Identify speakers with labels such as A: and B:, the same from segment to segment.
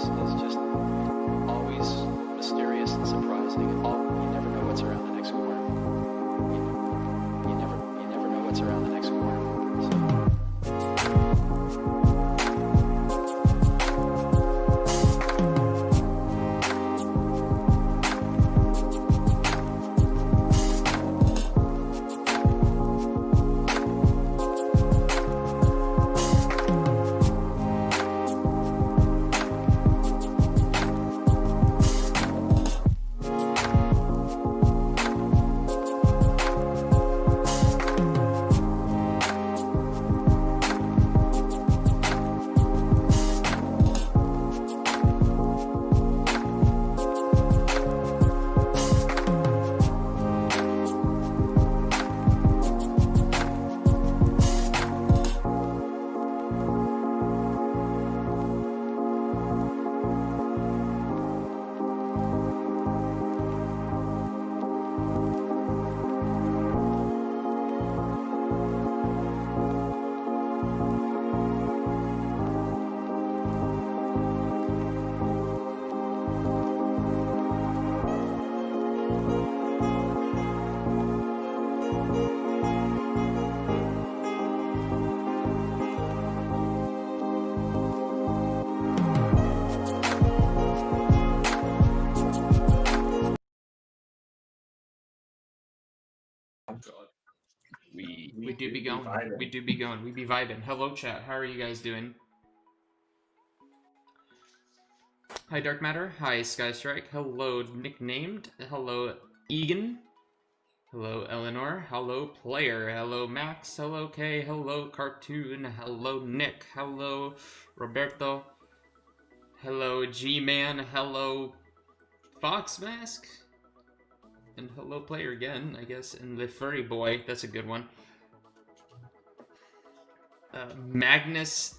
A: is just always mysterious and surprising. You never know what's around the next corner. You never know what's around the next corner.
B: We do be going. We do be going. We be vibing. Hello, chat. How are you guys doing? Hi, Dark Matter. Hi, Skystrike. Hello, Nicknamed. Hello, Egan. Hello, Eleanor. Hello, Player. Hello, Max. Hello, Kay. Hello, Cartoon. Hello, Nick. Hello, Roberto. Hello, G-Man. Hello, Fox Mask. And hello, Player again, I guess. And the Furry Boy. That's a good one. Magnus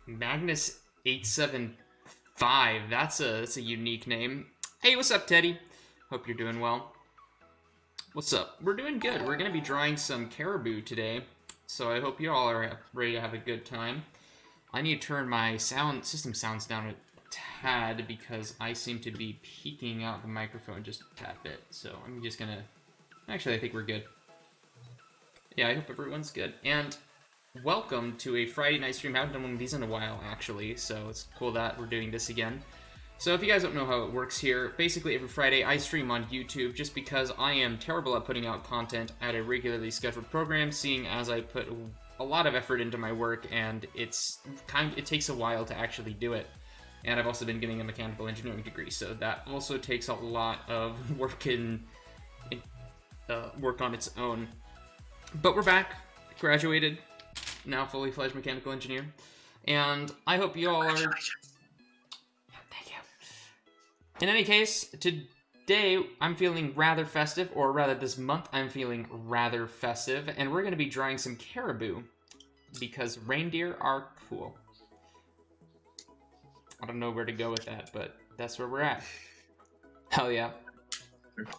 B: 875. That's a unique name. Hey, what's up, Teddy? Hope you're doing well. What's up? We're doing good. We're gonna be drawing some Caribou today, so I hope you all are ready to have a good time. I need to turn my system sounds down a tad because I seem to be peeking out the microphone just a tad bit. So I'm just gonna. Actually, I think we're good. Yeah, I hope everyone's good. And welcome to a Friday night stream. I haven't done one of these in a while, actually, so it's cool that we're doing this again. So if you guys don't know how it works here, basically every Friday I stream on YouTube just because I am terrible at putting out content at a regularly scheduled program, seeing as I put a lot of effort into my work and it takes a while to actually do it. And I've also been getting a mechanical engineering degree, so that also takes a lot of work work on its own. But we're back, graduated. Now fully fledged mechanical engineer, and I hope you all are. Thank you. In any case, today I'm feeling rather festive, or rather, this month I'm feeling rather festive, and we're going to be drawing some Caribou because reindeer are cool. I don't know where to go with that, but that's where we're at. Hell yeah.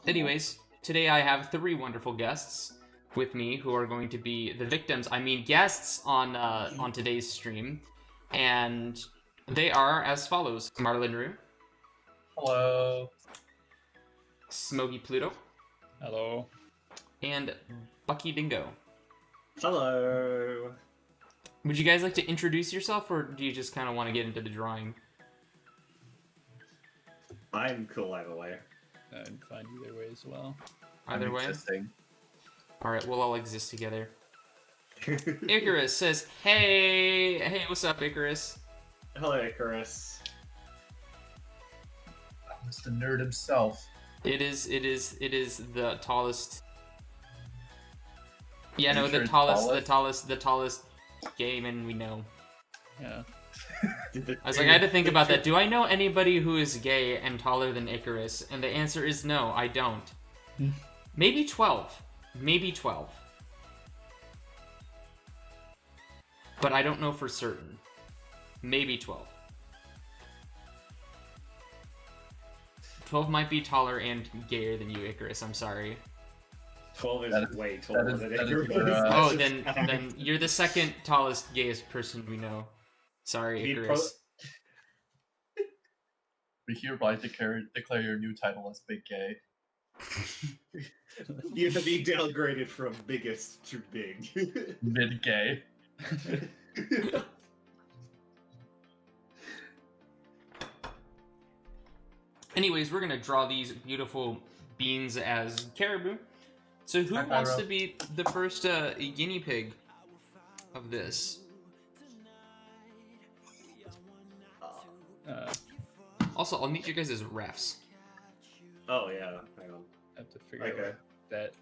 B: Anyways, today I have 3 wonderful guests with me who are going to be the guests on today's stream, and they are as follows: Marlin Rue.
C: Hello.
B: Smogy Pluto.
C: Hello.
B: And Bucky Dingo.
D: Hello.
B: Would you guys like to introduce yourself, or do you just kind of want to get into the drawing?
D: I'm cool either way.
C: I'm fine either way as well.
B: Either way?
D: Existing.
B: Alright, we'll all exist together. Icarus says, hey, what's up, Icarus?
D: Hello, Icarus.
E: It's the nerd himself.
B: It is the tallest. Yeah, no,
E: Sure
B: the tallest gay man we know.
C: Yeah.
B: I was like, I had to think about that. Do I know anybody who is gay and taller than Icarus? And the answer is no, I don't. Maybe 12. Maybe 12. But I don't know for certain. Maybe 12. 12 might be taller and gayer than you, Icarus. I'm sorry.
D: 12 is way taller than Icarus.
B: Oh, then you're the second tallest, gayest person we know. Sorry, Icarus.
E: We hereby declare your new title as Big Gay.
D: You have been downgraded from biggest to big.
E: Mid Gay.
B: Anyways, we're gonna draw these beautiful beans as Caribou. So who wants to be the first guinea pig of this? Also, I'll need you guys as refs.
D: Oh yeah, hang on.
C: I have to figure
D: Okay.
C: out that.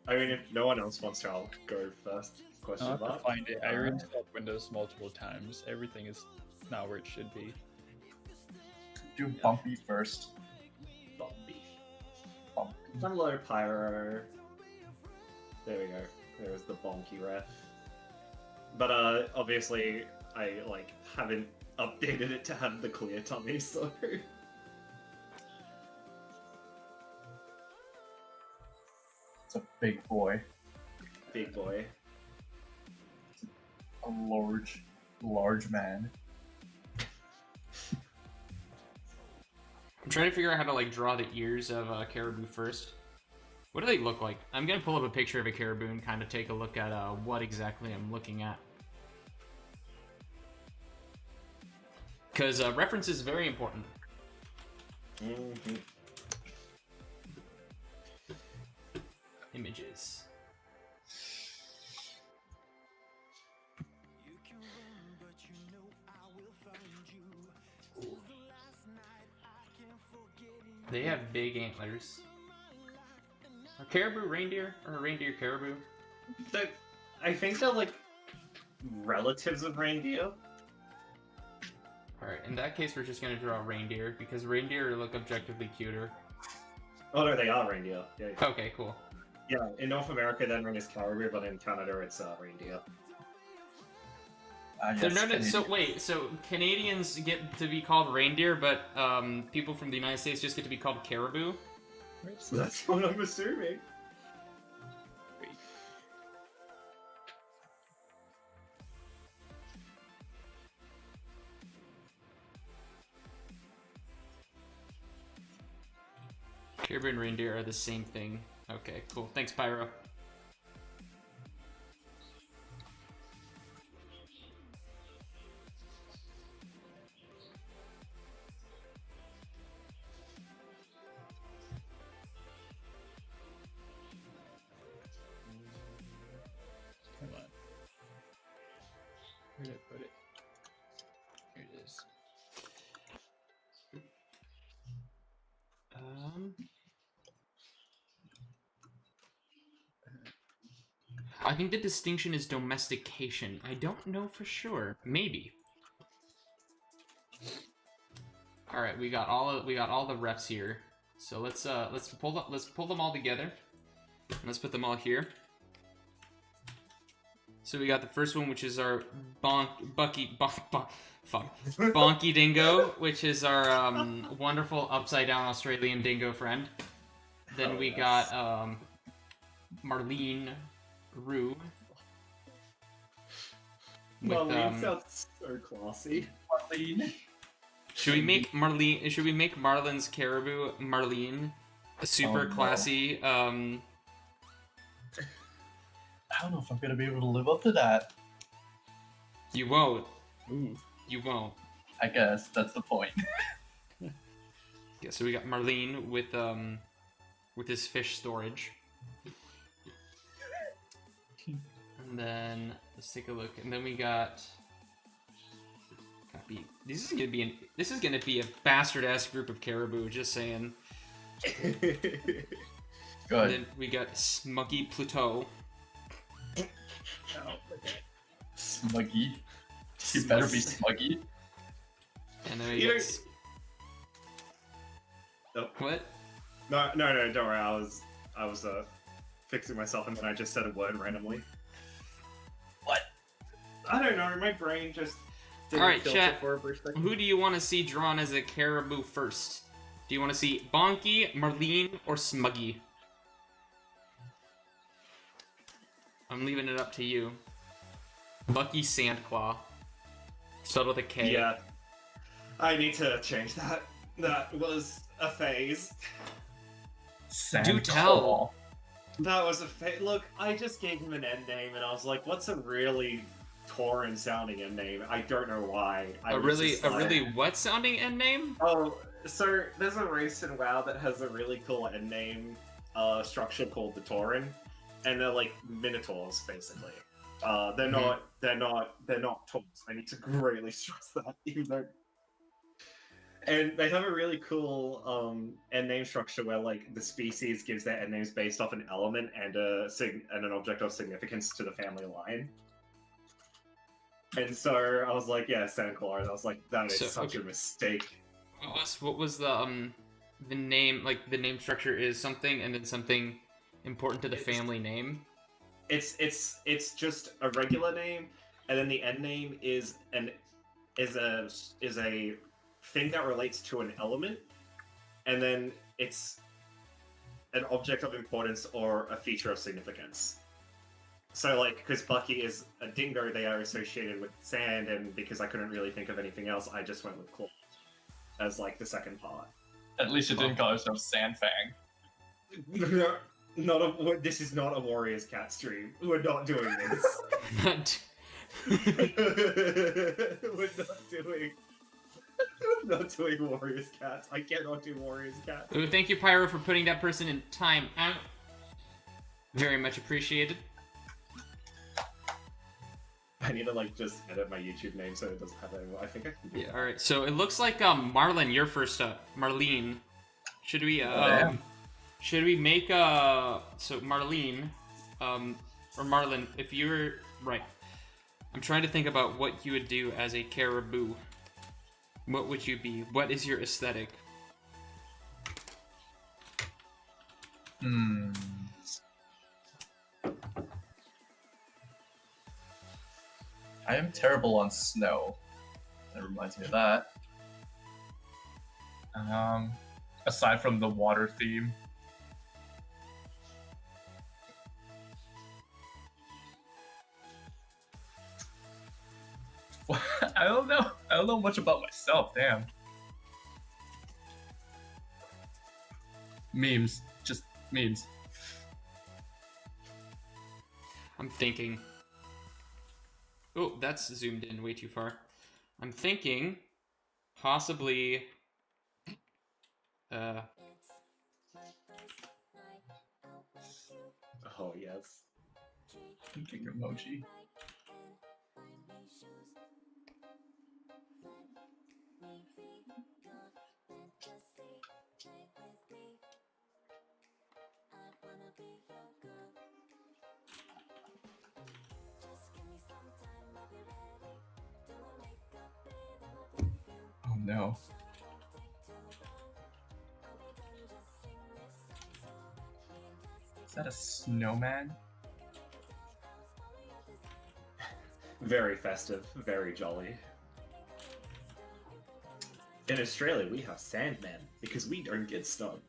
D: I mean, if no one else wants to, I'll go first. Question
C: I'll have to
D: mark.
C: find it. I reinstalled Windows multiple times. Everything is not where it should be.
E: Do Bumpy first.
D: Bumpy.
E: Bumpy.
D: Hello, Pyro. There we go. There's the bonky ref. But obviously, I haven't updated it to have the clear tummy, so.
E: It's a big boy.
D: Big boy.
E: A large man.
B: I'm trying to figure out how to draw the ears of Caribou first. What do they look like? I'm gonna pull up a picture of a caribou and kind of take a look at what exactly I'm looking at. Because reference is very important.
D: Mm-hmm.
B: Images. Ooh. They have big antlers. Are caribou reindeer? Or reindeer caribou?
D: I think they're relatives of reindeer.
B: Alright, in that case we're just gonna draw reindeer, because reindeer look objectively cuter.
D: Oh no, they are reindeer. Yeah.
B: Okay, cool.
D: Yeah, in North America, they're known as caribou, but in Canada, it's reindeer.
B: They're
E: Yes,
B: known as, so
E: Canadian.
B: wait, so Canadians get to be called reindeer, but people from the United States just get to be called caribou?
C: Where's
D: So that's what I'm assuming.
C: Wait.
B: Caribou and reindeer are the same thing. Okay, cool. Thanks, Pyro.
C: Come on. Where did I put it? Here it is.
B: I think the distinction is domestication. I don't know for sure. Maybe. All right, we got all the refs here. So let's pull them all together. Let's put them all here. So we got the first one, which is our Bucky Bonky Dingo, which is our wonderful upside down Australian dingo friend. Then we got Marlin Rue.
D: Marlene sounds so classy.
E: Marlene.
B: Should we make Marlin's caribou Marlene? A super
E: Oh, no.
B: classy.
E: I don't know if I'm gonna be able to live up to that.
B: You won't.
C: Ooh.
B: You won't.
E: I guess that's the point.
B: Yeah. So we got Marlene with his fish storage. And then let's take a look. And then we got copy. This is gonna be a bastard ass group of caribou. Just saying. And
E: Good.
B: then we got Smogy Pluto.
E: Smuggy. You better be smuggy.
B: And then we
D: You
B: got.
D: Oh.
B: What?
D: No, don't worry. I was fixing myself, and then I just said a word randomly.
E: What?
D: I don't know. My brain just didn't
B: All right,
D: filter
B: chat.
D: for a brief second.
B: Who do you want to see drawn as a caribou first? Do you want to see Bonky, Marlene, or Smuggy? I'm leaving it up to you. Bucky Sandclaw. Start with a K.
D: Yeah. I need to change that. That was a phase.
B: Do tell.
D: That was a phase. Look, I just gave him an end name, and I was like, "What's a really Tauren sounding end name?" I don't know why.
B: A really what sounding end name?
D: Oh, so there's a race in WoW that has a really cool end name structure called the Tauren, and they're like minotaurs basically. They're not tauns. I need to greatly stress that, even though. And they have a really cool end name structure where like the species gives their end names based off an element and an object of significance to the family line. And so I was like, yeah, Sandclaw, and I was like, that is such a mistake.
B: What was the name? Like the name structure is something, and then something important to the family name.
D: It's just a regular name, and then the end name is a thing that relates to an element, and then it's an object of importance or a feature of significance. So, like, because Bucky is a dingo, they are associated with sand, and because I couldn't really think of anything else, I just went with claw as, like, the second part.
E: At least you didn't call yourself Sandfang.
D: This is not a Warriors Cat stream. We're not doing this. We're not doing Warriors Cats. I cannot do Warriors Cats.
B: Ooh, thank you, Pyro, for putting that person in time out. Very much appreciated.
D: I need to like just edit my YouTube name so it doesn't have anymore. I think I can do
B: Yeah, alright. So it looks like Marlin, you're first up. Marlene. Should we make so Marlene, or Marlin, if you were right. I'm trying to think about what you would do as a caribou. What would you be? What is your aesthetic?
E: I am terrible on snow. That reminds me of that. Aside from the water theme. I don't know. I don't know much about myself, damn. Memes. Just memes.
B: I'm thinking. Oh, that's zoomed in way too far. I'm thinking possibly
D: Oh yes.
E: Thinking emoji. Oh no. Is that a snowman?
D: Very festive, very jolly. In Australia, we have Sandmen because we don't get snow.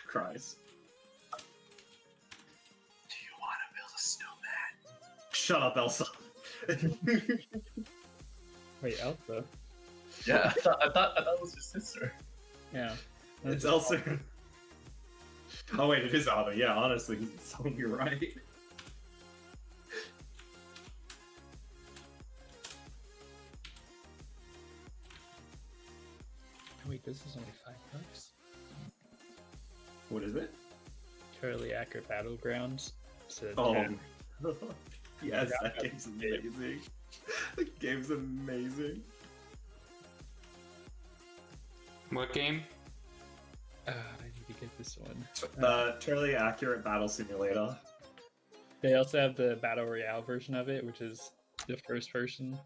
D: Cries.
E: Do you want to build a snowman?
D: Shut up, Elsa.
C: Wait, Elsa?
E: Yeah, I thought it was your sister.
C: Yeah.
D: It's Elsa. Oh wait, it is Anna. Yeah, honestly, it's telling you right.
C: Wait, this is only $5.
D: What is it?
C: Fairly accurate battlegrounds. So
D: Oh,
C: 10.
D: yes, that game's amazing. That game's amazing.
B: what game?
C: I need to get this one.
D: Totally accurate battle simulator.
C: They also have the Battle Royale version of it, which is the first person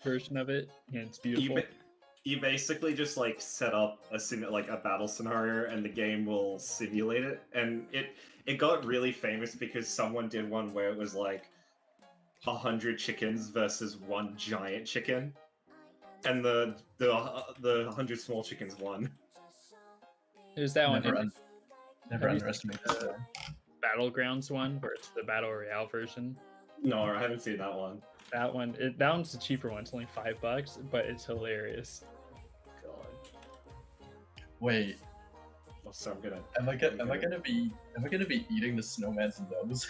C: version of it, and it's beautiful.
D: You basically just like set up a battle scenario, and the game will simulate it. And it got really famous because someone did one where it was like 100 chickens versus one giant chicken, and the 100 small chickens won.
C: There's that one.
E: Never underestimate this one.
C: Battlegrounds one, where it's the Battle Royale version.
D: No, I haven't seen that one.
C: That one's the cheaper one. It's only $5, but it's hilarious.
D: God.
E: Wait,
D: So I'm gonna.
E: am I gonna be eating the snowman's nose?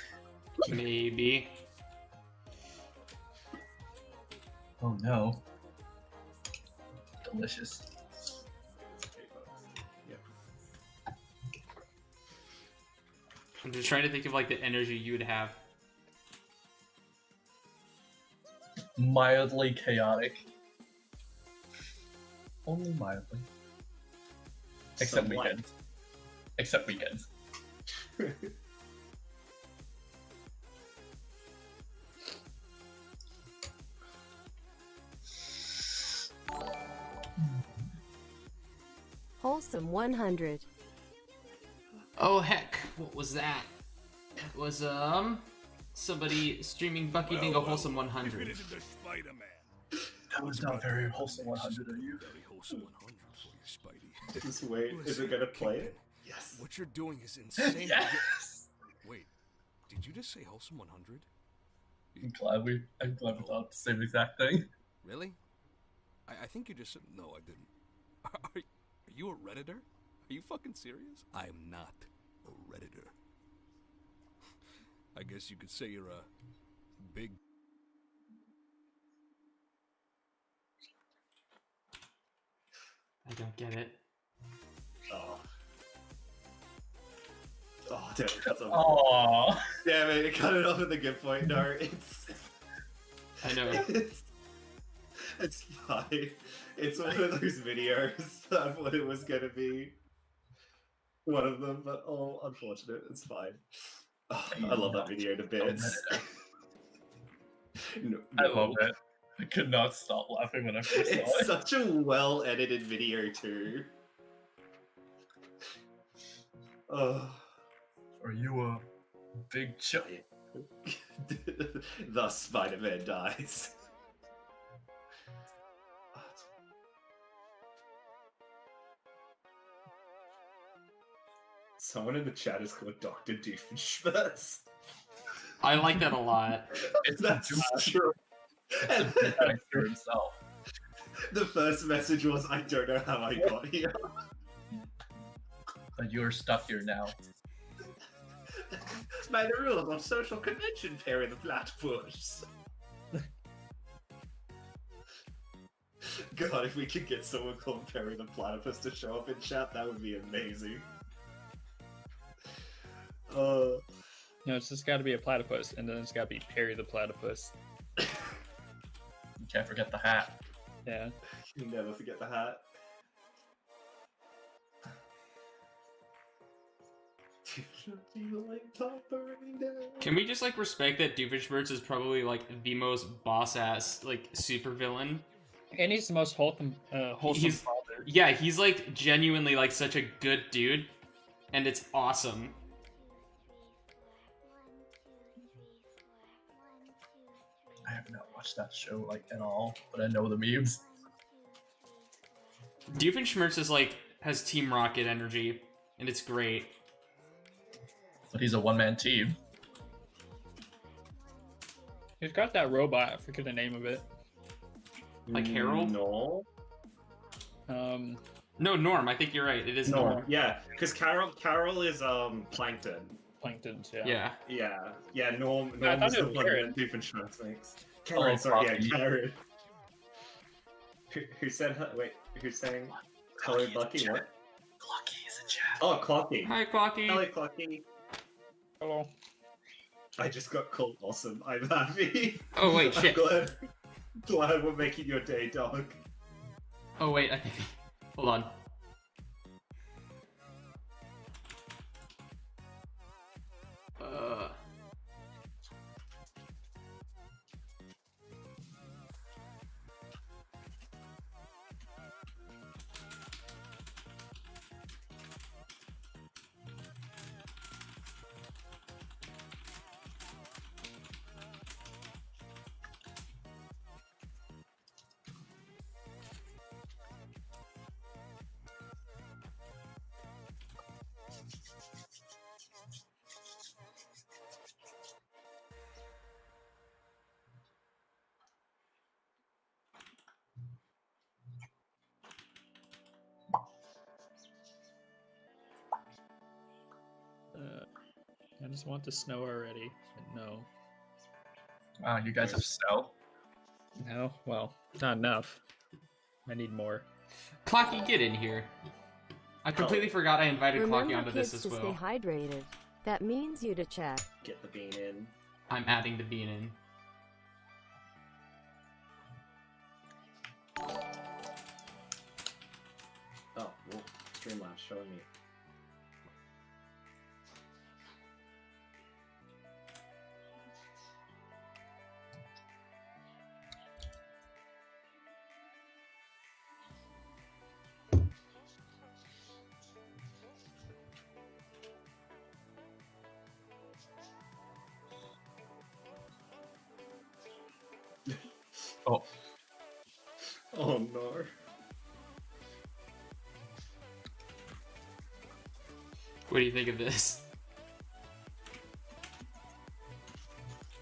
B: Maybe.
E: Oh no. Delicious.
B: I'm just trying to think of like the energy you would have.
E: Mildly chaotic. Only mildly. Except
D: Somewhat.
E: weekends. Except weekends.
F: Wholesome 100.
B: Oh heck, what was that? It was somebody streaming Bucky Dingo Wholesome 100.
E: That was not very wholesome 100 of you.
D: Just wait. Is it gonna play it? Yes.
G: What you're doing is insane.
E: Yes!
G: Wait, did you just say wholesome 100?
E: I'm glad we thought the same exact thing.
G: Really? I think you just said no. I didn't. Are you a redditor? Are you fucking serious? I am not a redditor. I guess you could say you're a big.
B: I don't get it.
D: Oh. Oh, damn it. That's over.
E: Aww.
D: Damn it. It cut it off at the good point. No, it's.
B: I know.
D: It's fine. It's one of those videos that I thought it was gonna be one of them, but oh, unfortunate. It's fine. Oh, I love that video to bits. No,
E: I love it. I could not stop laughing when I first saw
D: It's
E: it.
D: such a well edited video too. Oh.
E: Are you a big giant?
D: Thus Spider-Man dies. Someone in the chat is called Dr. Doofenshmirtz.
B: I like that a lot.
D: That's true. And
E: For himself.
D: the first message was, I don't know how I got here.
E: But you're stuck here now.
D: By the rules of social convention, Perry the Platypus. God, if we could get someone called Perry the Platypus to show up in chat, that would be amazing.
C: No, it's just got to be a platypus, and then it's got to be Perry the Platypus.
E: You can't forget the hat.
C: Yeah.
D: You never forget the hat. Do you like top burning down?
B: Can we just like respect that Doofenshmirtz is probably like the most boss ass like super villain?
C: And he's the most wholesome
B: He's-
C: father.
B: Yeah, he's like genuinely like such a good dude, and it's awesome.
E: I have not watched that show like at all, but I know the memes.
B: Doofenshmirtz is like has Team Rocket energy, and it's great.
E: But he's a one-man team.
C: He's got that robot. I forget the name of it.
B: Like Harold?
D: No.
B: No, Norm. I think you're right. It is
D: No,
B: Norm.
D: yeah, because Carol is Plankton.
C: Plankton's, yeah.
B: Yeah.
D: Yeah, Norm
C: I
D: was
C: thought
D: the
C: it was
D: one
C: Karen.
D: that Doofenshmirtz makes.
E: Oh,
D: Karen, sorry,
E: Bucky.
D: yeah, Karen. Who said, wait, who's saying hello, Bucky? What?
E: Clocky is a chat.
D: Oh, Clocky.
B: Hi, Clocky.
D: Hello, Clocky.
C: Hello.
D: I just got called awesome. I'm happy.
B: Oh wait, shit.
D: Glad we're making your day, dog.
B: Oh wait, I think. Hold on.
C: just want the snow already. But no.
E: Wow, you guys have snow?
C: No? Well, not enough. I need more.
B: Clocky, get in here. I completely forgot I invited Clocky
F: Remember,
B: onto
F: kids,
B: this as
F: to
B: well.
F: stay hydrated. That means you to chat.
D: Get the bean in.
B: I'm adding the bean in.
D: Oh, well, Streamlabs showing me.
E: Oh,
D: Oh no.
B: What do you think of this?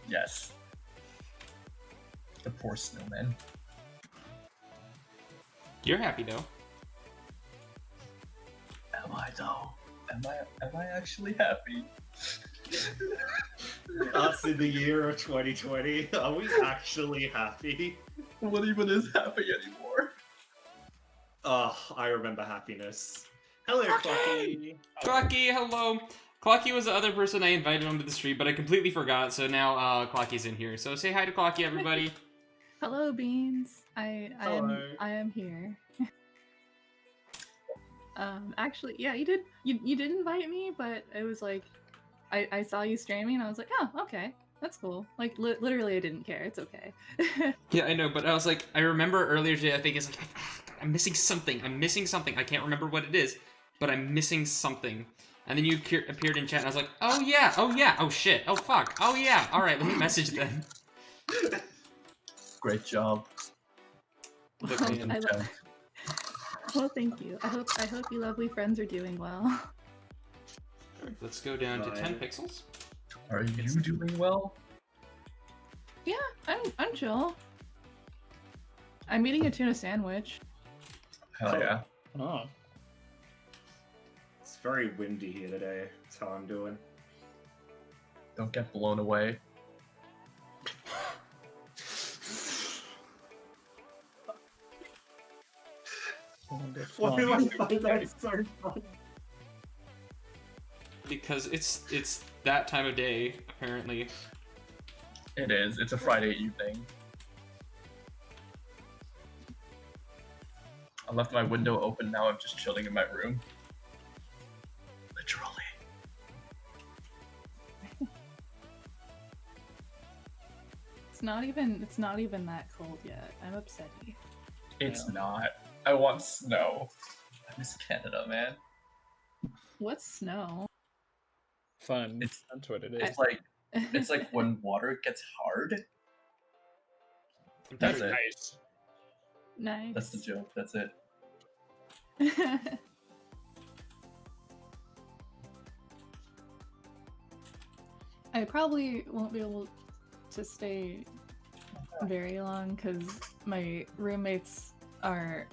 E: yes. The poor snowman.
B: You're happy though.
E: Am I though? Am I actually happy?
D: Us in the year of 2020, are we actually happy?
E: What even is happy anymore?
D: Oh, I remember happiness. Hello, Clocky.
B: Clocky, hello. Clocky was the other person I invited onto the stream, but I completely forgot, so now Clocky's in here. So say hi to Clocky, everybody.
H: Hello, Beans. I
D: Hello.
H: am here. Actually, yeah, you did invite me, but it was like I saw you streaming and I was like, oh, okay, that's cool. Like literally, I didn't care. It's okay.
B: Yeah, I know, but I was like, I remember earlier today, I think it's like, I'm missing something. I can't remember what it is, but I'm missing something. And then you appeared in chat, and I was like, oh yeah, oh shit, oh fuck, oh yeah, alright, let me message them.
E: Great job.
B: Look, man.
H: Well, thank you. I hope you lovely friends are doing well.
B: Let's go down to 10 pixels.
E: Are you doing well?
H: Yeah, I'm chill. I'm eating a tuna sandwich.
E: Hell yeah.
C: Oh.
D: It's very windy here today. That's how I'm doing.
E: Don't get blown away.
D: Why do I find that so funny?
B: Because it's that time of day, apparently.
E: It is. It's a Friday evening. I left my window open, now I'm just chilling in my room. Literally.
H: It's not even that cold yet. I'm upsetty.
E: It's not. I want snow. I miss Canada, man.
H: What's snow?
C: Fun.
E: It's-
C: That's what it is.
E: It's like when water gets hard.
C: That's
E: That's it.
C: nice.
H: Nice.
E: That's the joke. That's it.
H: I probably won't be able to stay very long because my roommates are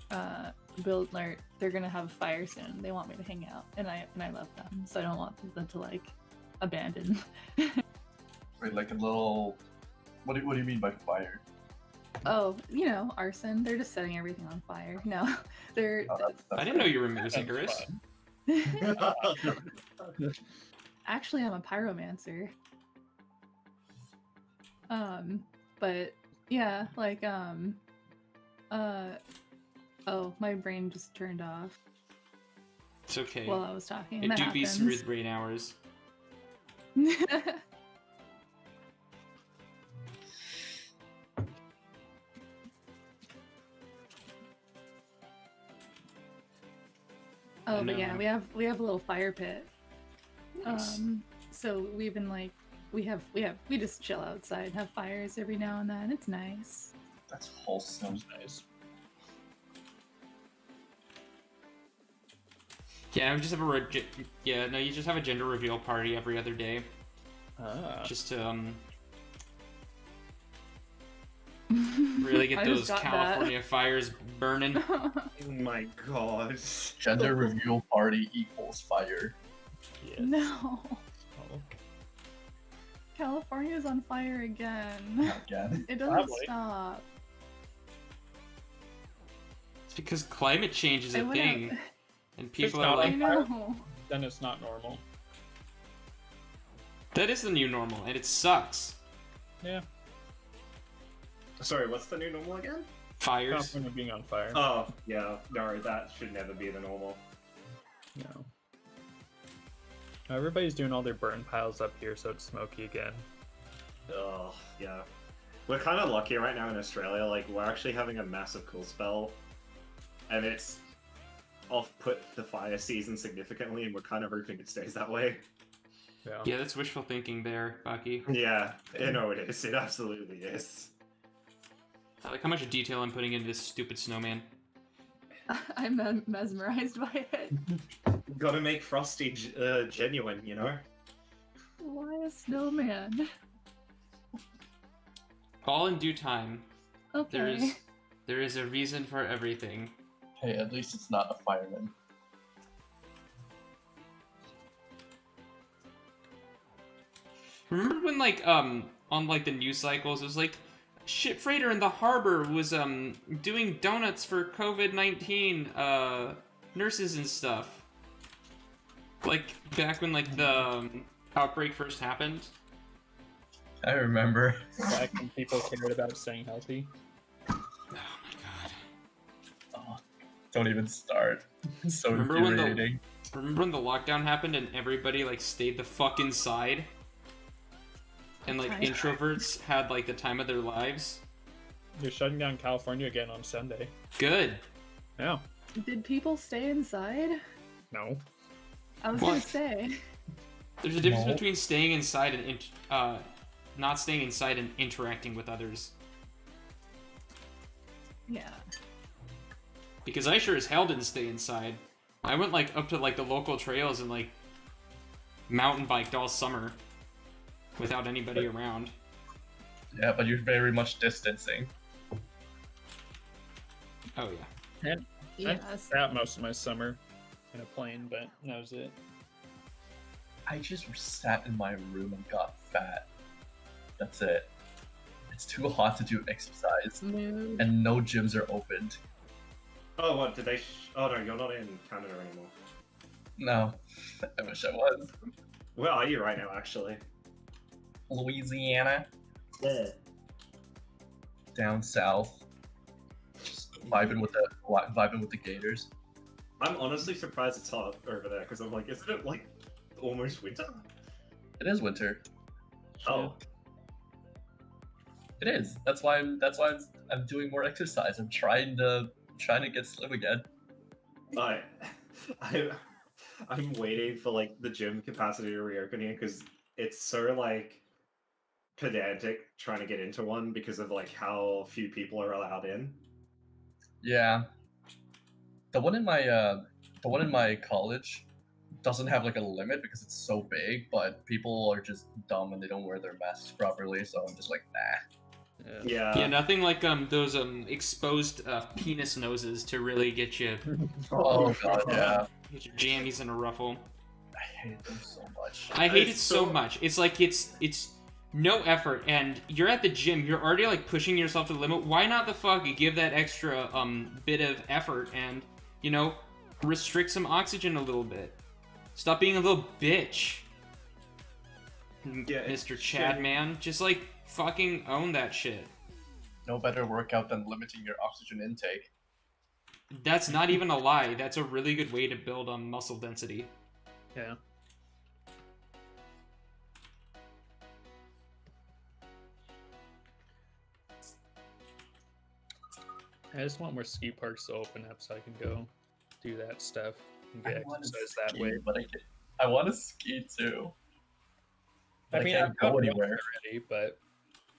H: they're gonna have a fire soon. They want me to hang out, and I love them, so I don't want them to like abandon.
E: Wait, like a little. What do you mean by fire?
H: Oh, you know, arson. They're just setting everything on fire. No, they're
E: Oh, that's
B: I didn't know you were music, Iris.
H: actually I'm a pyromancer. But yeah, like oh, my brain just turned off
B: It's okay.
H: while I was talking.
B: It
H: That
B: do be
H: happens.
B: smooth brain hours.
H: Oh,
B: And,
H: but yeah, we have a little fire pit.
B: Nice.
H: So we've been like we just chill outside and have fires every now and then. It's nice.
E: That's wholesome.
C: Sounds nice.
B: Yeah, we just have a you just have a gender reveal party every other day,
C: Ah.
B: just to really get
H: I just
B: those
H: got
B: California fires burning.
D: Oh my god.
E: Gender reveal party equals fire.
C: Yes.
H: No.
C: Oh.
H: California's on fire again.
E: Again.
H: It doesn't
C: Probably.
H: stop.
B: It's because climate change is
H: I
B: a
H: went
B: thing,
H: out-
B: and people
C: not
B: are
H: I
B: like,
H: know.
C: Then it's not normal.
B: that is the new normal, and it sucks.
C: Yeah.
D: Sorry, what's the new normal again?
B: Fires.
C: California being on fire.
D: Oh, yeah, no, that should never be the normal.
C: No. Everybody's doing all their burn piles up here, so it's smoky again.
D: Oh, yeah. We're kind of lucky right now in Australia, like, we're actually having a massive cool spell, and it's off-put the fire season significantly, and we're kind of hoping it stays that way.
C: Yeah.
B: Yeah, that's wishful thinking there, Bucky.
D: Yeah, you know it is. It absolutely is.
B: I like how much detail I'm putting into this stupid snowman.
H: I'm mesmerized by it.
D: Gotta make Frosty genuine, you know?
H: Why a snowman?
B: All in due time.
H: Okay.
B: There is a reason for everything.
E: Hey, at least it's not a fireman.
B: Remember when, like, on, like, the news cycles, it was like, ship freighter in the harbor was, doing donuts for COVID-19, nurses and stuff. Like, back when, like, the outbreak first happened.
E: I remember.
C: Back when people cared about staying healthy.
B: Oh my god.
E: Oh, don't even start. It's so
B: Remember when
E: infuriating.
B: Remember when the lockdown happened and everybody, like, stayed the fuck inside? And, like,
H: Right.
B: introverts had, like, the time of their lives?
C: They're shutting down California again on Sunday.
B: Good.
C: Yeah.
H: Did people stay inside?
C: No.
H: I was
B: What?
H: gonna say.
B: There's a difference
E: No.
B: between staying inside and, not staying inside and interacting with others.
H: Yeah.
B: Because I sure as hell didn't stay inside. I went, like, up to, like, the local trails and, like, mountain biked all summer. Without anybody around.
E: Yeah, but you're very much distancing.
B: Oh, yeah.
H: Yes.
C: Sat most of my summer in a plane, but that was it.
E: I just sat in my room and got fat. That's it. It's too hot to do exercise,
H: Mood.
E: and no gyms are opened.
D: Oh, what, did they oh no, you're not in Canada anymore.
E: No, I wish I was.
D: Where are you right now, actually?
E: Louisiana,
D: Yeah.
E: down south, just vibing with the Gators.
D: I'm honestly surprised it's hot over there, because I'm like, isn't it, like, almost winter?
E: It is winter.
D: Oh.
E: It is. That's why I'm doing more exercise. I'm trying to get slim again.
D: I'm waiting for, like, the gym capacity to reopen here, because it's so, like, pedantic trying to get into one because of, like, how few people are allowed in.
E: Yeah. The one in my college doesn't have like a limit because it's so big, but people are just dumb and they don't wear their masks properly, so I'm just like, nah.
D: Yeah.
B: Yeah, nothing like those exposed penis noses to really get you
E: Oh god, yeah.
B: get your jammies in a ruffle.
E: I hate them so much.
B: I hate it
D: It's
B: so
D: so-
B: much. It's like it's no effort, and you're at the gym. You're already like pushing yourself to the limit. Why not the fuck give that extra bit of effort and restrict some oxygen a little bit? Stop being a little bitch,
D: Yeah, it's
B: Mr. Chad
D: shitty.
B: man. Just like fucking own that shit.
E: No better workout than limiting your oxygen intake.
B: That's not even a lie. That's a really good way to build muscle density.
C: Yeah. I just want more ski parks to open up so I can go do that stuff and get
E: I want to
C: exercise that
E: ski,
C: way.
E: but I want to ski too.
C: I mean,
E: can't
C: I've
E: go
C: gone
E: anywhere.
C: already, but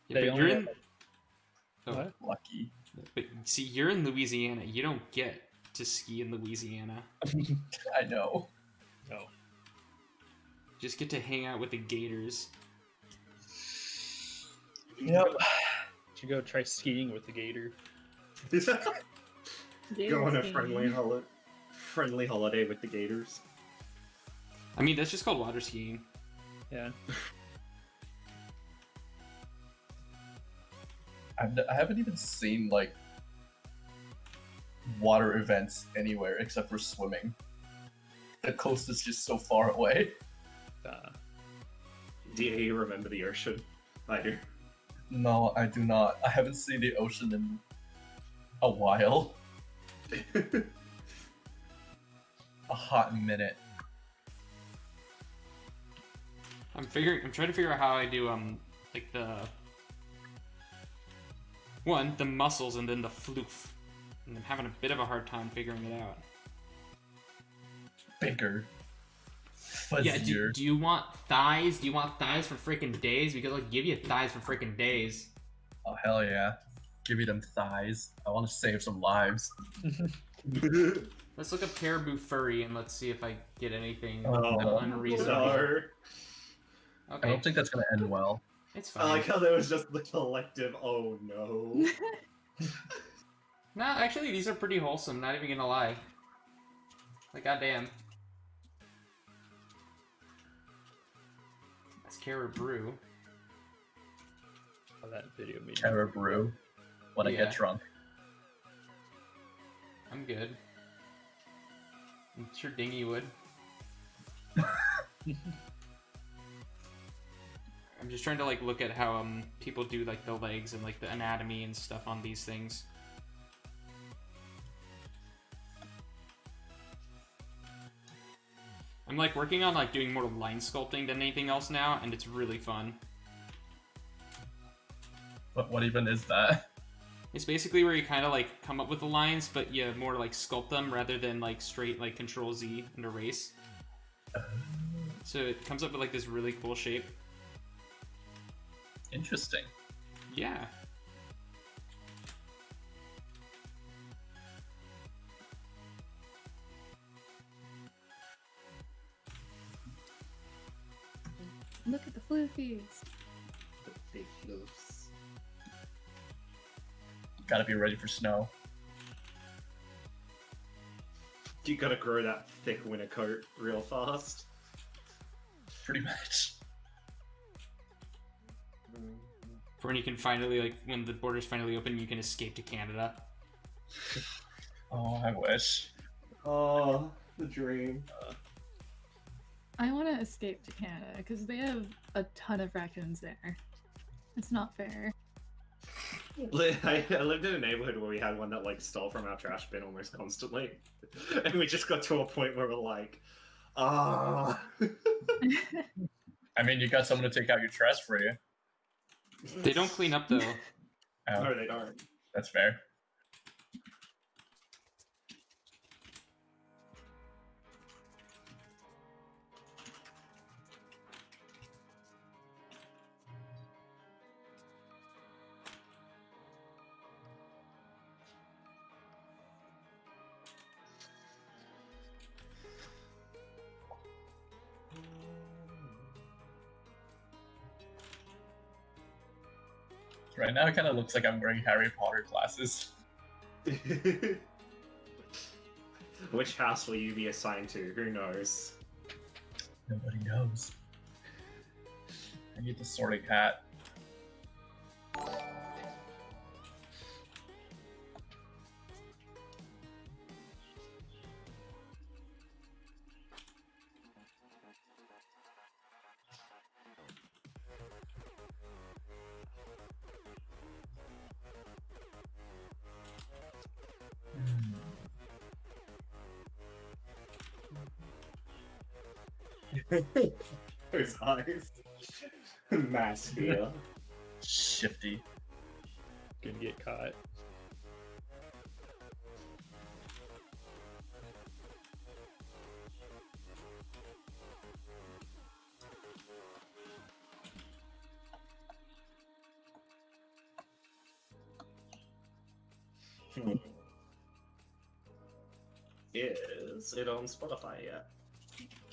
B: Yeah,
C: They
B: but you're
C: only
B: in.
C: have-
B: Oh,
C: What?
E: Lucky.
B: but see, you're in Louisiana. You don't get to ski in Louisiana.
E: I know.
C: no.
B: Just get to hang out with the gators.
E: Yep.
C: Should go try skiing with the gator.
D: Go on a
H: Gator
D: friendly holiday with the Gators.
B: I mean, that's just called water skiing.
C: Yeah.
E: I haven't even seen like water events anywhere except for swimming. The coast is just so far away.
D: Do you remember the ocean? I do.
E: No, I do not. I haven't seen the ocean in a while. A hot minute.
B: I'm trying to figure out how I do like the the muscles and then the floof. And I'm having a bit of a hard time figuring it out.
E: Bigger. Fuzzier.
B: Yeah, do you want thighs? Do you want thighs for freaking days? Because I'll give you thighs for freaking days.
E: Oh hell yeah. Give me them thighs. I want to save some lives.
B: Let's look up Caribou furry and let's see if I get anything
E: Oh,
B: unreasonable.
D: No.
B: Okay,
E: I don't think that's gonna end well.
B: it's
D: I
B: fine.
D: like how there was just the collective, oh no.
B: No, actually, these are pretty wholesome. Not even gonna lie. Like, goddamn. That's Caribou.
C: Oh, that video made me
E: Caribou. When I
B: Yeah.
E: get drunk.
B: I'm good. I'm sure Dingy would. I'm just trying to like look at how people do like the legs and like the anatomy and stuff on these things. I'm like working on like doing more line sculpting than anything else now, and it's really fun.
E: What even is that?
B: It's basically where you kind of like come up with the lines, but you more like sculpt them rather than like straight like Control Z and erase. So it comes up with like this really cool shape.
E: Interesting.
B: Yeah.
H: Look at the floofies.
D: The big floofs.
E: Gotta be ready for snow.
D: You gotta grow that thick winter coat real fast.
E: Pretty much.
B: For when you can finally like when the borders finally open, you can escape to Canada.
E: Oh, I wish.
D: Oh, the dream.
H: I want to escape to Canada because they have a ton of raccoons there. It's not fair.
D: I lived in a neighborhood where we had one that like stole from our trash bin almost constantly, and we just got to a point where we're like, ah.
E: I mean, you got someone to take out your trash for you.
B: They don't clean up though.
E: Oh,
D: No, they don't.
E: that's fair. Right now, it kind of looks like I'm wearing Harry Potter glasses.
D: Which house will you be assigned to? Who knows?
E: Nobody knows. I need the sorting hat.
D: Those eyes. Mass fear.
E: Shifty.
C: gonna get caught.
D: Is it on Spotify yet?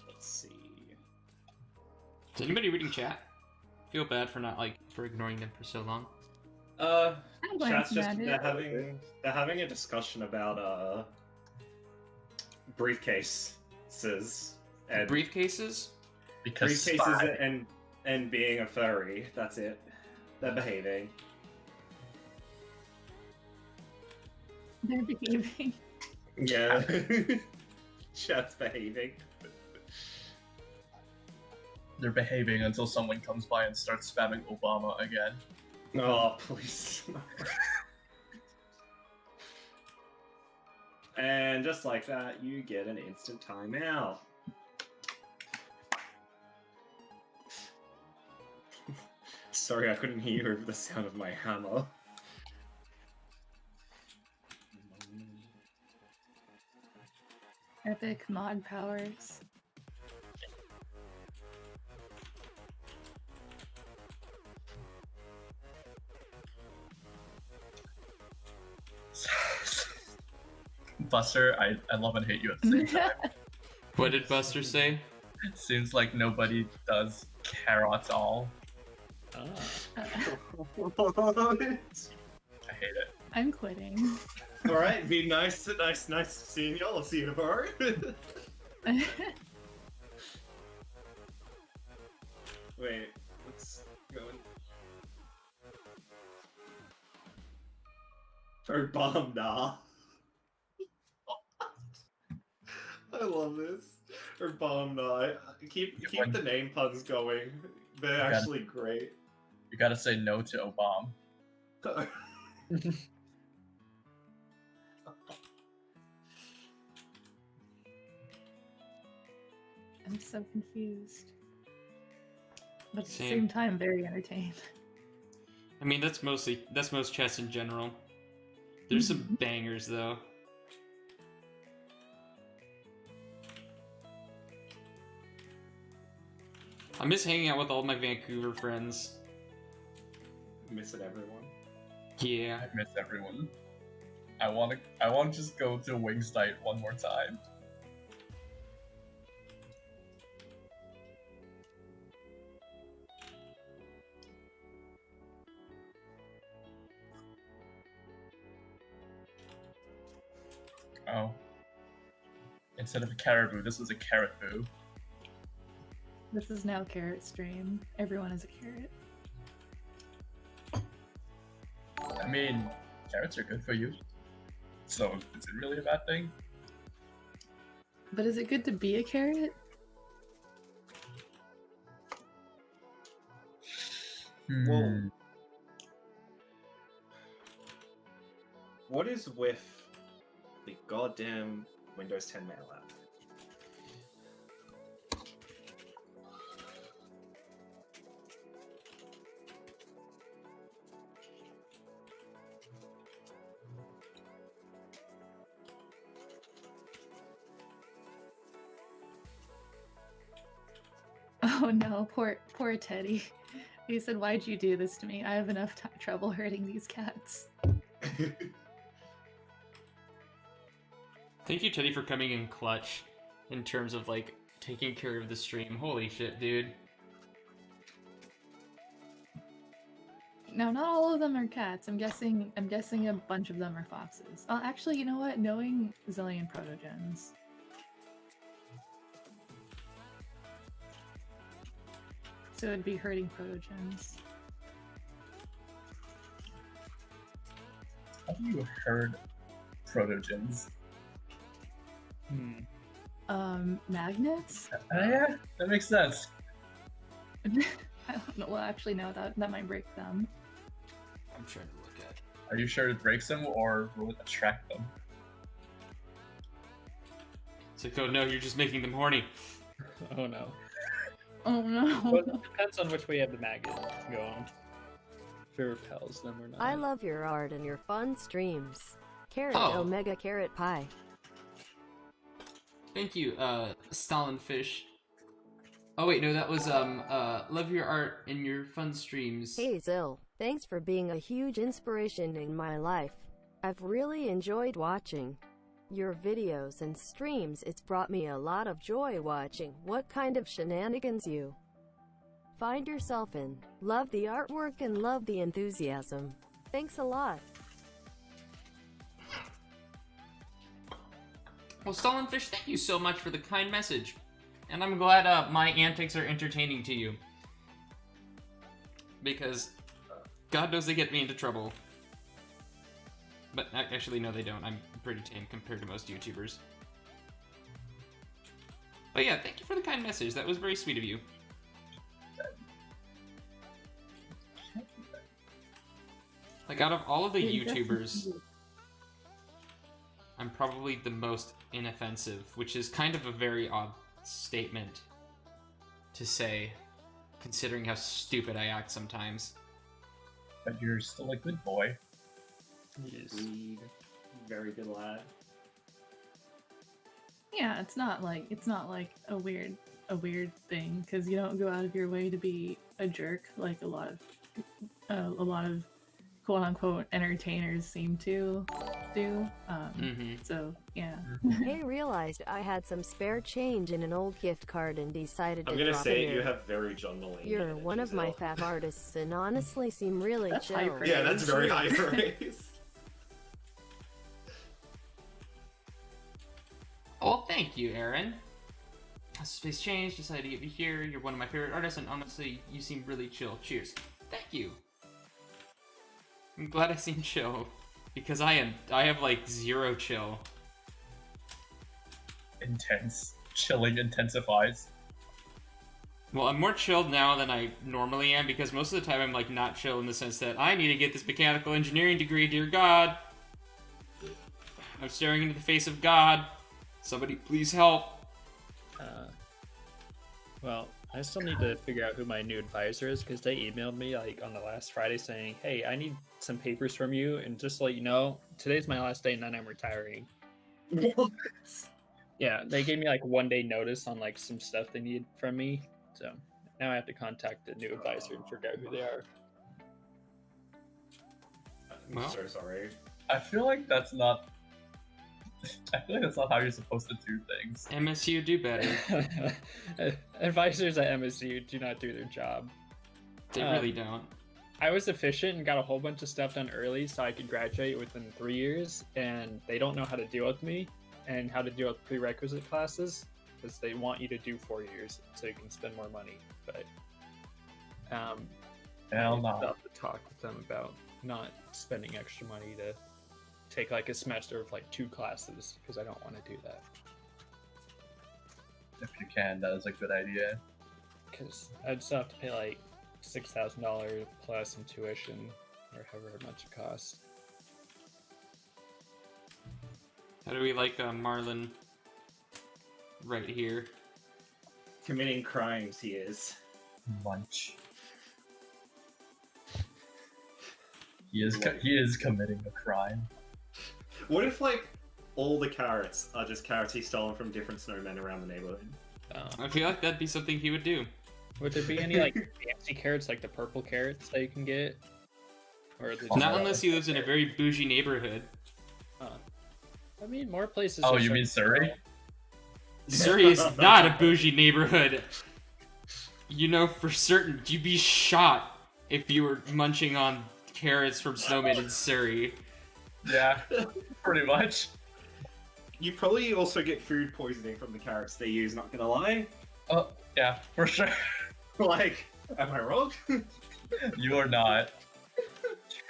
D: Let's see.
B: Is anybody reading chat? Feel bad for not for ignoring them for so long.
H: I'm
D: Chat's
H: glancing
D: just
H: at it.
D: they're having a discussion about briefcases and
B: Briefcases?
E: Because
D: briefcases and being a furry. That's it. They're behaving.
H: They're behaving.
D: Yeah. Chat's behaving.
E: They're behaving until someone comes by and starts spamming Obama again.
D: Oh, please. And just like that, you get an instant timeout. Sorry, I couldn't hear over the sound of my hammer.
H: Epic mod powers.
E: Buster, I love and hate you at the same time.
B: What did Buster say?
E: It seems like nobody does care at all.
C: Ah.
E: I hate it.
H: I'm quitting.
D: Alright, be nice seeing y'all. I'll see you tomorrow. Wait, what's going? Or bomb nah. I love this. Or bomb nah. Keep the name puns going. They're actually great.
E: You gotta say no to Obama.
H: I'm so confused. But at the
B: Same.
H: same time, very entertained.
B: I mean, that's most chess in general. There's some bangers though. I miss hanging out with all my Vancouver friends.
D: Missing everyone.
B: Yeah.
E: I miss everyone. I want to just go to Wings Night one more time. Oh. Instead of a caribou, this was a caribou.
H: This is now carrot stream. Everyone is a carrot.
E: I mean, carrots are good for you. So, is it really a bad thing?
H: But is it good to be a carrot?
D: Whoa. What is with the goddamn Windows 10 mail app?
H: Oh no, poor Teddy. He said, "Why'd you do this to me? I have enough trouble hurting these cats."
B: Thank you, Teddy, for coming in clutch in terms of like taking care of the stream. Holy shit, dude.
H: Now, not all of them are cats. I'm guessing a bunch of them are foxes. Actually, you know what? Knowing Zillion protogens. So it'd be hurting protogens.
E: How do you herd protogens?
H: Magnets?
E: Yeah, that makes sense.
H: I don't know. Well, actually, no. That might break them.
B: I'm trying to look at.
E: Are you sure it breaks them or will it attract them?
B: It's like, oh no, you're just making them horny.
C: Oh no.
H: Oh no.
C: Well, it depends on which way you have the maggot to go on. If it repels them or not.
F: I love your art and your fun streams. Carrot
B: Oh.
F: Omega Carrot Pie.
B: Thank you, Stalin Fish. Oh wait, no, that was love your art and your fun streams.
F: Hey Zill, thanks for being a huge inspiration in my life. I've really enjoyed watching your videos and streams. It's brought me a lot of joy watching what kind of shenanigans you find yourself in. Love the artwork and love the enthusiasm. Thanks a lot.
B: Well, Stalin Fish, thank you so much for the kind message. And I'm glad my antics are entertaining to you. Because God knows they get me into trouble. But actually, no, they don't. I'm pretty tame compared to most YouTubers. But yeah, thank you for the kind message. That was very sweet of you. Like, out of all of the YouTubers, I'm probably the most inoffensive, which is kind of a very odd statement to say, considering how stupid I act sometimes.
E: But you're still a good boy.
C: Yes.
D: Very good lad.
H: Yeah, it's not like a weird thing because you don't go out of your way to be a jerk like a lot of quote unquote entertainers seem to do. So yeah.
F: I realized I had some spare change in an old gift card and decided to
D: I'm gonna
F: drop
D: say
F: it
D: you
F: in.
D: have very John Mulaney.
F: You're one of my fab artists and honestly seem really
C: That's
F: chill.
C: high praise.
D: Yeah, that's very high praise.
B: Oh, thank you, Aaron. Space Change, decided to get you here. You're one of my favorite artists, and honestly, you seem really chill. Cheers. Thank you. I'm glad I seem chill, because I have like 0 chill.
E: Intense. Chilling intensifies.
B: Well, I'm more chilled now than I normally am, because most of the time I'm like not chill in the sense that I need to get this mechanical engineering degree, dear God. I'm staring into the face of God. Somebody please help.
C: Well, I still need to figure out who my new advisor is because they emailed me like on the last Friday saying, "Hey, I need some papers from you, and just to let you know, today's my last day, and then I'm retiring." Yeah, they gave me like 1 day notice on like some stuff they need from me, so now I have to contact the new advisor and figure out who they are.
D: I'm
B: Well.
D: so sorry.
E: I feel like that's not how you're supposed to do things.
B: MSU, do better.
C: Advisors at MSU do not do their job.
B: They really don't.
C: I was efficient and got a whole bunch of stuff done early so I could graduate within 3 years, and they don't know how to deal with me and how to deal with prerequisite classes because they want you to do 4 years so you can spend more money. But
E: Hell
C: I
E: no.
C: still have to talk with them about not spending extra money to take like a semester of like 2 classes because I don't want to do that.
E: If you can, that is a good idea.
C: Because I'd still have to pay like $6,000 plus in tuition or however much it costs.
B: How do we like Marlin right here?
D: Committing crimes, he is.
E: Munch. He is committing a crime.
D: What if, like, all the carrots are just carrots he's stolen from different snowmen around the neighborhood?
B: I feel like that'd be something he would do.
C: Would there be any like fancy carrots, like the purple carrots that you can get? Or the
B: Not unless he lives in a very bougie neighborhood.
C: I mean, more places.
E: Oh,
C: are
E: you mean
C: starting to
E: Surrey?
B: Surrey is not a bougie neighborhood. You know for certain you'd be shot if you were munching on carrots from snowmen in Surrey.
E: Yeah, pretty much.
D: You probably also get food poisoning from the carrots they use, not gonna lie.
E: Oh, yeah, for sure.
D: Like, am I wrong?
E: You are not.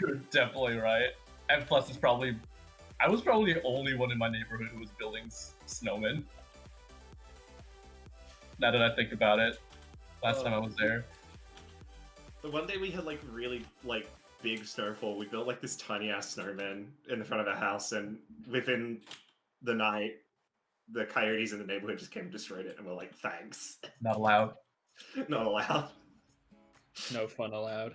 E: You're definitely right. And plus, I was probably the only one in my neighborhood who was building snowmen. Now that I think about it, last time I was there.
D: The one day we had like really like big snowfall. We built like this tiny ass snowman in the front of our house, and within the night, the coyotes in the neighborhood just came and destroyed it, and we're like, thanks.
E: Not allowed.
D: Not allowed.
C: No fun allowed.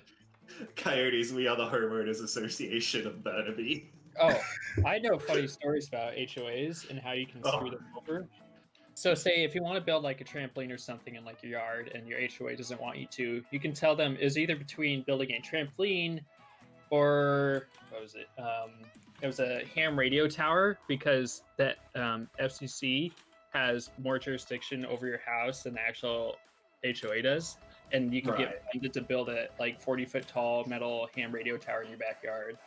D: Coyotes, we are the homeowners association of Burnaby.
C: Oh, I know funny stories about HOAs and how you can screw them over. So say if you want to build like a trampoline or something in like your yard and your HOA doesn't want you to, you can tell them is either between building a trampoline or what was it? It was a ham radio tower because that FCC has more jurisdiction over your house than the actual HOA does. And you can get funded to build a like 40-foot tall metal ham radio tower in your backyard.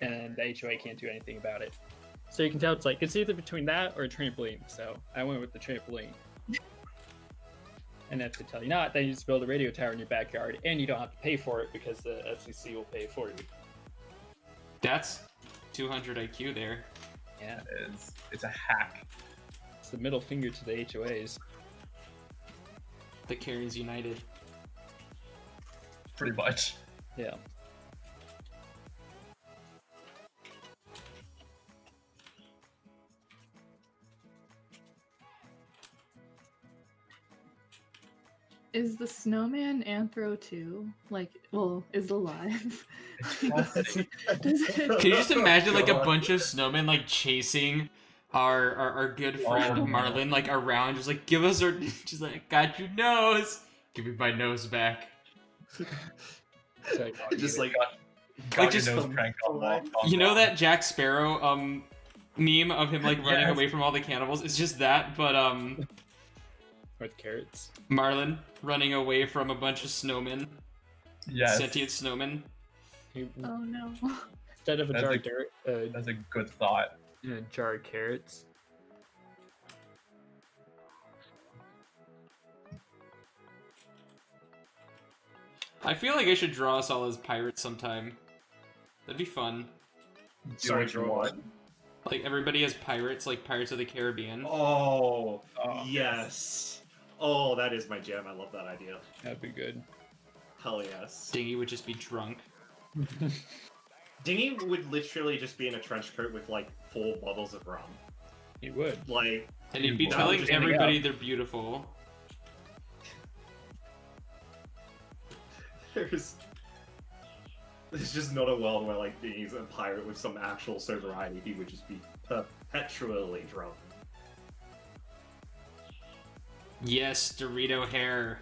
C: And the HOA can't do anything about it. So you can tell it's either between that or a trampoline. So I went with the trampoline. And if they tell you not, then you just build a radio tower in your backyard and you don't have to pay for it because the FCC will pay for you.
B: That's 200 IQ there.
C: Yeah,
E: It's a hack.
C: it's the middle finger to the HOAs.
B: The Karens United.
E: Pretty much.
C: Yeah.
H: Is the snowman Anthro too? Like, well, is alive?
B: Can you just imagine like a bunch of snowmen like chasing our good friend
E: Oh,
B: Marlin like around, just like give us our, just like got your nose, give me my nose back.
D: Just like
B: Like just
E: your nose crank on
B: you know that Jack Sparrow meme of him like running
E: Yes.
B: away from all the cannibals? It's just that, but
C: With carrots.
B: Marlin running away from a bunch of snowmen,
E: Yes,
B: sentient snowmen.
H: Oh no.
C: Instead of a
E: That's
C: jar
E: a-
C: of dirt,
E: that's a good thought.
C: a jar of carrots.
B: I feel like I should draw us all as pirates sometime. That'd be fun.
E: Do
D: Sorry,
E: what you
D: Jordan.
E: want.
B: Like everybody as pirates, like Pirates of the Caribbean.
D: Oh,
C: Oh,
D: yes. Oh, that is my jam. I love that idea.
C: That'd be good.
D: Hell yes.
B: Dingy would just be drunk.
D: Dingy would literally just be in a trench coat with like 4 bottles of rum.
C: You would.
D: Like,
B: And he'd be
E: Wow.
B: telling
D: Just
B: everybody they're beautiful.
D: there's just not a world where like Dingy's a pirate with some actual sobriety. He would just be perpetually drunk.
B: Yes, Dorito hair.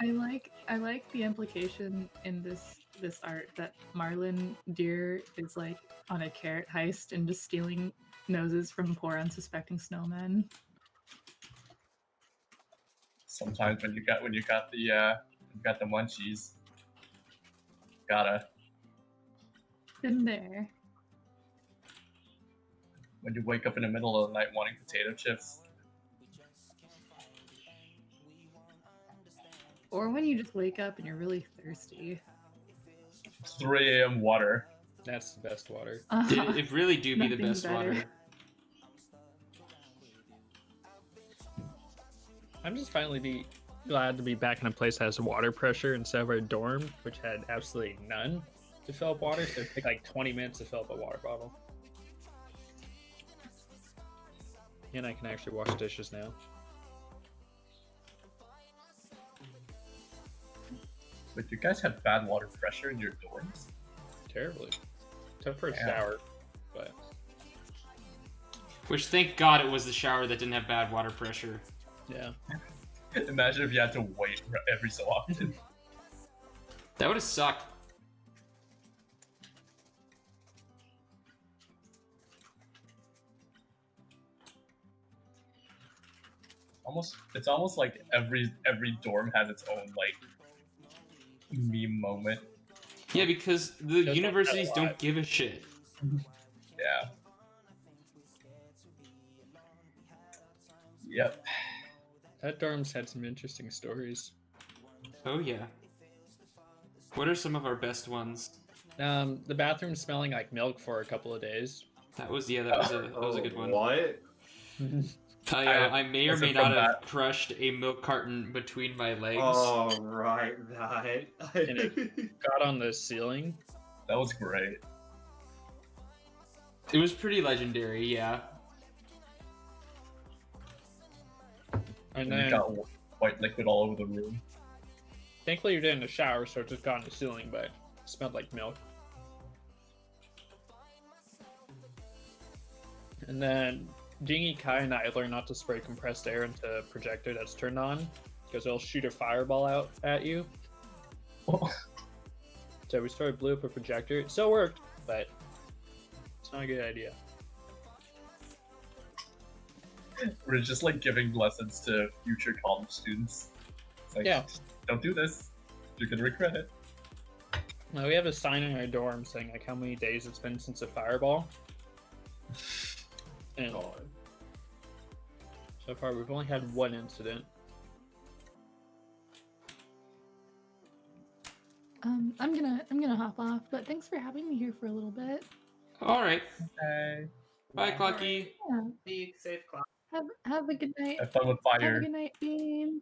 H: I like the implication in this art that Marlin Deer is like on a carrot heist and just stealing noses from poor unsuspecting snowmen.
E: Sometimes when you got the munchies, gotta.
H: Been there.
E: When you wake up in the middle of the night wanting potato chips.
H: Or when you just wake up and you're really thirsty.
E: 3 a.m. water.
C: That's the best water.
B: It really do be the
H: Nothing's
B: best water.
H: better.
C: I'm just finally glad to be back in a place that has water pressure instead of our dorm, which had absolutely none to fill up water. So it took like 20 minutes to fill up a water bottle. And I can actually wash dishes now.
E: But you guys had bad water pressure in your dorms?
C: Terribly. Tough for a
E: Yeah.
C: shower, but
B: Which, thank God, it was the shower that didn't have bad water pressure.
C: yeah.
E: Imagine if you had to wait every so often.
B: That would have sucked.
E: It's almost like every dorm has its own like meme moment.
B: Yeah, because the
C: Just
B: universities
C: like that a lot.
B: don't give a shit.
E: Yeah. Yep.
C: That dorm's had some interesting stories.
B: Oh yeah. What are some of our best ones?
C: The bathroom smelling like milk for a couple of days.
B: That was that was a good one.
D: What?
B: I may or
E: Was
B: may
E: it
B: not
E: from
B: have
E: that?
B: crushed a milk carton between my legs.
D: Oh, right, that.
C: And it got on the ceiling.
E: That was great.
B: It was pretty legendary, yeah.
C: And
E: And it
C: then
E: got white liquid all over the room.
C: thankfully you did in the shower, so it just got on the ceiling, but it smelled like milk. And then Dingy, Kai, and I learned not to spray compressed air into a projector that's turned on, because it'll shoot a fireball out at you. So we started blew up a projector. It still worked, but it's not a good idea.
E: We're just like giving lessons to future college students. It's like,
C: Yeah.
E: don't do this. You're gonna regret it.
C: Now we have a sign in our dorm saying like how many days it's been since a fireball. And
D: God.
C: so far we've only had one incident.
H: I'm gonna hop off, but thanks for having me here for a little bit.
B: All right.
E: Okay.
B: Bye, Clucky.
H: Yeah.
D: Be safe, class.
H: Have a good night.
E: Have fun with
H: Have a
E: fire.
H: good night, Bean.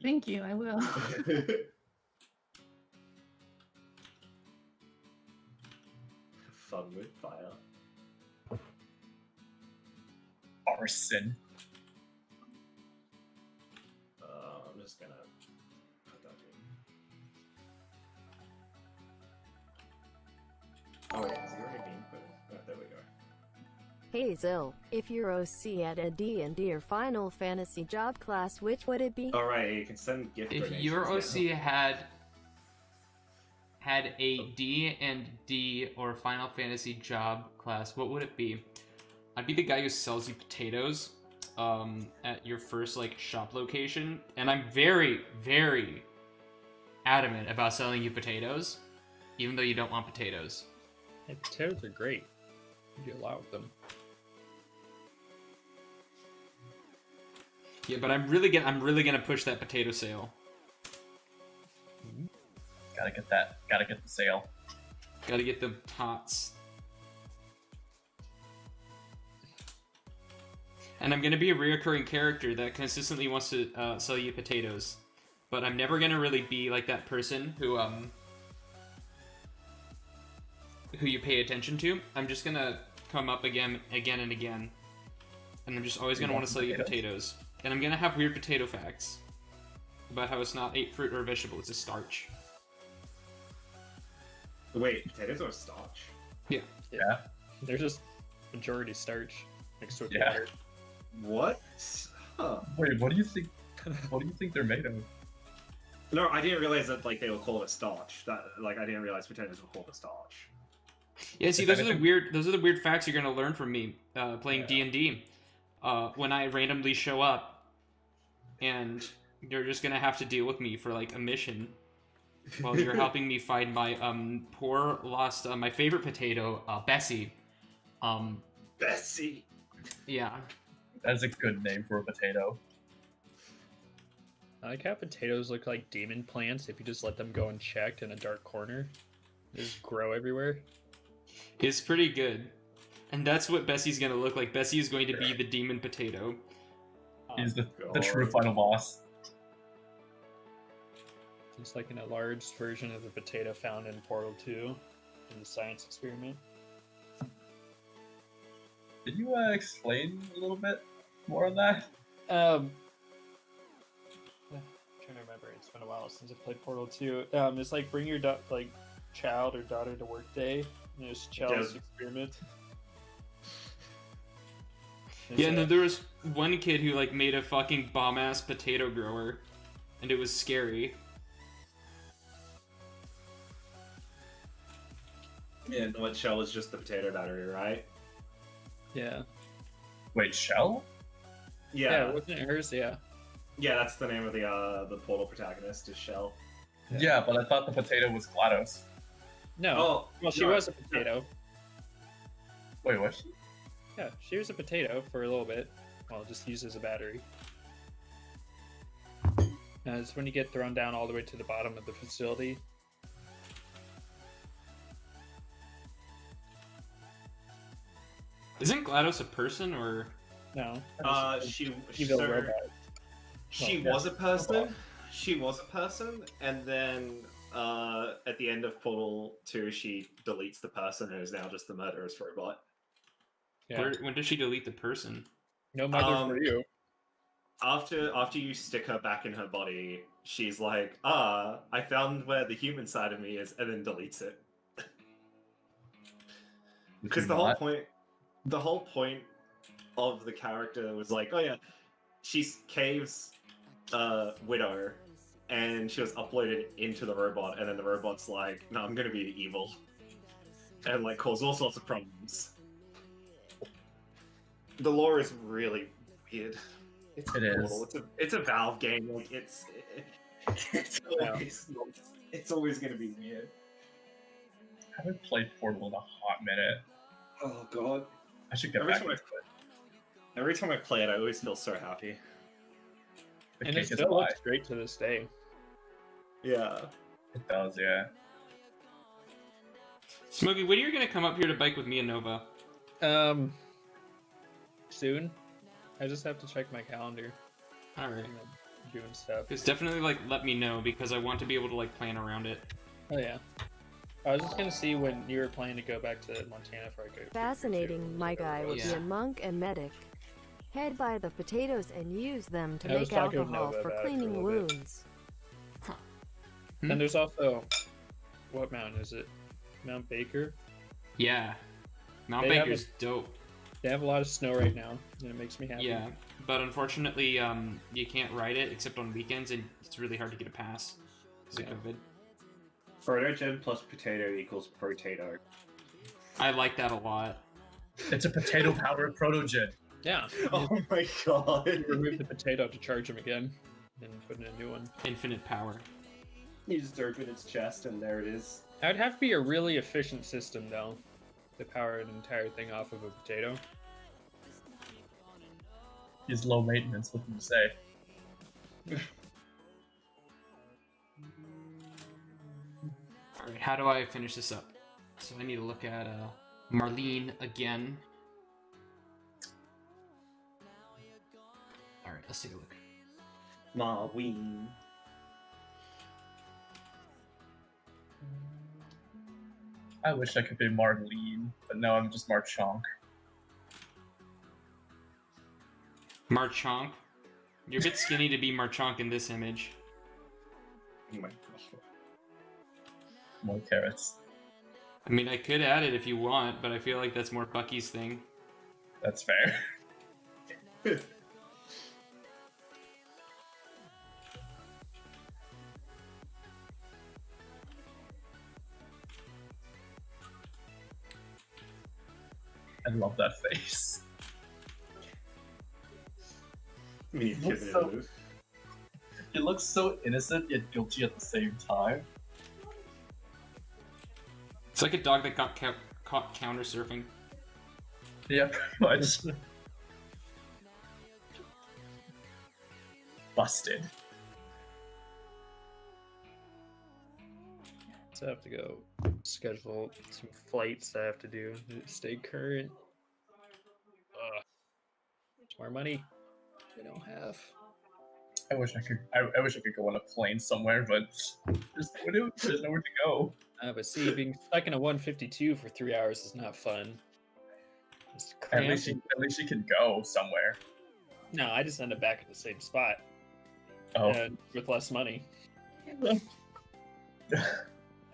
H: Thank you. I will.
D: Fun with fire.
E: Arson.
D: I'm just gonna put that in. Oh wait, has he already been put? Oh, there we go.
F: Hey Zill, if your OC had a D&D or Final Fantasy job class, which would it be?
D: Alright, you can send gift
B: If
D: donations
B: your
D: now.
B: OC had a D&D or Final Fantasy job class, what would it be? I'd be the guy who sells you potatoes at your first like shop location, and I'm very, very adamant about selling you potatoes, even though you don't want potatoes.
C: Hey, potatoes are great. You do a lot with them.
B: Yeah, but I'm really gonna push that potato sale.
E: Gotta get that. Gotta get the sale.
B: Gotta get them tots. And I'm gonna be a reoccurring character that consistently wants to sell you potatoes, but I'm never gonna really be like that person who you pay attention to. I'm just gonna come up again and again, and I'm just always gonna want to sell you potatoes. And I'm gonna have weird potato facts about how it's not a fruit or a vegetable; it's a starch.
D: Wait, potatoes are starch?
E: Yeah.
C: They're just majority starch mixed with
E: Yeah.
C: water.
D: What? Huh.
E: Wait, what do you think? What do you think they're made of?
D: No, I didn't realize that like they were called a starch. That like I didn't realize potatoes were called a starch.
B: Yeah, see,
E: If
B: those are the
E: anything-
B: weird facts you're gonna learn from me playing D&D. When I randomly show up, and you're just gonna have to deal with me for like a mission, while you're helping me find my poor lost my favorite potato, Bessie.
D: Bessie.
B: Yeah.
E: That's a good name for a potato.
C: I like how potatoes look like demon plants if you just let them go unchecked in a dark corner. They just grow everywhere.
B: It's pretty good. And that's what Bessie's gonna look like. Bessie is going to be the demon potato.
E: He's the
D: God.
E: true final boss.
C: It's like an enlarged version of the potato found in Portal 2 in the science experiment.
E: Did you explain a little bit more on that?
C: Trying to remember. It's been a while since I played Portal 2. It's like bring your child or daughter to work day. And it's child's experiment.
B: Yeah, and then there was one kid who like made a fucking bomb-ass potato grower, and it was scary.
D: Yeah, and what shell is just the potato battery, right?
C: Yeah.
E: Wait, Shell?
C: Yeah,
D: Yeah,
C: wasn't it hers? Yeah.
D: yeah, that's the name of the portal protagonist is Shell.
E: Yeah, but I thought the potato was GLaDOS.
C: No.
D: Oh,
C: Well, she
D: no,
C: was a potato.
E: Wait, was she?
C: Yeah, she was a potato for a little bit. Well, just used as a battery. It's when you get thrown down all the way to the bottom of the facility.
B: Isn't GLaDOS a person, or...
C: No.
D: She
C: Evil
D: so-
C: robot.
D: She
C: Oh, yeah.
D: was a person. She was a person, and then at the end of Portal 2, she deletes the person and is now just the murderous robot.
C: Yeah.
B: when does she delete the person?
C: No mother for you.
D: After you stick her back in her body, she's like, I found where the human side of me is, and then deletes it. Because the whole point of the character was like, oh yeah, she's Cave's widow, and she was uploaded into the robot, and then the robot's like, no, I'm gonna be evil, and like cause all sorts of problems. The lore is really weird. It's
E: It is.
D: cool. It's a Valve game. Like it's always gonna be weird.
E: I haven't played Portal in a hot minute.
D: Oh god.
E: I should get
D: Every
E: back
D: time
E: into it.
D: Every time I play it, I always feel so happy.
E: The
C: And
E: cake
C: it
E: is
C: still
E: alive.
C: looks great to this day.
D: Yeah.
E: It does, yeah.
B: Smogy, when are you gonna come up here to bike with me and Nova?
C: Soon. I just have to check my calendar.
B: All right.
C: And doing stuff.
B: Just definitely like let me know because I want to be able to like plan around it.
C: Oh yeah. I was just gonna see when you were planning to go back to Montana for like a
F: Fascinating, my guy would be
B: Yeah.
F: a monk and medic. He'd buy the potatoes and use them to
C: I was
F: make
C: talking with
F: alcohol
C: Nova
F: for
C: about it for a
F: cleaning
C: little bit.
F: wounds.
C: And there's also what mountain is it? Mount Baker.
B: Yeah. Mount
C: They have
B: Baker's dope.
C: They have a lot of snow right now, and it makes me happy.
B: Yeah, but unfortunately, you can't ride it except on weekends, and it's really hard to get a pass because of COVID.
D: Protogen plus potato equals potato.
B: I like that a lot.
E: It's a potato-powered protogen.
C: Yeah.
D: Oh my god.
C: You remove the potato to charge him again, and put in a new one.
B: Infinite power.
D: You just open its chest and there it is.
C: That would have to be a really efficient system, though, to power an entire thing off of a potato.
E: He's low maintenance, what can you say?
B: Alright, how do I finish this up? So I need to look at Marlin again. Alright, let's take a look.
D: Marween.
E: I wish I could be Marlene, but no, I'm just Marchonk.
B: Marchonk. You're a bit skinny to be Marchonk in this image.
D: Oh my god.
E: More carrots.
B: I mean, I could add it if you want, but I feel like that's more Bucky's thing.
E: That's fair. I love that face.
D: Me and
E: Looks
D: Kevin
E: so-
D: and Luke.
E: It looks so innocent yet guilty at the same time.
B: It's like a dog that got caught counter surfing.
E: Yeah, pretty much. Busted.
C: So I have to go schedule some flights I have to do to stay current. It's more money I don't have.
E: I wish I could. I wish I could go on a plane somewhere, but there's nowhere to go.
C: But see, being stuck in a 152 for 3 hours is not fun. It's
E: At least
C: cramped.
E: you can go somewhere.
C: No, I just end up back at the same spot
E: Oh,
C: and with less money.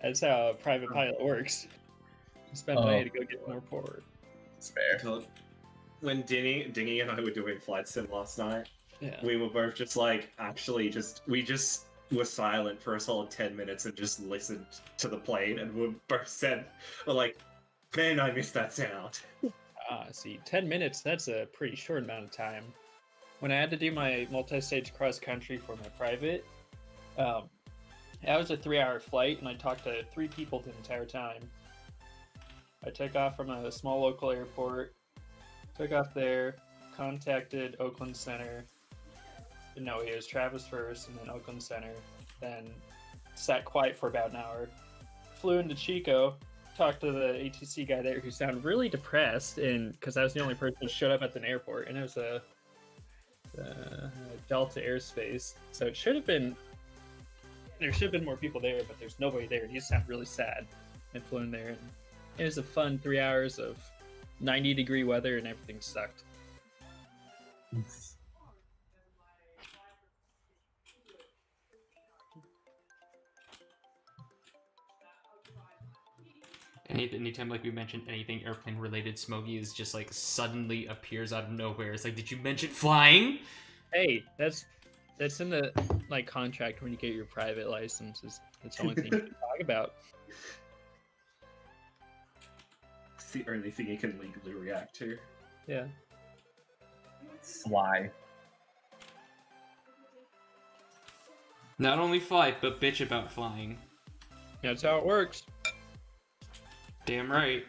C: That's how a private pilot works. You spend money to go get more forward.
E: it's fair.
D: God. When Dingy and I were doing flight sim last night,
C: Yeah.
D: we were both just like, we just were silent for a solid 10 minutes and just listened to the plane, and we both said, we're like, man, I miss that sound.
C: See, 10 minutes, that's a pretty short amount of time. When I had to do my multi-stage cross-country for my private, that was a 3-hour flight, and I talked to 3 people the entire time. I took off from a small local airport, took off there, contacted Oakland Center. No, it was Travis first, and then Oakland Center. Then sat quiet for about an hour. Flew into Chico, talked to the ATC guy there who sounded really depressed, and because I was the only person who showed up at the airport, and it was a Delta Airspace, so it should have been. There should have been more people there, but there's nobody there, and he just sounded really sad. And flew in there, and it was a fun 3 hours of 90-degree weather, and everything sucked.
B: Anytime like we mention anything airplane related, Smogy is just like suddenly appears out of nowhere. It's like, did you mention flying?
C: Hey, that's in the like contract when you get your private license. That's the only thing you can talk about.
D: It's the only thing you can legally react to.
C: Yeah.
E: Fly.
B: Not only fly, but bitch about flying.
C: That's how it works.
B: Damn right.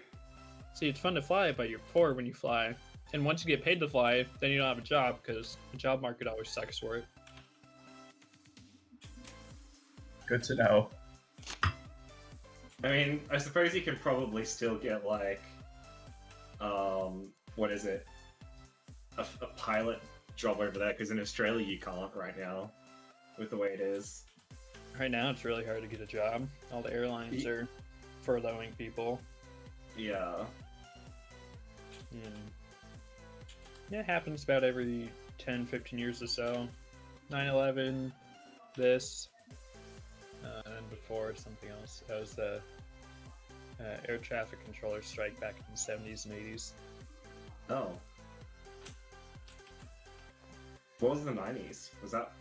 C: See, it's fun to fly, but you're poor when you fly. And once you get paid to fly, then you don't have a job because the job market always sucks for it.
E: Good to know.
D: I mean, I suppose you can probably still get like, what is it? A pilot job over there, because in Australia you can't right now, with the way it is.
C: Right now, it's really hard to get a job. All the airlines are furloughing people.
D: Yeah.
C: Yeah, it happens about every 10, 15 years or so. 9/11, this, and before something else. That was the air traffic controller strike back in the 70s and 80s.
D: Oh. What was the 90s? Was that...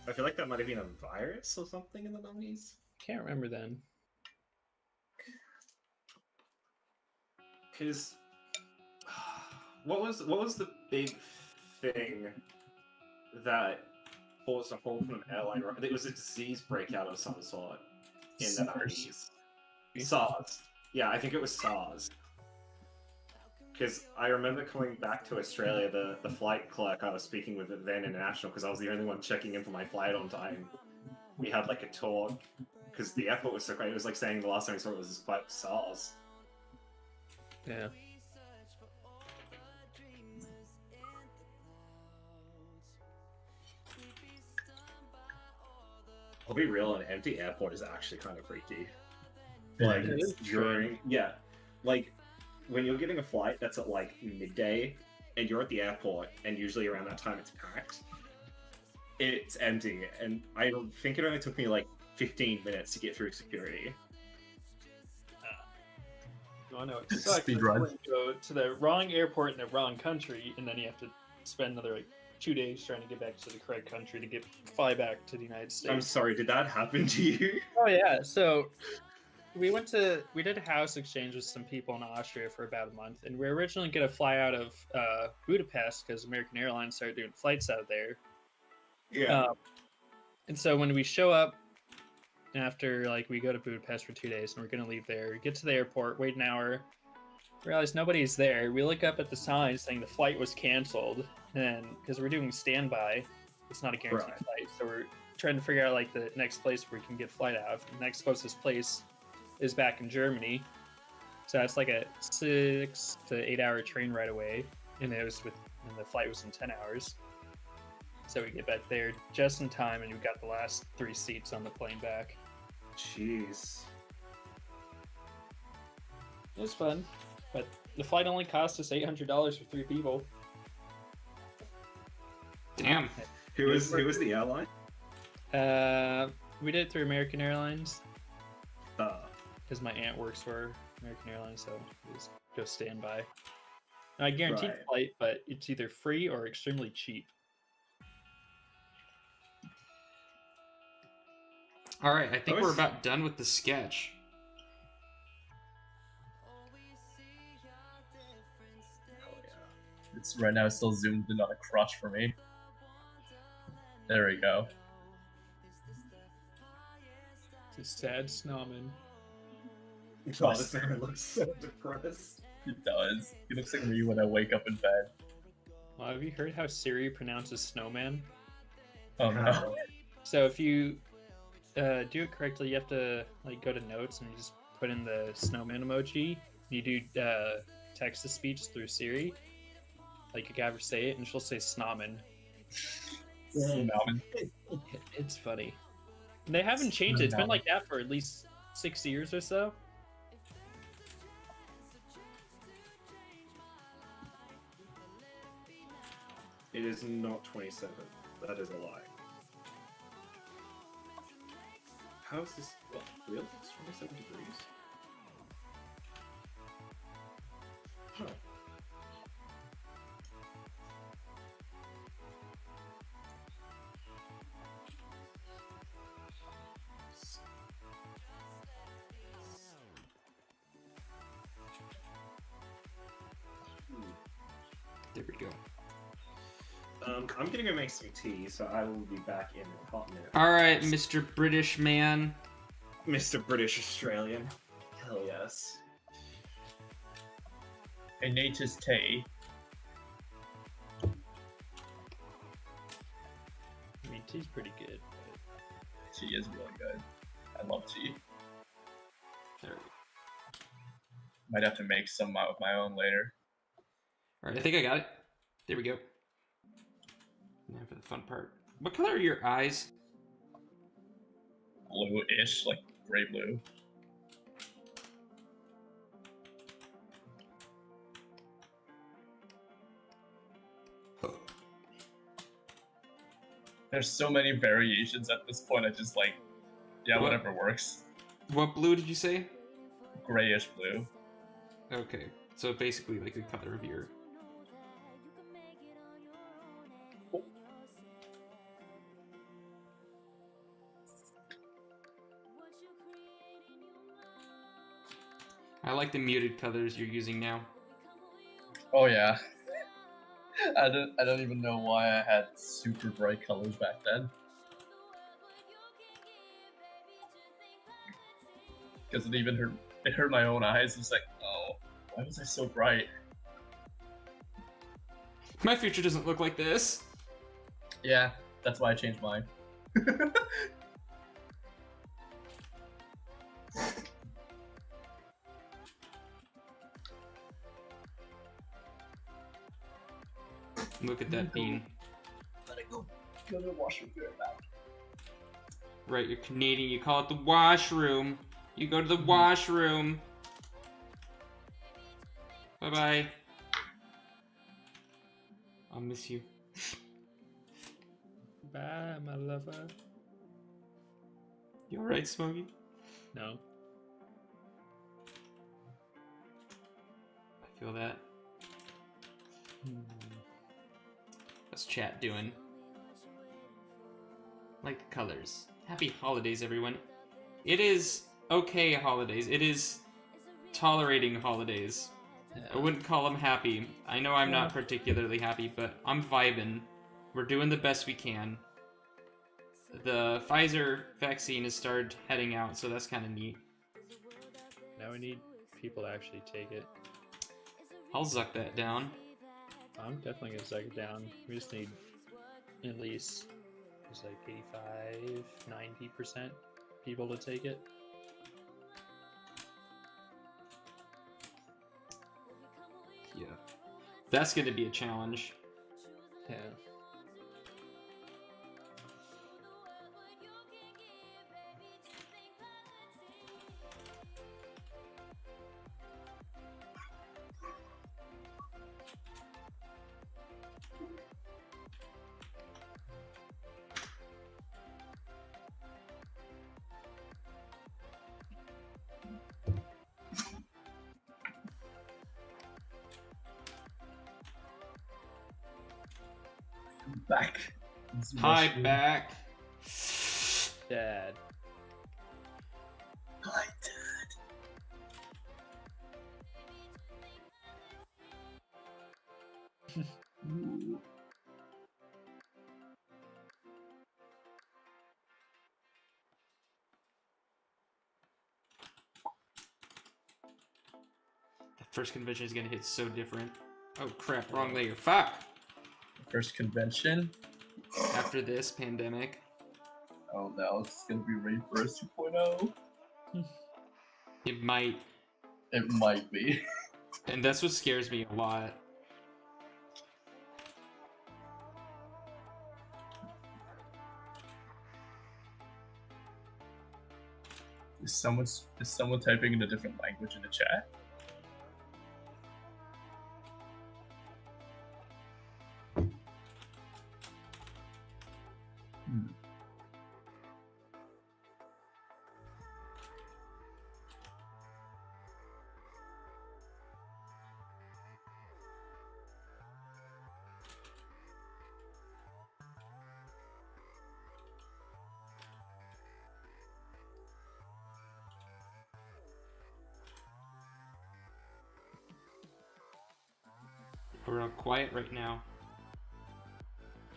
D: I feel like that might have been a virus or something in the 90s.
C: Can't remember then.
D: Because... What was the big thing that caused a fall from an airline? It was a disease breakout of some sort in the 90s. SARS. Yeah, I think it was SARS. Because I remember coming back to Australia, the flight clerk I was speaking with at Van International, because I was the only one checking in for my flight on time. We had like a talk, because the airport was so great. It was like saying the last time we saw it was quite SARS.
C: Yeah.
D: I'll be real, an empty airport is actually kind of freaky.
E: Yeah,
D: Like,
E: it is.
D: during... Yeah. Like, when you're getting a flight that's at like midday, and you're at the airport, and usually around that time it's packed, it's empty, and I think it only took me like 15 minutes to get through security.
C: I know it sucks.
E: Speed
C: when
E: run.
C: you go to the wrong airport in the wrong country, and then you have to spend another like 2 days trying to get back to the correct country to fly back to the United States.
D: I'm sorry, did that happen to you?
C: Oh yeah, so we did a house exchange with some people in Austria for about a month, and we were originally going to fly out of Budapest because American Airlines started doing flights out there.
D: Yeah.
C: And so when we show up after like we go to Budapest for 2 days and we're going to leave there, we get to the airport, wait an hour, realize nobody's there. We look up at the sign saying the flight was canceled, and because we're doing standby, it's not a guaranteed
D: Right.
C: flight, so we're trying to figure out like the next place where we can get a flight out of. The next closest place is back in Germany, so that's like a 6 to 8 hour train right away, and the flight was in 10 hours. So we get back there just in time, and we got the last 3 seats on the plane back.
D: Jeez.
C: It was fun, but the flight only cost us $800 for 3 people.
B: Damn.
D: Who was the airline?
C: We did it through American Airlines
D: Uh,
C: because my aunt works for American Airlines, so we just go standby. Now, I guaranteed
D: Right.
C: the flight, but it's either free or extremely cheap.
B: All right, I think
D: was-
B: we're about done with the sketch.
D: oh yeah.
E: It's right now. It's still zoomed in on a crotch for me. There we go.
C: It's a sad snowman.
D: God, this man looks so depressed.
E: It does. It looks like me when I wake up in bed.
C: Well, have you heard how Siri pronounces snowman?
E: Oh no.
C: So if you do it correctly, you have to like go to notes and you just put in the snowman emoji. You do text to speech through Siri. Like you gotta say it, and she'll say snowman.
E: Snowman.
C: It's funny. They haven't changed it. It's been like that for at least 6 years or so.
D: It is not 27. That is a lie. How is this? What? Really? It's 27 degrees? Huh.
B: There we go.
D: I'm gonna go make some tea, so I will be back in a hot minute.
B: All right, Mr. British man.
D: Mr. British Australian. Hell yes.
E: A nature's tea.
C: I mean, tea's pretty good.
E: Tea is really good. I love tea.
B: There we go.
E: Might have to make some of my own later.
B: All right, I think I got it. There we go. Now for the fun part. What color are your eyes?
E: Blue-ish, like gray blue. There's so many variations at this point. I just like, yeah,
B: What?
E: whatever works.
B: What blue did you say?
E: Grayish blue.
B: Okay, so basically like the color of your... I like the muted colors you're using now.
E: Oh yeah. I don't even know why I had super bright colors back then. Because it hurt my own eyes. It was like, oh, why was I so bright?
B: My future doesn't look like this.
E: Yeah, that's why I changed mine.
B: Look at that bean.
E: Let it go. Go to the washroom. Be right back.
B: Right, you're Canadian. You call it the washroom. You go to the washroom. Bye-bye. I'll miss you.
C: Bye, my lover.
B: You alright, Smogy?
C: No.
B: I feel that. What's chat doing? Like the colors. Happy holidays, everyone. It is okay holidays. It is tolerating holidays. I wouldn't call them happy. I know I'm not particularly happy, but I'm vibing. We're doing the best we can. The Pfizer vaccine has started heading out, so that's kind of neat.
C: Now we need people to actually take it.
B: I'll zuck that down.
C: I'm definitely gonna suck it down. We just need at least it's like 85, 90% people to take it.
B: Yeah. That's going to be a challenge.
C: Yeah.
E: Back.
B: Hi, back.
C: Dad.
E: Hi, Dad.
B: The first convention is going to hit so different. Oh crap, wrong layer. Fuck!
E: First convention.
B: After this pandemic.
E: Oh no, it's gonna be Rainforest 2.0.
B: It might.
E: It might be.
B: And that's what scares me a lot.
E: Is someone typing in a different language in the chat?
B: We're all quiet right now.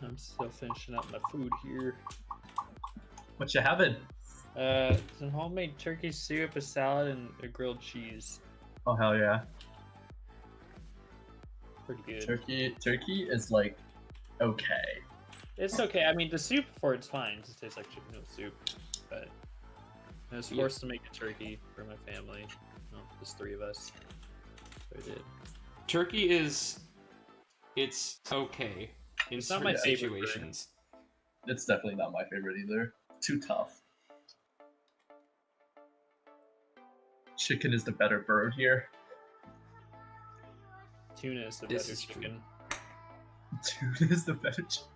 C: I'm still finishing up my food here.
E: What you having?
C: Some homemade turkey soup, a salad, and a grilled cheese.
E: Oh hell yeah!
C: Pretty good.
E: Turkey is like okay.
C: It's okay. I mean, the soup for it's fine. It just tastes like chicken noodle soup. But I was forced to make a turkey for my family. Well, just 3 of us. So I did.
B: Turkey is... It's okay in
C: It's not
B: certain
C: my favorite
B: situations.
E: It's definitely not my favorite either. Too tough. Chicken is the better bird here.
C: Tuna is the
B: This
C: better
B: is true.
C: chicken.
E: Tuna is the better chicken.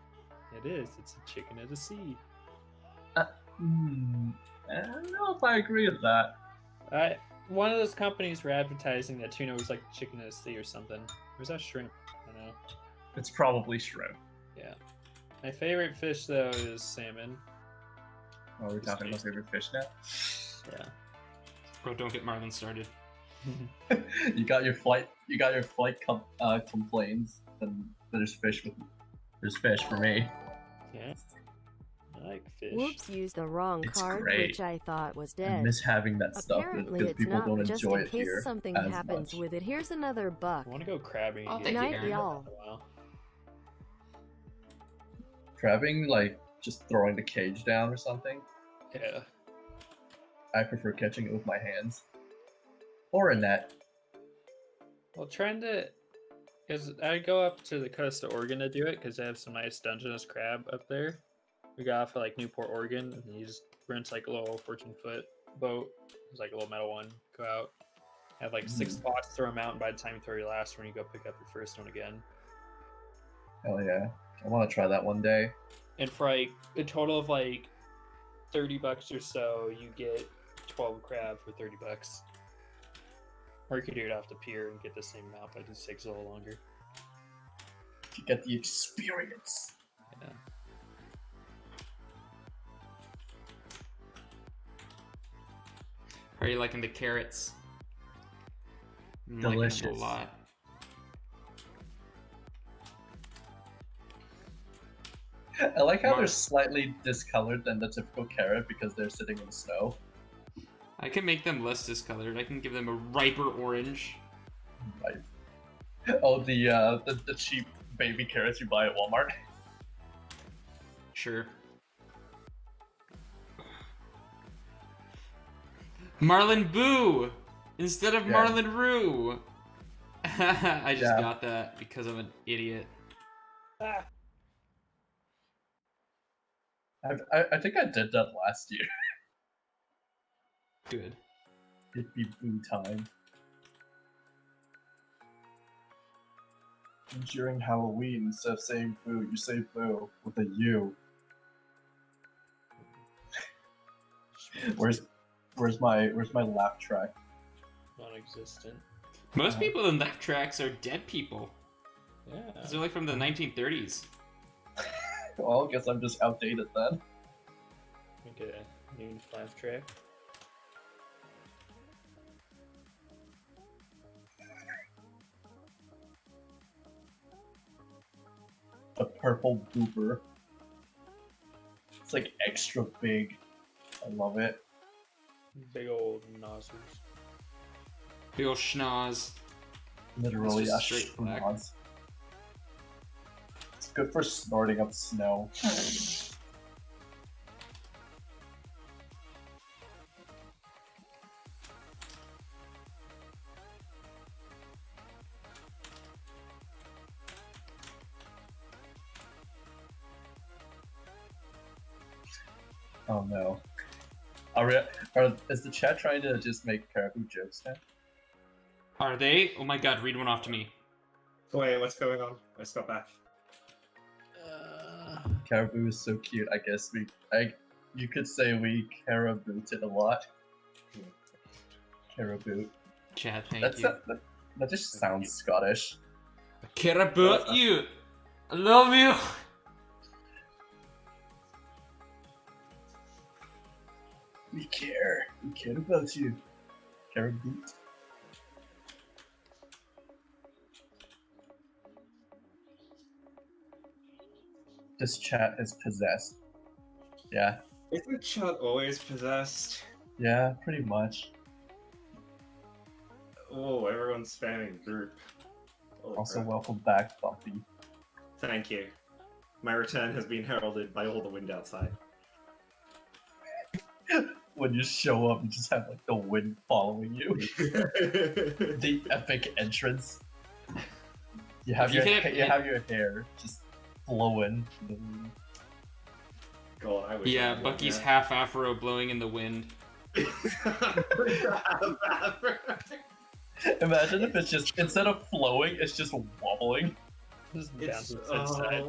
C: It is. It's a chicken of the sea.
E: I don't know if I agree with that.
C: One of those companies were advertising that tuna was like chicken of the sea or something. Or was that shrimp? I don't know.
E: It's probably shrimp.
C: Yeah. My favorite fish though is salmon.
E: Oh, we're talking about favorite fish now.
C: Yeah.
B: Bro, don't get Marlin started.
E: You got your flight. You got your flight complaints. Then there's fish. There's fish for me.
C: Yeah. I like fish.
F: Whoops, used the wrong
E: It's
F: card,
E: great.
F: which I thought was
E: I
F: dead.
E: miss having that stuff
F: Apparently
E: because
F: it's
E: people
F: not,
E: don't
F: just
E: enjoy
F: in
E: it
F: case
E: here
F: something
E: as
F: happens
E: much.
F: with it. Here's another buck.
C: I want to go crabbing
B: Oh,
C: again.
B: thank you,
F: Night,
B: Aaron.
F: y'all.
C: Wow.
E: Crabbing, like just throwing the cage down or something.
C: Yeah.
E: I prefer catching it with my hands or a net.
C: Well, trying to, because I go up to the coast of Oregon to do it because they have some nice Dungeness crab up there. We got off at like Newport, Oregon, and you just rent like a little 14-foot boat. It's like a little metal one. Go out, have like 6 spots, throw them out, and by the time you throw your last one, you go pick up your first one again.
E: Hell yeah! I want to try that one day.
C: And for like a total of like $30 or so, you get 12 crab for $30. Or you could do it off the pier and get the same amount, but it just takes a little longer.
E: To get the experience.
C: Yeah.
B: How are you liking the carrots? I'm liking them
E: Delicious.
B: a lot.
E: I like how they're
B: Mark.
E: slightly discolored than the typical carrot because they're sitting in the snow.
B: I can make them less discolored. I can give them a riper orange.
E: Right. Oh, the cheap baby carrots you buy at Walmart.
B: Sure. Marlin Boo! Instead of
E: Yeah.
B: Marlin Roo! I just
E: Yeah.
B: got that because I'm an idiot.
C: Ah.
E: I think I did that last year.
B: Good.
E: It'd be boo time. During Halloween, instead of saying boo, you say boo with a U. Where's my laugh track?
C: Non-existent.
B: Most people in laugh tracks are dead people.
C: Yeah.
B: 'Cause they're like from the 1930s.
E: Well, I guess I'm just outdated then.
C: Make a new laugh track.
E: The purple booper. It's like extra big. I love it.
C: Big old nozzles.
B: Big ol' schnoz.
E: Literally
B: It's
E: a
B: just straight black.
E: schnoz. It's good for snorting up snow. Oh no. Is the chat trying to just make Caribou jokes now?
B: Are they? Oh my god, read one off to me.
D: Wait, what's going on? I just got back.
E: Caribou is so cute. I guess you could say we caribouted a lot. Caribou.
B: Chad, thank
E: That's
B: you.
E: that just sounds Scottish.
B: I care about you. I love you.
E: We care. We care about you. Caribou. This chat is possessed. Yeah.
D: Isn't chat always possessed?
E: Yeah, pretty much.
D: Oh, everyone's spamming group. Holy
E: Also,
D: crap.
E: welcome back, Bucky.
D: Thank you. My return has been heralded by all the wind outside.
E: when you show up, you just have like the wind following you. The epic entrance. You have
B: You
E: your
B: can-
E: you have your hair just flowing.
D: God, I wish I
B: Yeah,
D: had
B: Bucky's
D: one,
B: half afro blowing in the wind.
E: Imagine if it's just instead of flowing, it's just wobbling.
C: Just
D: It's
C: bounces inside.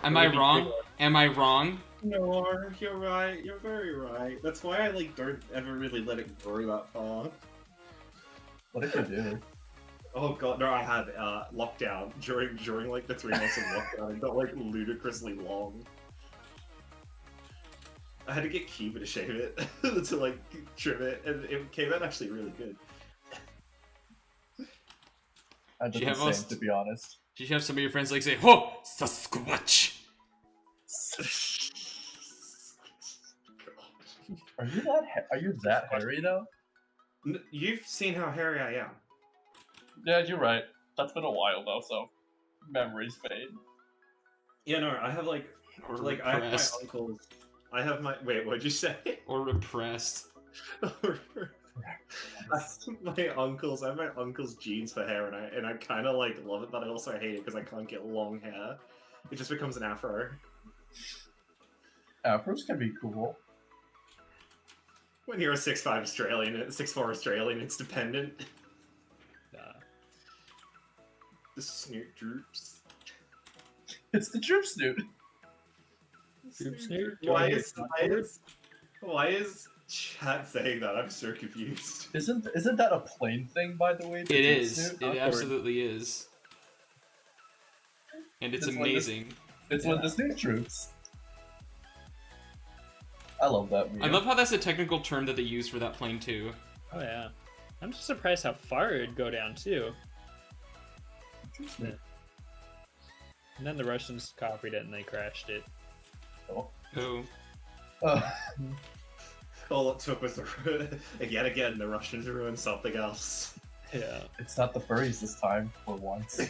B: Am I
C: Maybe
B: wrong?
C: bigger.
B: Am I wrong?
D: No, you're right. You're very right. That's why I like don't ever really let it grow that far.
E: What if you do?
D: Oh god, no! I had lockdown during like the 3 months of lockdown. It got like ludicrously long. I had to get Kiba to shave it to like trim it, and it came out actually really good.
E: I did
B: You
E: the
B: have
E: same,
B: most-
E: to be honest.
B: Did you have some of your friends like say, "Ho, Sasquatch"?
E: Are you that hairy though?
D: You've seen how hairy I am.
E: Yeah, you're right. That's been a while though, so memories fade.
D: Yeah, no, I have like
B: Or
D: I have my
B: repressed?
D: uncles. I have my what'd you say?
B: Or repressed?
D: My uncles. I have my uncle's genes for hair, and I kind of like love it, but I also hate it because I can't get long hair. It just becomes an afro.
E: Afros can be cool.
D: When you're a 6'5" Australian, 6'4" Australian, it's dependent. The snoot droops.
E: It's the drip snoot.
C: Droop snoot?
D: Why is chat saying that? I'm so confused.
E: Isn't that a plane thing, by the way? the
B: It
E: drip
B: is.
E: snoot?
B: It
E: Awkward.
B: absolutely is. And it's
E: That's when this-
B: amazing.
E: It's when the snoot troops. I love that meme.
B: I love how that's a technical term that they use for that plane too.
C: Oh yeah. I'm just surprised how far it'd go down too. Yeah. And then the Russians copied it and they crashed it.
E: Oh.
B: Oh.
D: All it took was yet again the Russians ruined something else.
C: Yeah.
E: It's not the furries this time, for once.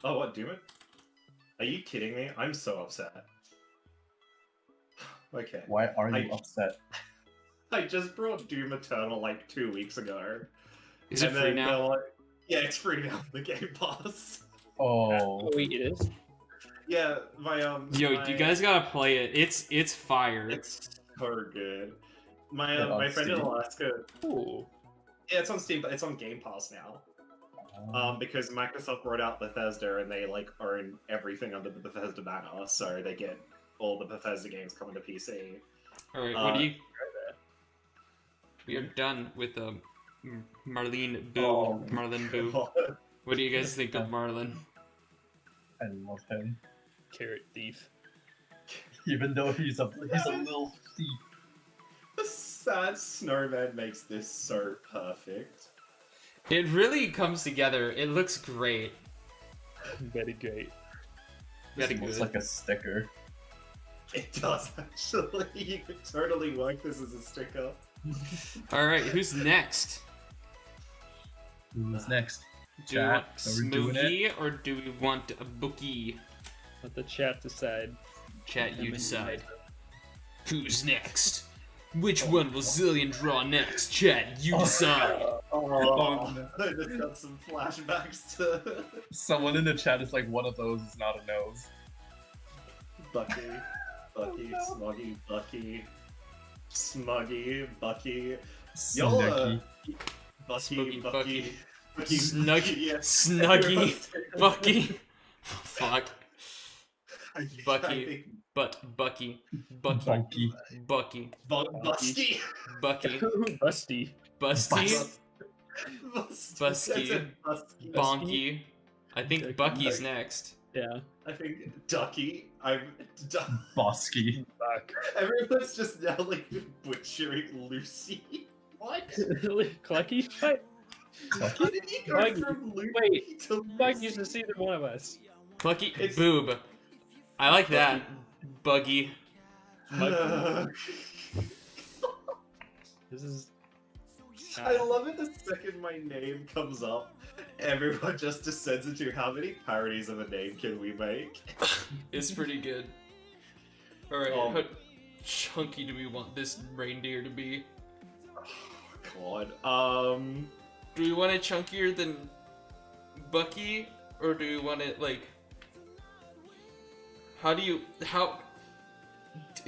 D: Oh, what, Doom it? Are you kidding me? I'm so upset. Okay.
E: Why are you upset?
D: I just brought Doom Eternal like 2 weeks ago.
B: Is it
D: and
B: free
D: then
B: now?
D: they're like, yeah, it's free now on the Game Pass.
E: Oh.
C: Oh wait, it is?
D: Yeah, my
B: Yo,
D: my-
B: you guys gotta play it. It's fire.
D: It's so good. My
E: Is it on
D: my friend in
E: Steam?
D: Alaska.
C: Ooh.
D: Yeah, it's on Steam, but it's on Game Pass now. Because Microsoft brought out Bethesda and they like own everything under the Bethesda banner, so they get all the Bethesda games coming to PC.
B: Alright, what do you...
D: there.
B: We are done with Marlin Boo.
D: Oh,
B: Marlin Boo.
D: God.
B: What do you guys think of Marlin?
E: I love him.
C: Carrot thief.
E: Even though he's a little thief.
D: The sad snowman makes this so perfect.
B: It really comes together. It looks great.
C: Very great.
B: Very
E: This looks
B: good.
E: like a sticker.
D: It does actually. You could totally work this as a sticker.
B: Alright, who's next?
E: Who's next?
B: Do we
E: Chat,
B: want
E: are we doing
B: Smogy or do we want a Bucky?
C: Let the chat decide.
B: Chat, you decide. Who's next? Which one will Zillion draw next? Chat, you decide.
D: Oh, I just got some flashbacks to
E: Someone in the chat is like, one of those is not a nose.
D: Bucky, Smoggy, Bucky, Smuggy, Bucky, Y'all,
E: Snooky.
D: Bucky,
B: Smoggy,
D: Bucky,
B: Snuggy,
D: yeah.
B: Snuggy, Bucky. Fuck.
D: I think-
B: Bucky. Bucky.
E: Bunky.
B: Bucky.
D: Busky.
C: Busty.
B: Busty.
D: Busky.
B: Busky.
D: Busky.
B: Bonky. I think Bucky's next.
C: Yeah.
D: I think Ducky.
E: Bosky.
C: Fuck.
D: Everyone's just now like butchering Lucy. What?
C: Clucky? What?
D: How did he go
C: Buggy.
D: from Lucy
C: Wait,
D: to
C: Fuck
D: Lucy?
C: used to see either one of us.
B: Clucky.
D: It's-
B: Boob. I like that. Buggy.
C: This is.
D: I love it the second my name comes up, everyone just descends into how many parodies of a name can we make?
B: It's pretty good. Alright, how chunky do we want this reindeer to be?
D: God.
B: Do we want it chunkier than Bucky? Or do we want it, like...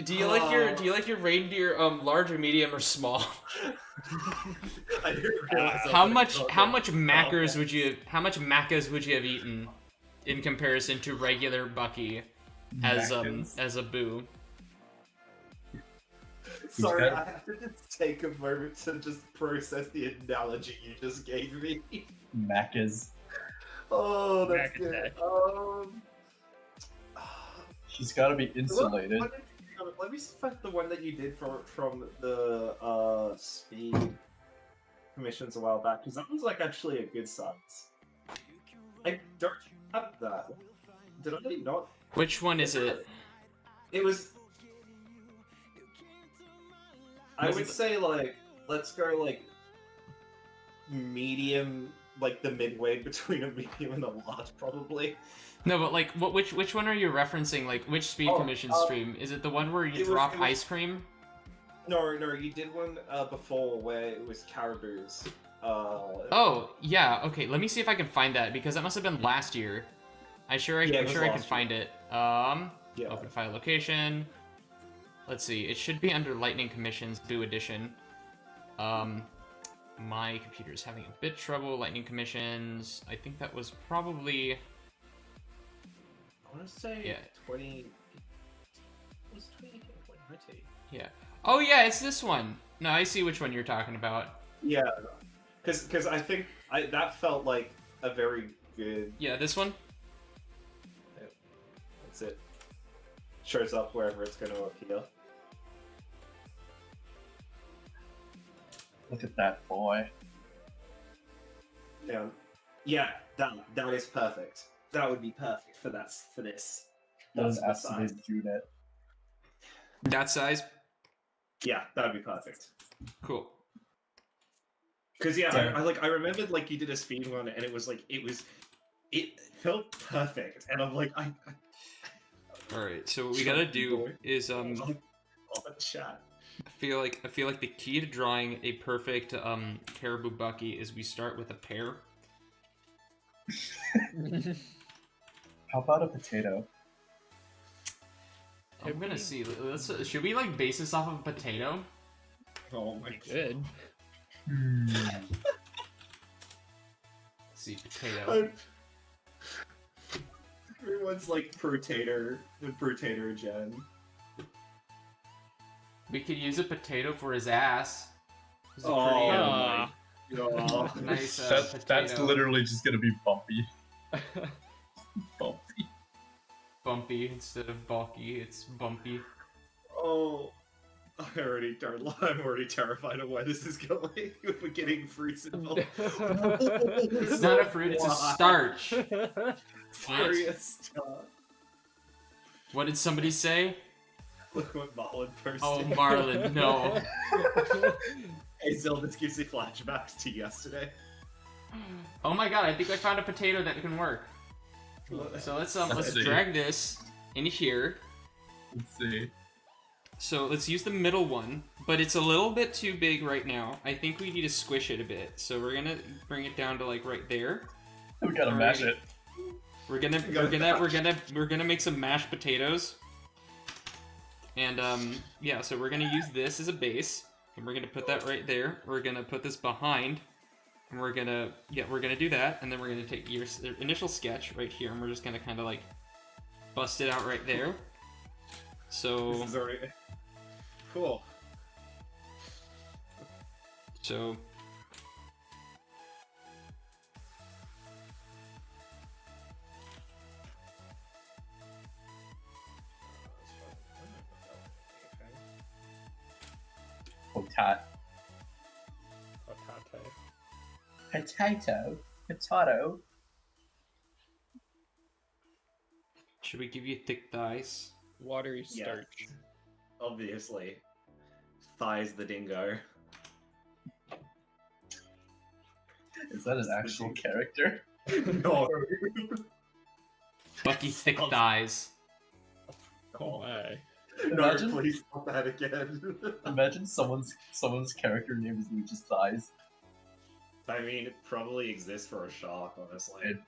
B: Do you like your reindeer large or medium or small?
D: I didn't realize
B: How much macas would you have eaten in comparison to regular Bucky as a boo?
D: Sorry, I have to just take a moment to just process the analogy you just gave me.
E: Macas.
D: Oh, that's
C: Mac
D: good.
E: She's got to be insulated.
D: Let me see if the one that you did from the speed commissions a while back, because that was like actually a good size. I don't have that. Did I not?
B: Which one is it?
D: It was. I would say like let's go like medium, like the midway between a medium and a large, probably.
B: No, but like, which one are you referencing? Like, which speed commission stream? Is it the one where you drop ice cream?
D: No, you did one before where it was Caribou's.
B: Oh, yeah, okay, let me see if I can find that, because that must have been last year. I'm sure I can find it. Open file location. Let's see, it should be under Lightning Commissions, Boo Edition. My computer is having a bit trouble. Lightning Commissions, I think that was probably...
D: I want to say 20... Was 2018 or 2019?
B: Yeah. Oh yeah, it's this one. No, I see which one you're talking about.
D: Yeah, because I think that felt like a very good...
B: Yeah, this one?
D: That's it. Shows up wherever it's going to appear.
E: Look at that boy.
D: Yeah, that is perfect. That would be perfect for this.
E: That is
D: That's the size.
E: absolute Junet.
B: That size?
D: Yeah, that would be perfect.
B: Cool.
D: Because I remembered like you did a speed one and it was like it felt perfect and I'm like I
B: All right, so what we gotta do is
D: chat.
B: I feel like the key to drawing a perfect Caribou Bucky is we start with a pear.
E: How about a potato?
B: I'm gonna see. Should we like base this off of a potato?
D: Oh my
C: Good.
B: Let's see, potato.
D: Everyone's like potato gen.
B: We could use a potato for his ass. He's a
D: Oh,
B: pretty, nice
E: That's
B: potato.
E: literally just gonna be bumpy. Bumpy.
B: Bumpy instead of bulky. It's bumpy.
D: Oh, I'm already terrified of where this is going. We're getting fruits involved.
B: It's not a fruit. It's a starch.
D: Serious stuff.
B: What did somebody say?
D: Look what Marlin posted.
B: Oh, Marlin, no.
D: Hey, Zil, this gives me flashbacks to yesterday.
B: Oh my god, I think I found a potato that can work. So let's drag this in here.
E: Let's see.
B: So let's use the middle one, but it's a little bit too big right now. I think we need to squish it a bit. So we're gonna bring it down to like right there.
E: We gotta mash it.
B: We're gonna make some mashed potatoes. And yeah, so we're gonna use this as a base, and we're gonna put that right there. We're gonna put this behind, and we're gonna do that, and then we're gonna take your initial sketch right here, and we're just gonna kind of like bust it out right there. So
D: This is already cool.
B: So
E: Potato.
B: should we give you thick thighs?
C: Watery
D: Yeah.
C: starch.
D: Obviously. Thighs the dingo.
E: Is that an actual character?
D: No.
B: Bucky thick thighs.
C: Oh my.
D: No,
E: Imagine-
D: please not that again.
E: Imagine someone's character name is Lucha's thighs.
D: I mean, it probably exists for a shark, honestly.
E: It-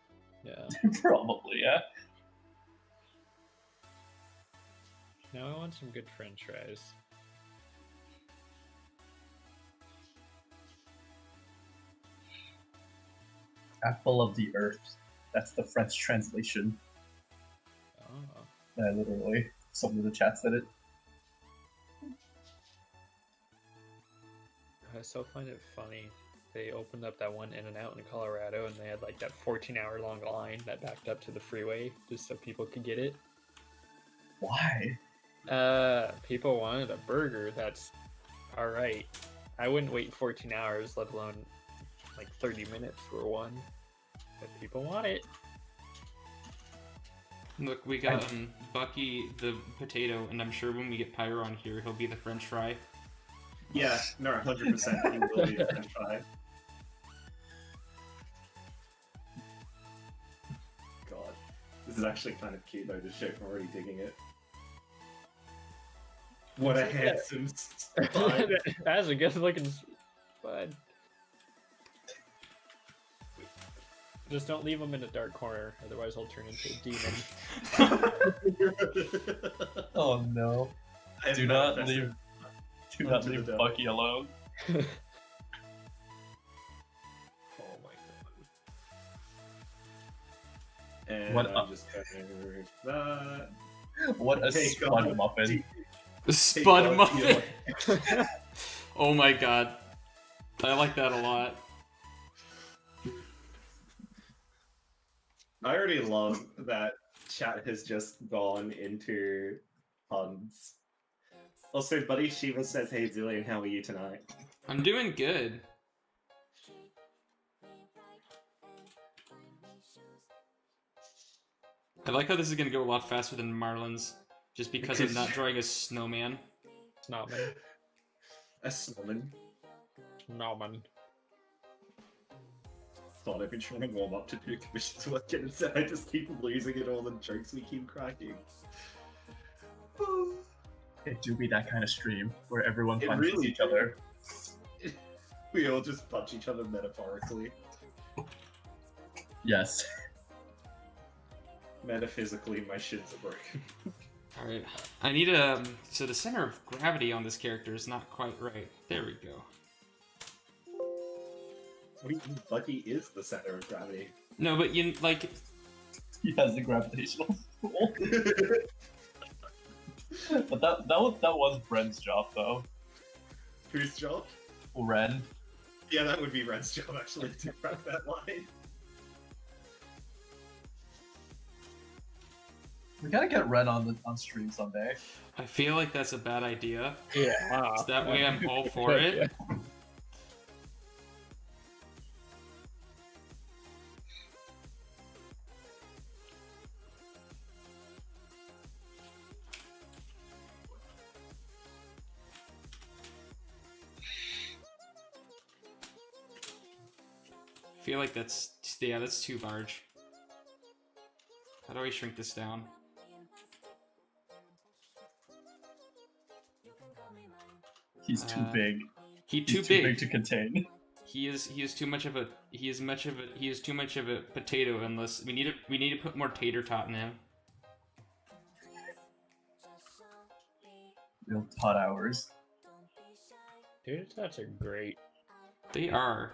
C: Yeah.
E: Probably, yeah.
C: Now I want some good French fries.
E: Apple of the Earth. That's the French translation.
C: Oh.
E: Literally, someone in the chat said it.
C: I still find it funny. They opened up that one In-N-Out in Colorado, and they had like that 14-hour long line that backed up to the freeway just so people could get it.
E: Why?
C: People wanted a burger that's all right. I wouldn't wait 14 hours, let alone like 30 minutes for one. But people want it.
B: Look, we got Bucky the potato, and I'm sure when we get Pyro on here, he'll be the French fry.
D: Yeah, no, 100%. He will be a French fry. God. This is actually kind of cute though, this joke. I'm already digging it. What a handsome spud.
C: That's a good looking spud. Just don't leave him in a dark corner, otherwise he'll turn into a demon.
E: Oh no!
D: I've
E: Do not
D: manifested
E: leave
D: the devil.
E: Bucky alone.
D: Oh my god. And
E: What
D: I'm
E: up?
D: just going to that.
E: What a
D: Take
E: spud
D: off.
E: muffin!
B: The Spud
D: off
B: Muffin!
D: your-
B: Oh my god. I like that a lot.
D: I already love that chat has just gone into puns. Also, Buddy Shiva says, "Hey Zillion, how are you tonight?"
B: I'm doing good. I like how this is gonna go a lot faster than Marlin's, just because I'm not drawing a snowman.
C: Snowman.
D: A snowman.
C: Snowman.
D: God, I've been trying to warm up to do commissions work, and instead I just keep losing it all the jokes we keep cracking.
E: It do be that kind of stream where everyone
D: It
E: punches
D: really
E: each other.
D: We all just punch each other metaphorically.
E: Yes.
D: Metaphysically, my shins are broken.
B: Alright, I need so the center of gravity on this character is not quite right. There we go.
D: Bucky is the center of gravity.
B: No, but you, like,
E: He has the gravitational pull. But that was Bren's job though.
D: Whose job?
E: Ren.
D: Yeah, that would be Ren's job actually to crack that line.
E: We gotta get Ren on stream someday.
B: I feel like that's a bad idea.
C: Yeah.
B: So that way I'm all for it. I feel like that's too large. How do I shrink this down?
E: He's too big.
B: He's
E: He's too big to contain.
B: He is too much of a potato. Unless we need to put more tater tot in him.
E: Real tot hours.
C: Dude, that's a great.
B: They are.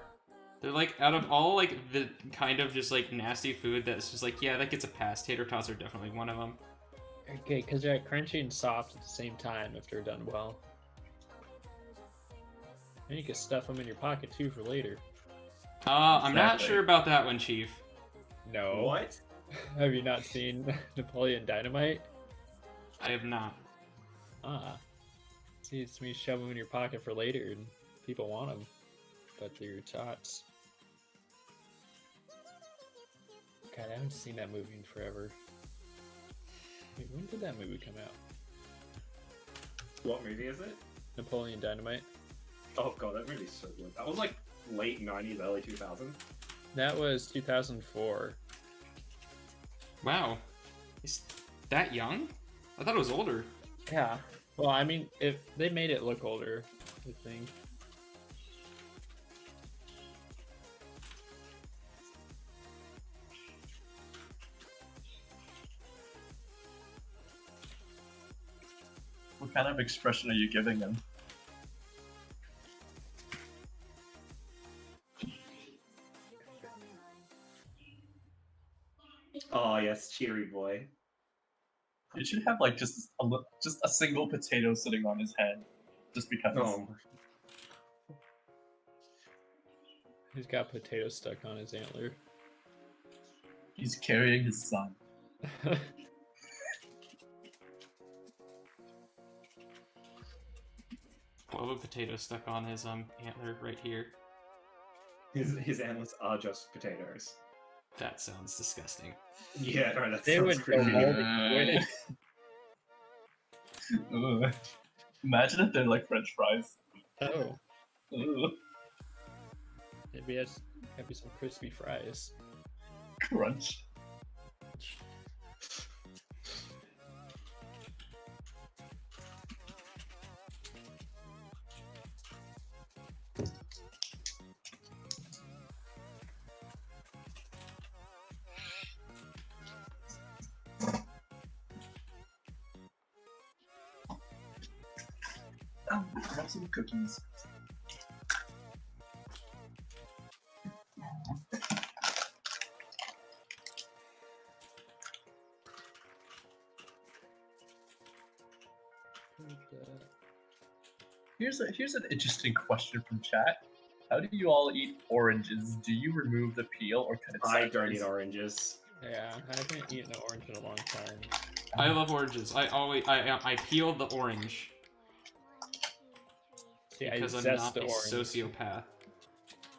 B: They're like, out of all like the kind of just like nasty food that's just like, yeah, that gets a pass. Tater tots are definitely one of them.
C: Okay, because they're crunchy and soft at the same time if they're done well. And you can stuff them in your pocket too for later.
B: I'm not
E: Exactly.
B: sure about that one, Chief.
C: No.
D: What?
C: Have you not seen Napoleon Dynamite?
B: I have not.
C: Ah. See, it's me shove them in your pocket for later and people want them. But they're your tots. God, I haven't seen that movie in forever. Wait, when did that movie come out?
D: What movie is it?
C: Napoleon Dynamite?
D: Oh god, that movie's so good. That was like late 90s, early 2000s.
C: That was 2004.
B: Wow. Is that young? I thought it was older.
C: Yeah. Well, I mean, if they made it look older, I think.
E: What kind of expression are you giving him?
D: Oh yes, cheery boy.
E: You should have like just a single potato sitting on his head, just because.
D: Oh,
C: He's got potatoes stuck on his antler.
E: He's carrying his son.
B: Well, a potato stuck on his antler right here.
D: his antlers are just potatoes.
B: That sounds disgusting.
D: Yeah, right. That
C: They
D: sounds
C: would go
D: creepy.
C: moldy.
E: Ugh. Imagine if they're like French fries.
C: Oh,
E: Ugh.
C: maybe it's maybe some crispy fries.
E: Crunch. Oh, I want some cookies. Here's an interesting question from chat. How do you all eat oranges? Do you remove the peel or cut it
D: I
E: sideways?
D: don't eat oranges.
C: Yeah, I haven't eaten an orange in a long time.
B: I love oranges. I peel the orange
C: See, I
B: because I'm
C: zest
B: not
C: the
B: a
C: orange.
B: sociopath.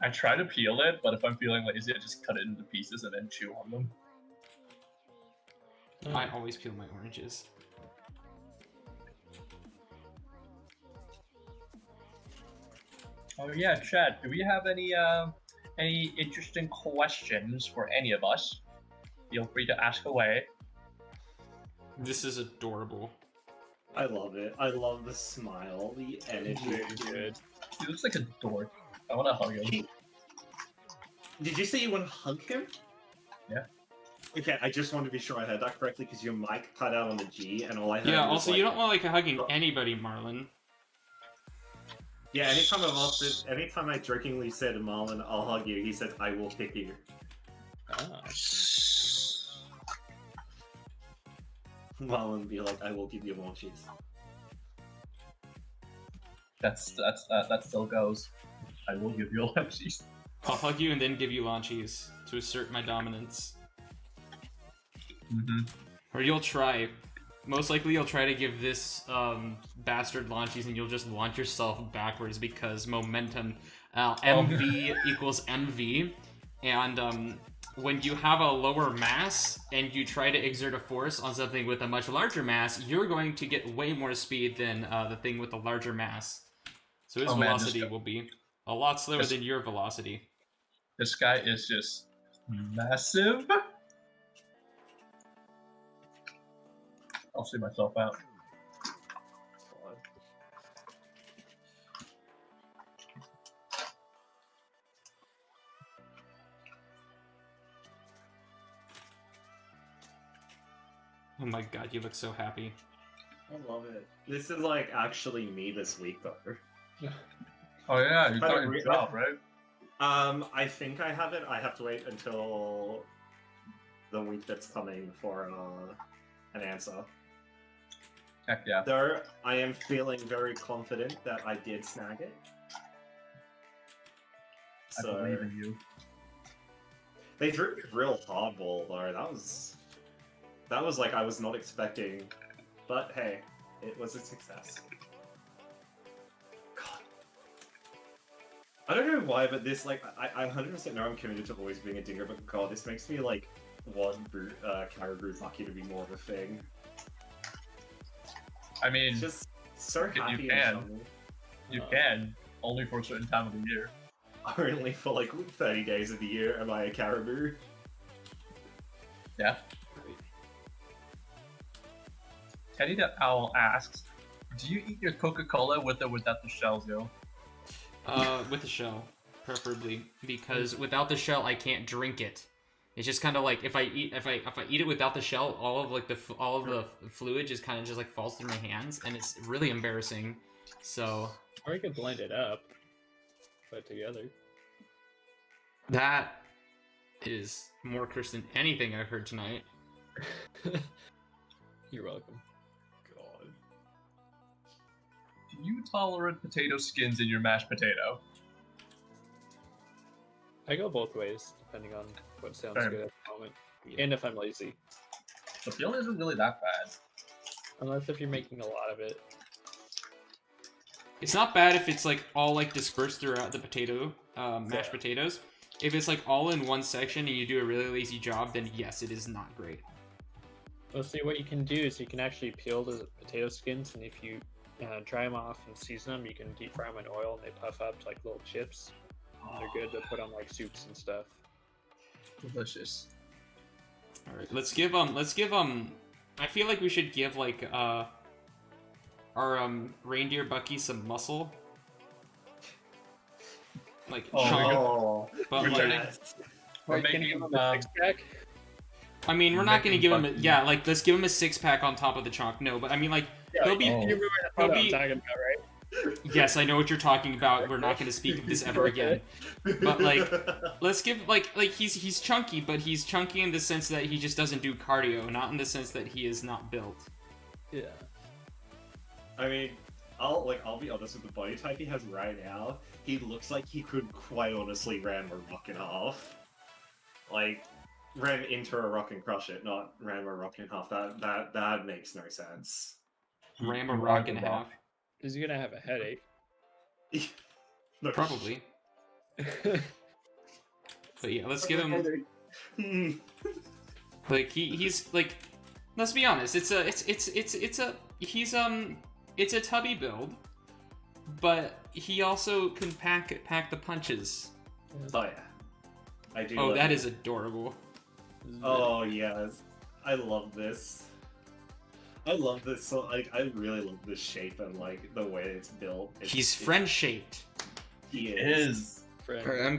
E: I try to peel it, but if I'm feeling lazy, I just cut it into pieces and then chew on them.
B: I always peel my oranges.
E: Oh yeah, chat. Do we have any interesting questions for any of us? Feel free to ask away.
B: This is adorable.
D: I love it. I love the smile, the energy.
C: Good.
E: He looks like a dork. I want to hug him.
D: Did you say you want to hug him?
E: Yeah.
D: Okay, I just want to be sure I heard that correctly because your mic cut out on the G, and all I heard
B: Yeah.
D: was
B: Also,
D: like,
B: you don't want like hugging anybody, Marlin.
D: Yeah, anytime I jokingly said Marlin, I'll hug you, he said, I will kick you.
C: Ah.
D: Marlin be like, I will give you more cheese.
E: That still goes. I will give you a cheese.
B: I'll hug you and then give you launchies to assert my dominance.
E: Mm-hmm.
B: Or you'll try. Most likely you'll try to give this bastard launchies and you'll just launch yourself backwards because momentum. MV equals MV. And when you have a lower mass and you try to exert a force on something with a much larger mass, you're going to get way more speed than the thing with a larger mass. So his velocity will be a lot slower than your velocity.
E: This guy is just massive. I'll see myself out.
B: Oh my god, you look so happy.
D: I love it. This is like actually me this week though.
E: Oh yeah, you
D: I
E: got
D: agree.
E: your job, right?
D: I think I have it. I have to wait until the week that's coming for an answer.
E: Heck yeah.
D: Though I am feeling very confident that I did snag it.
E: I believe in you.
D: They threw me real hardball though. That was like I was not expecting, but hey, it was a success. God, I don't know why, but this like I 100% know I'm committed to always being a dingo, but God, this makes me like want Caribou Bucky to be more of a thing.
E: I mean,
D: It's just so happy.
E: you can.
D: And chummy.
E: You can, only for a certain time of the year.
D: Only for like 30 days of the year am I a Caribou.
E: Yeah. Teddy the Owl asks, do you eat your Coca-Cola with or without the shells, yo?
B: With the shell, preferably, because without the shell, I can't drink it. It's just kind of like if I eat it without the shell, all of the fluid just kind of just like falls through my hands, and it's really embarrassing. So.
C: Or you could blend it up, put it together.
B: That is more cursed than anything I've heard tonight.
C: You're welcome.
D: God.
E: Do you tolerate potato skins in your mashed potato?
C: I go both ways, depending on what sounds
E: Fair.
C: good at the moment. And if I'm lazy.
E: The feeling isn't really that bad.
C: Unless if you're making a lot of it.
B: It's not bad if it's like all like dispersed throughout the potato, mashed potatoes. If it's like all in one section and you do a really lazy job, then yes, it is not great.
C: Well, see, what you can do is you can actually peel the potato skins, and if you dry them off and season them, you can deep fry them in oil, and they puff up to like little chips. They're good to put on like soups and stuff.
E: Delicious.
B: All right, let's give I feel like we should give like our reindeer Bucky some muscle. Like but
E: We're
B: like,
E: turning-
C: We're
E: making,
C: making them a six-pack.
B: I mean, we're not gonna give him
E: Bucky.
B: like let's give him a 6-pack on top of the chunk. No, but I mean like he'll be
C: You remember the photo
B: he'll be-
C: I'm talking about, right?
B: Yes, I know what you're talking about. We're not gonna speak of this ever again. But like let's give like he's chunky, but he's chunky in the sense that he just doesn't do cardio, not in the sense that he is not built.
C: Yeah.
D: I mean, I'll be honest with the body type he has right now. He looks like he could quite honestly ram a rock in half. Like, ram into a rock and crush it, not ram a rock in half. That makes no sense.
B: Ram a rock in half.
C: Is he gonna have a headache?
D: No,
B: Probably. But yeah, let's give him like he's like let's be honest, it's a tubby build, but he also can pack the punches.
D: Oh yeah, I do.
B: Oh,
D: love
B: that
D: it.
B: is adorable.
D: Oh yes, I love this. I love this. So like, I really love this shape and like the way it's built.
B: He's friend shaped.
D: He
E: is.
C: Friend.
B: Alright, I'm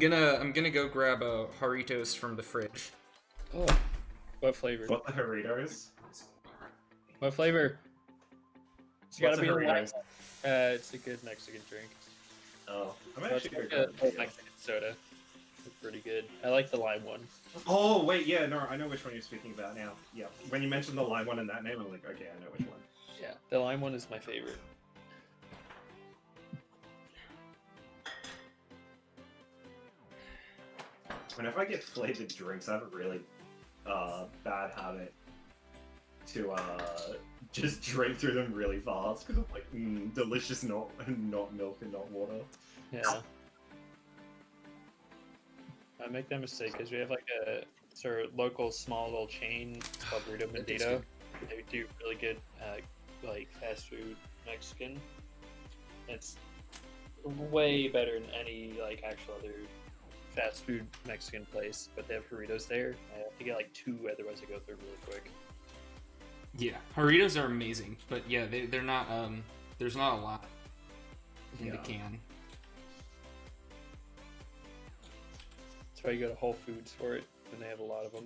B: gonna go grab a Doritos from the fridge.
C: Oh, what flavor?
D: What the Doritos?
C: What flavor? It's gotta
D: What's
C: be
D: a
C: a lime.
D: Doritos?
C: It's a good Mexican drink.
D: Oh, I'm
C: So it's
D: actually
C: like
D: gonna
C: a
D: grab
C: Mexican soda. It's pretty good. I like the lime one.
D: Oh wait, yeah, no, I know which one you're speaking about now. Yeah, when you mentioned the lime one and that name, I'm like, okay, I know which one.
C: Yeah, the lime one is my favorite.
D: Whenever I get flavored drinks, I have a really bad habit to just drink through them really fast because I'm like, delicious, not milk and not water.
C: Yeah. I make that mistake because we have like a sort of local small little chain it's called Burrito Bandito. They do really good like fast food Mexican. It's way better than any like actual other fast food Mexican place, but they have burritos there. I have to get like 2, otherwise I go through really quick.
B: Yeah, Doritos are amazing, but yeah, they're not there's not a lot in the can.
C: That's why you go to Whole Foods for it, and they have a lot of them.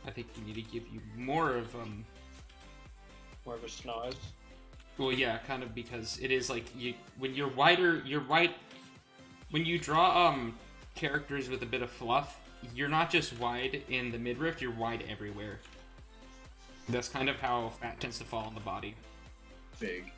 B: I think we need to give you more of
C: More of a schnoz.
B: well, yeah, kind of, because it is like when you're white. When you draw characters with a bit of fluff, you're not just wide in the midriff, you're wide everywhere. That's kind of how fat tends to fall on the body.
E: Big.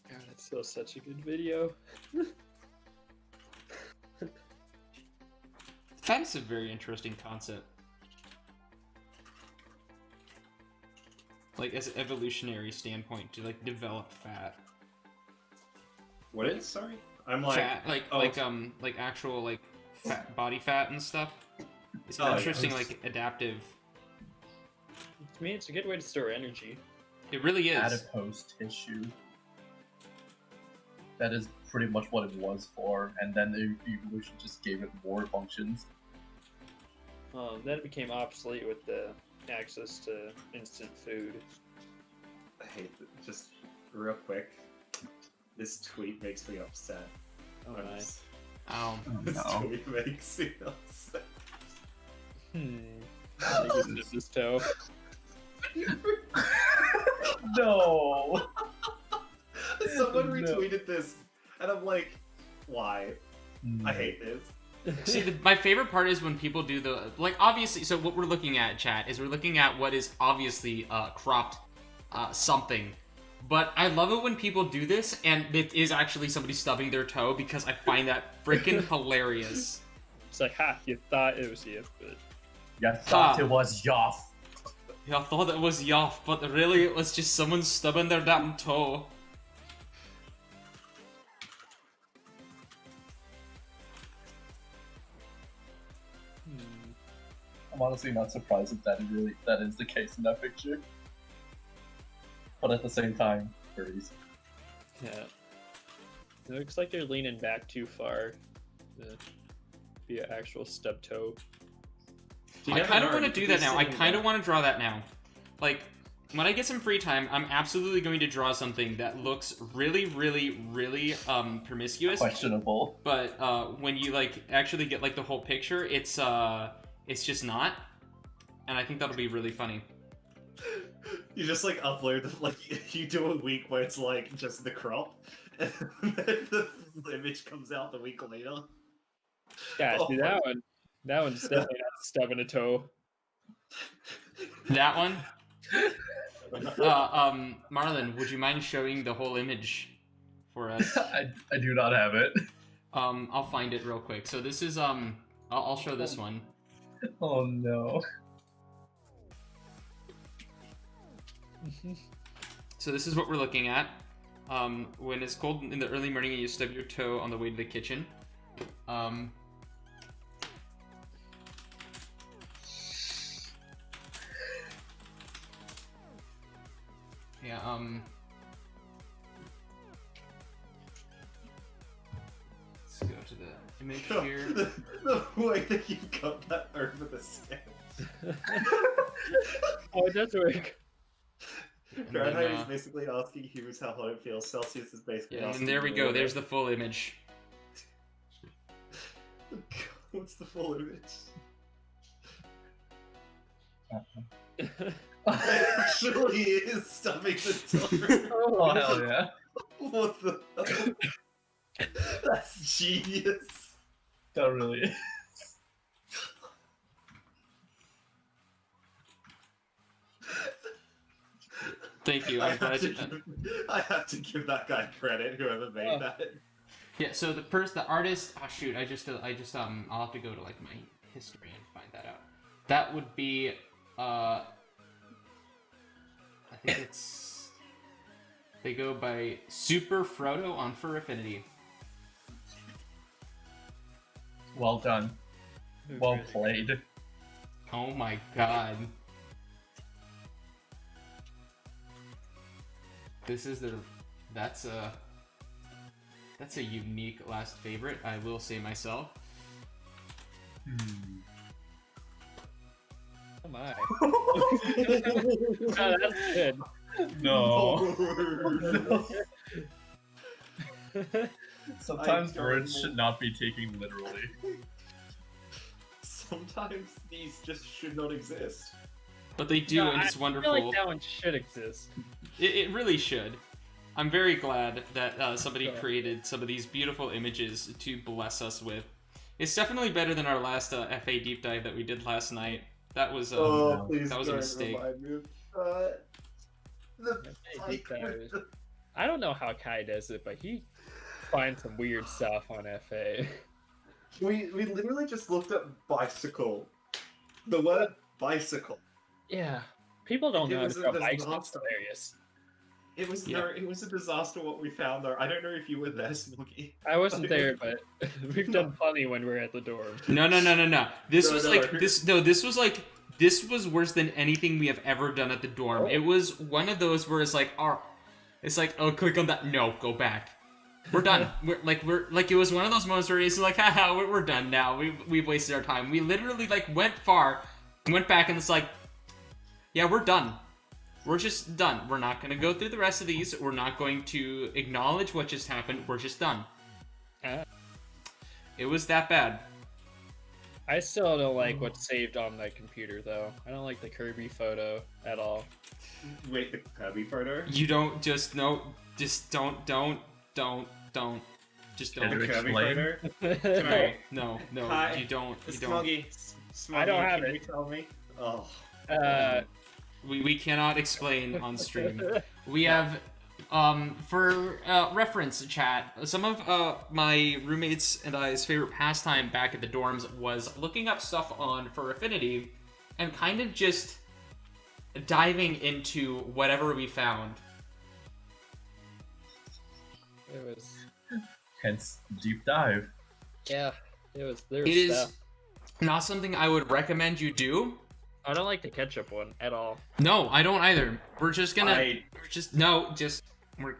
C: God, it's still such a good video.
B: Fat is a very interesting concept. Like, as an evolutionary standpoint, to like develop fat.
D: What is? Sorry, I'm like
B: Fat, like
D: oh,
B: like actual like body fat and stuff. It's
D: Oh, yeah.
B: interesting, like adaptive.
C: To me, it's a good way to store energy.
B: It really is.
E: Adipose tissue. That is pretty much what it was for, and then the evolution just gave it more functions.
C: Then it became obsolete with the access to instant food.
D: I hate it. Just real quick. This tweet makes me upset.
C: Oh
D: I'm
C: my.
D: just-
B: Oh.
D: This
E: No.
D: tweet makes me upset.
C: Maybe it's his toe.
E: No!
D: Someone
E: No.
D: retweeted this, and I'm like, why? I hate this.
B: See, my favorite part is when people do the, like, obviously, so what we're looking at, chat, is we're looking at what is obviously cropped something. But I love it when people do this, and it is actually somebody stubbing their toe, because I find that freaking hilarious.
C: It's like, ha, you thought it was you, but
E: You thought
B: Ah.
E: it was Yoff.
B: Yeah, I thought it was Yoff, but really it was just someone stubbing their damn toe.
E: I'm honestly not surprised that that is the case in that picture. But at the same time, furries.
C: yeah. It looks like they're leaning back too far to be an actual stub toe.
B: I kind of want to do that now. I kind of want to draw that now. Like, when I get some free time, I'm absolutely going to draw something that looks really, really, really promiscuous.
E: Questionable.
B: But when you like actually get like the whole picture, it's just not. And I think that'll be really funny.
D: You just like upload, like you do a week where it's like just the crop, and then the image comes out the week later.
C: Yeah,
D: Oh
C: see
D: my-
C: that one. That one's definitely not stubbing a toe.
B: That one. Marlin, would you mind showing the whole image for us?
E: I do not have it.
B: I'll find it real quick. So this is I'll show this one.
E: Oh no.
B: So this is what we're looking at. When it's cold in the early morning and you stub your toe on the way to the kitchen. Yeah, let's go to the image here.
D: The way that you got that over the sketch.
C: Oh, it does work.
B: And
D: Fahrenheit
B: then,
D: is basically asking humans how hot it feels. Celsius is basically
B: yeah,
D: asking.
B: and there we
D: you
B: go.
D: what
B: There's
D: it-
B: the full image.
D: What's the full image? It actually is stuffing the door.
E: Oh hell yeah.
D: What the hell? That's genius.
E: That really is.
B: Thank you.
D: I
B: I'm glad you.
D: have to give that guy credit, whoever made
C: Oh.
D: that.
B: Yeah. So the artist. Oh shoot! I'll have to go to like my history and find that out. That would be I think it's. They go by Super Frodo on Fur Affinity.
E: Well done. Well played.
B: Oh my god. This is that's a unique last favorite, I will say myself.
C: Oh my. Oh, that's good.
E: No.
D: Oh.
E: Sometimes
D: I
E: words
D: don't-
E: should not be taken literally.
D: Sometimes these just should not exist.
B: But they do,
C: No,
B: and it's
C: I
B: wonderful.
C: feel like that one should exist.
B: It really should. I'm very glad that somebody
C: Yeah.
B: created some of these beautiful images to bless us with. It's definitely better than our last FA deep dive that we did last night. That was
D: Oh, please
B: that was a
D: don't
B: mistake.
D: remind me of that. The
C: Hey, deep divers. I don't know how Kai does it, but he finds some weird stuff on FA.
D: we literally just looked up bicycle. The word bicycle.
C: Yeah. People don't
D: It
C: know how
D: was
C: to
D: in
C: draw
D: this
C: bikes.
D: monster.
C: It's hilarious.
D: It was
B: Yeah.
D: no, it was a disaster what we found though. I don't know if you were there, Smogy.
C: I wasn't there, but we've done plenty when we're at the dorm.
B: No. This
D: No,
B: was
D: no,
B: like
D: no.
B: this was worse than anything we have ever done at the dorm.
C: Oh.
B: It was one of those where it's like, oh, click on that. No, go back. We're done. It was one of those moments where it's like, haha, we're done now. We've wasted our time. We literally like went far, went back, and it's like, yeah, we're done. We're just done. We're not gonna go through the rest of these. We're not going to acknowledge what just happened. We're just done. It was that bad.
C: I still don't like what's saved on the computer, though. I don't like the Kirby photo at all.
D: Wait, the Kirby photo?
B: You don't just no. Just don't. Just
E: Can
B: don't.
D: The
E: you
D: Kirby
E: explain?
D: photo?
B: No.
D: Hi,
B: You don't.
D: Smoggy,
C: I don't have
D: can
C: it.
D: you tell me? Oh.
B: We cannot explain on stream. We have, for reference, chat, some of my roommates and I's favorite pastime back at the dorms was looking up stuff on for Affinity and kind of just diving into whatever we found.
C: It was,
E: Hence, deep dive.
C: yeah, it was. There
B: It
C: was
B: is
C: stuff.
B: not something I would recommend you do.
C: I don't like the ketchup one at all.
B: No, I don't either. We're just gonna.
D: I-
B: We're.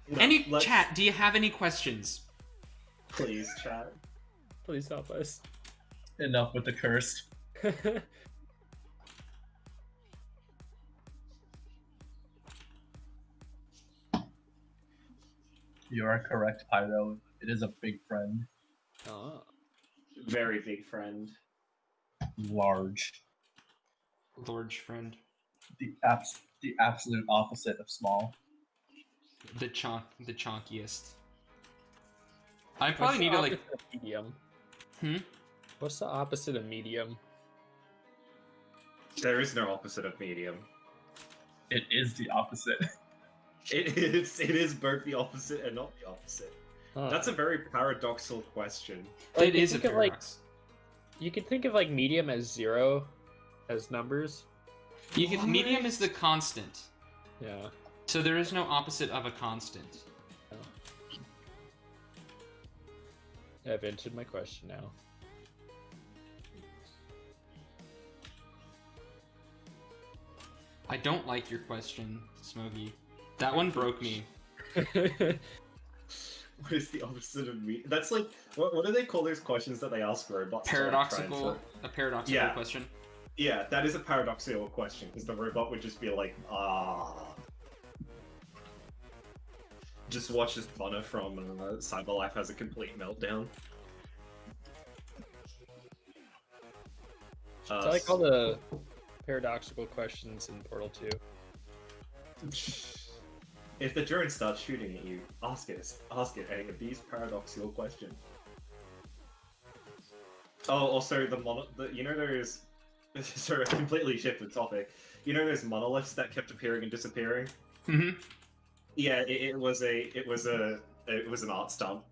D: No,
B: Any
D: let's-
B: chat? Do you have any questions?
D: Please, chat.
C: Please help us.
E: Enough with the curse. You are correct, Pyro. It is a big friend.
C: Oh.
D: Very big friend.
E: Large.
B: Large friend.
E: The absolute opposite of small.
B: The chonkiest. I probably need to like.
C: Medium.
B: Hmm?
C: What's the opposite of medium?
D: There is no opposite of medium.
E: It is the opposite.
D: It is both the opposite and not the opposite.
C: Huh.
D: That's a very paradoxical question.
C: Like,
B: It
C: you
B: is a
C: think of, like,
B: paradox.
C: You could think of like medium as 0 as numbers.
B: Medium is the constant,
C: Yeah.
B: so there is no opposite of a constant.
C: I've answered my question now.
B: I don't like your question, Smogy. That one broke me.
D: What is the opposite of me? That's like, what do they call those questions that they ask robots? to, like,
B: Paradoxical.
D: try
B: A paradoxical
D: Yeah.
B: question.
D: Yeah, that is a paradoxical question, because the robot would just be like, Just watch as Connor from Cyberlife has a complete meltdown.
C: So I like all the paradoxical questions in Portal 2.
D: If the drone starts shooting at you, ask it any of these paradoxical questions. Oh, also you know those. Sorry, completely shifted topic. You know those monoliths that kept appearing and disappearing?
B: Mm-hmm.
D: Yeah, it was an art stunt.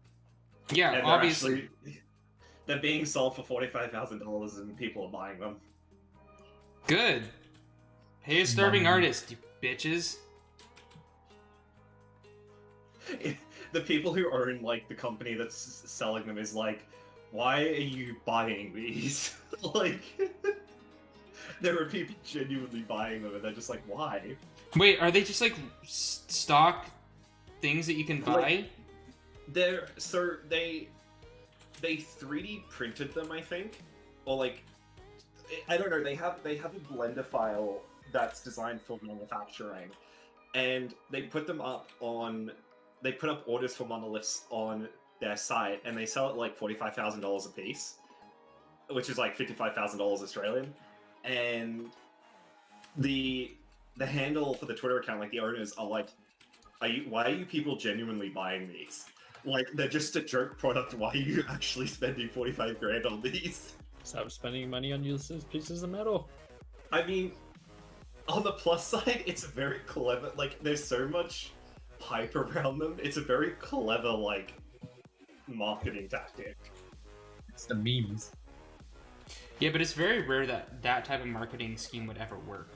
B: Yeah,
D: And
B: obviously.
D: they're being sold for $45,000 and people are buying them.
B: Good. Pay a starving
E: Money.
B: artist, you bitches.
D: The people who own like the company that's selling them is like, why are you buying these? Like, there are people genuinely buying them, and they're just like, why?
B: Wait, are they just like stock things that you can buy?
D: Like, they 3D printed them, I think, or like, I don't know. They have a Blender file that's designed for manufacturing, and they put them up on. They put up orders for monoliths on their site, and they sell it like $45,000 a piece, which is like $55,000 Australian. And the handle for the Twitter account, like the owners are like, why are you people genuinely buying these? Like, they're just a joke product. Why are you actually spending 45 grand on these?
C: Stop spending money on useless pieces of metal.
D: I mean, on the plus side, it's very clever. Like, there's so much hype around them. It's a very clever, like, marketing tactic.
E: It's the memes.
B: Yeah, but it's very rare that that type of marketing scheme would ever work.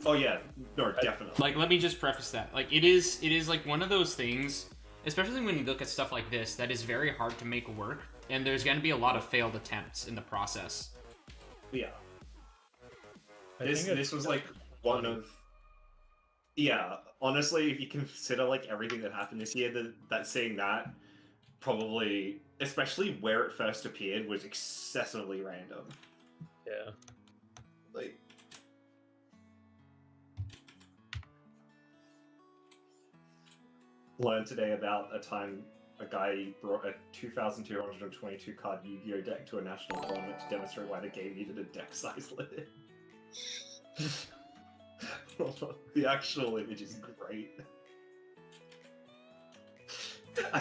D: Oh yeah, no, definitely.
B: Like, let me just preface that. Like, it is like one of those things, especially when you look at stuff like this, that is very hard to make work, and there's going to be a lot of failed attempts in the process.
D: Yeah.
C: I
D: This
C: think it's
D: was like one of. Yeah, honestly, if you consider like everything that happened this year, that seeing that probably, especially where it first appeared, was excessively random.
C: Yeah.
D: Like. Learned today about a time a guy brought a 2,222 card Yu-Gi-Oh deck to a national tournament to demonstrate why the game needed a deck size limit. The actual image is great.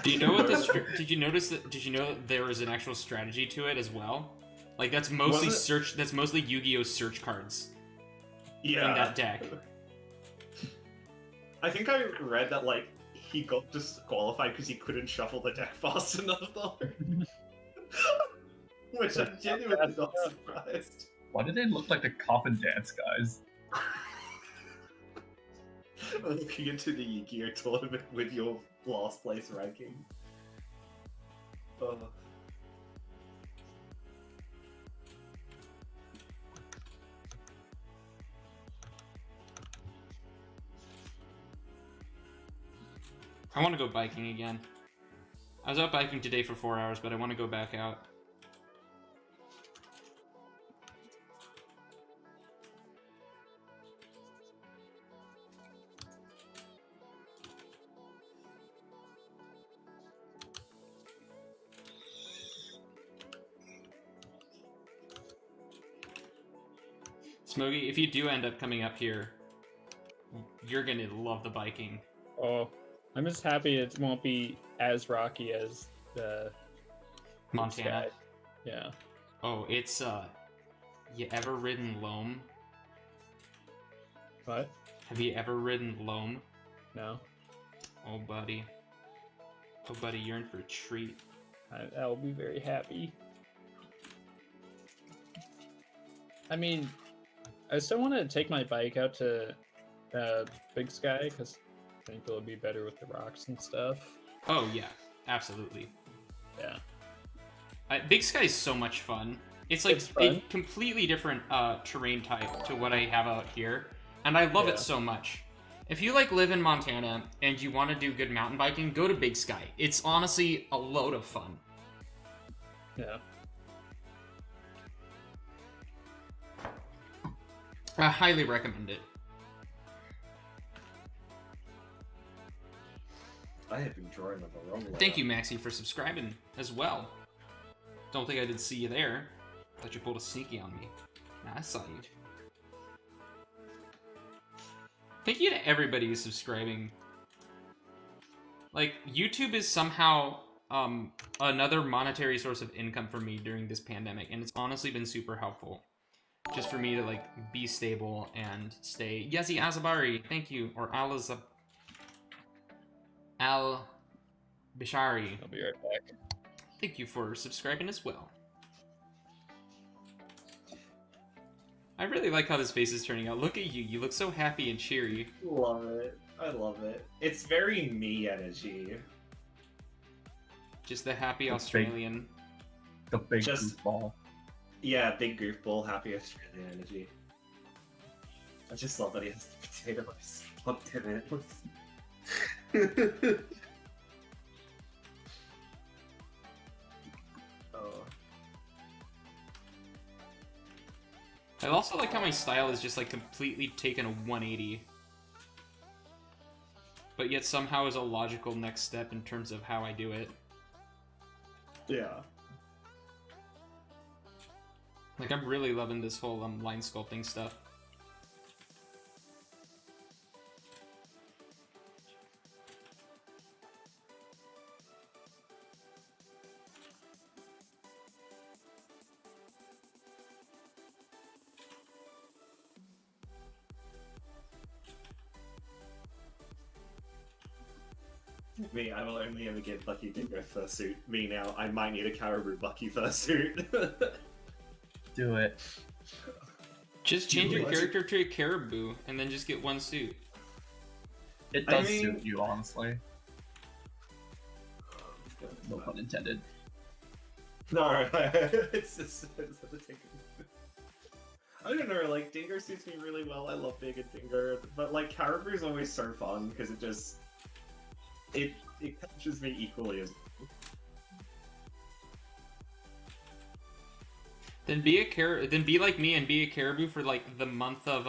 B: Do you know what this? Did you notice that? Did you know that there was an actual strategy to it as well? Like that's mostly search. That's mostly Yu-Gi-Oh search cards.
D: Yeah.
B: In that deck.
D: I think I read that like he got disqualified because he couldn't shuffle the deck fast enough though. Which I'm genuinely not surprised.
E: Why do they look like the coffin dance guys?
D: Looking into the Yu-Gi-Oh tournament with your last place ranking.
B: I want to go biking again. I was out biking today for 4 hours, but I want to go back out. Smogy, if you do end up coming up here, you're gonna love the biking.
C: Oh, I'm just happy it won't be as rocky as the
B: Montana.
C: Sky. Yeah.
B: Oh, it's you ever ridden Loam?
C: What?
B: Have you ever ridden Loam?
C: No.
B: Oh buddy. Oh buddy, you're in for a treat.
C: I will be very happy. I mean, I still want to take my bike out to Big Sky because I think it'll be better with the rocks and stuff.
B: Oh yeah, absolutely.
C: Yeah.
B: Big Sky is so much fun. It's like a completely different terrain type to what I have out here, and I love it so much. If you like live in Montana and you want to do good mountain biking, go to Big Sky. It's honestly a load of fun.
C: Yeah.
B: I highly recommend it.
D: I have been drawing on the wrong way.
B: Thank you, Maxie, for subscribing as well. Don't think I did see you there. Thought you pulled a sneaky on me. Nah, I saw you. Thank you to everybody who's subscribing. Like, YouTube is somehow another monetary source of income for me during this pandemic, and it's honestly been super helpful. Just for me to, like, be stable and stay... Yezi Azabari, thank you. Or Al-Bishari.
C: I'll be right back.
B: Thank you for subscribing as well. I really like how this face is turning out. Look at you. You look so happy and cheery.
D: Love it. I love it. It's very me energy.
B: Just the happy Australian.
E: The big goofball.
D: Yeah, big goofball, happy Australian energy. I just love that he has the potato ice plugged in it.
B: I also like how my style is just like completely taken a 180. But yet somehow is a logical next step in terms of how I do it.
D: Yeah.
B: Like, I'm really loving this whole line sculpting stuff.
D: Me, I will only ever get Bucky Dingo fursuit. Me now, I might need a Caribou Bucky fursuit.
E: Do it.
B: Just change your character to a caribou, and then just get one suit.
E: It does suit you, honestly. No pun intended.
D: No, it's I don't know, like, dingo suits me really well. I love being a dingo, but like caribou is always so fun because it captures me equally as.
B: Then be like me and be a caribou for like the month of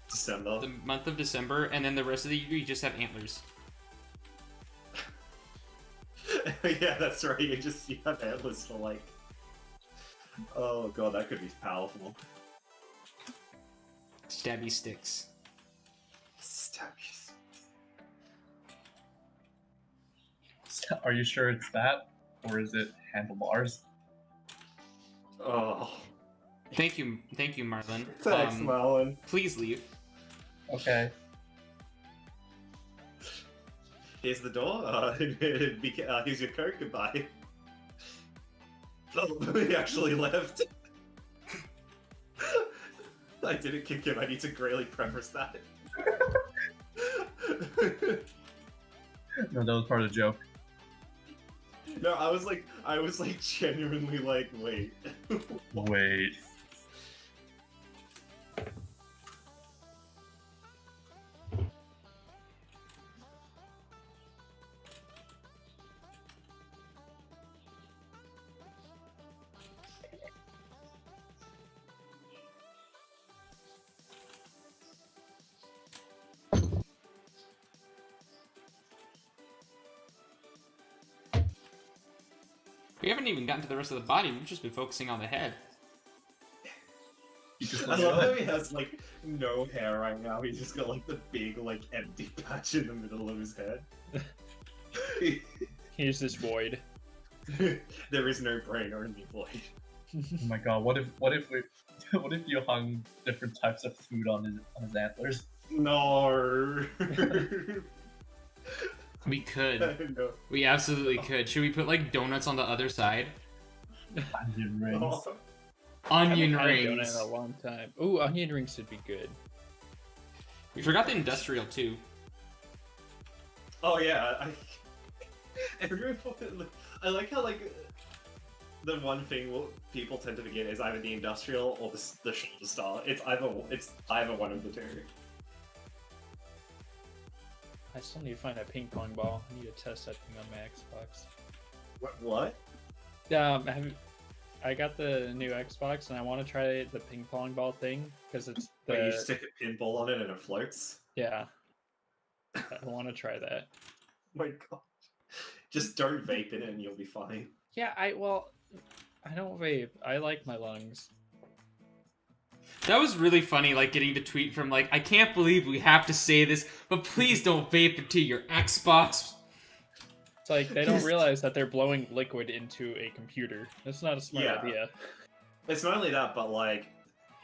D: December.
B: The month of December, and then the rest of the year you just have antlers.
D: Yeah, that's right. You have antlers for like. Oh god, that could be powerful.
B: Stabby sticks.
D: Stabby.
E: Are you sure it's that, or is it handlebars?
D: Oh.
B: Thank you, Marlin.
D: Thanks, Marlin.
B: Please leave.
E: Okay.
D: Here's the door. Here's your code. Goodbye. Oh, he actually left. I didn't kick him. I need to really preface that.
E: No, that was part of the joke.
D: No, I was like genuinely like, wait.
E: Wait.
B: We haven't even gotten to the rest of the body. We've just been focusing on the head.
D: I love how he has like no hair right now. He's just got like the big like empty patch in the middle of his head.
C: Here's this void.
D: There is no brain, only void.
E: Oh my god! What if you hung different types of food on his antlers?
D: No.
B: We could.
D: No.
B: We absolutely could. Should we put like donuts on the other side?
E: Onion rings.
D: Oh.
B: Onion
C: I haven't had a donut
B: rings.
C: in a long time. Ooh, onion rings would be good.
B: We forgot the industrial too.
D: Oh yeah, I like how like the one thing people tend to forget is either the industrial or the shoulder star. It's either one of the two.
C: I still need to find that ping pong ball. I need to test that thing on my Xbox.
D: What?
C: I got the new Xbox and I want to try the ping pong ball thing because it's the.
D: Where you stick a pinball on it and it floats?
C: Yeah. I want to try that.
D: My god. Just don't vape in it and you'll be fine.
C: Yeah, I don't vape. I like my lungs.
B: That was really funny, like getting the tweet from like, I can't believe we have to say this, but please don't vape into your Xbox.
C: It's like they don't realize that they're blowing liquid into a computer. That's not a smart idea.
D: It's not only that, but like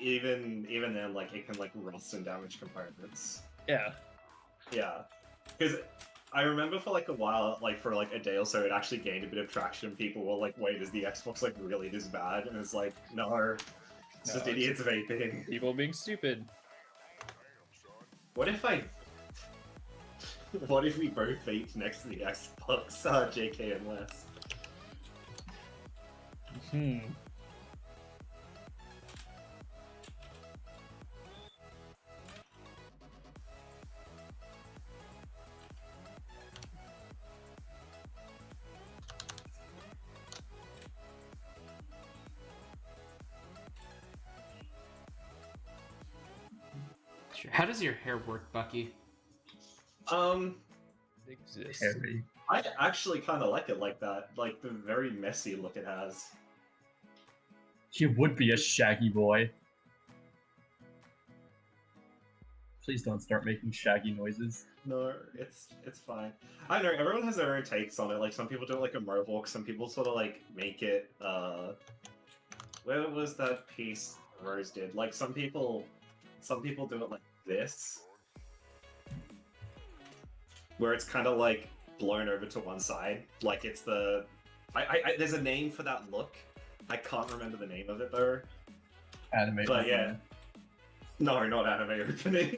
D: even then, like it can like rust and damage components.
C: Yeah.
D: Yeah, because I remember for like a while, like for like a day or so, it actually gained a bit of traction. People were like, "Wait, is the Xbox like really this bad?" And it's like, no, it's just idiots vaping.
C: People being stupid.
D: What if we both vaped next to the Xbox, JK and Les?
B: How does your hair work, Bucky?
C: Exists.
E: Hairy.
D: I actually kind of like it like that, like the very messy look it has.
E: He would be a shaggy boy. Please don't start making shaggy noises.
D: No, it's fine. I don't know, everyone has their own takes on it. Like some people do it like a mohawk, some people sort of like make it. Where was that piece Rose did? Like some people do it like this, where it's kind of like blown over to one side. Like it's the, there's a name for that look. I can't remember the name of it though.
E: Anime.
D: But yeah,
E: opening.
D: no, not anime opening.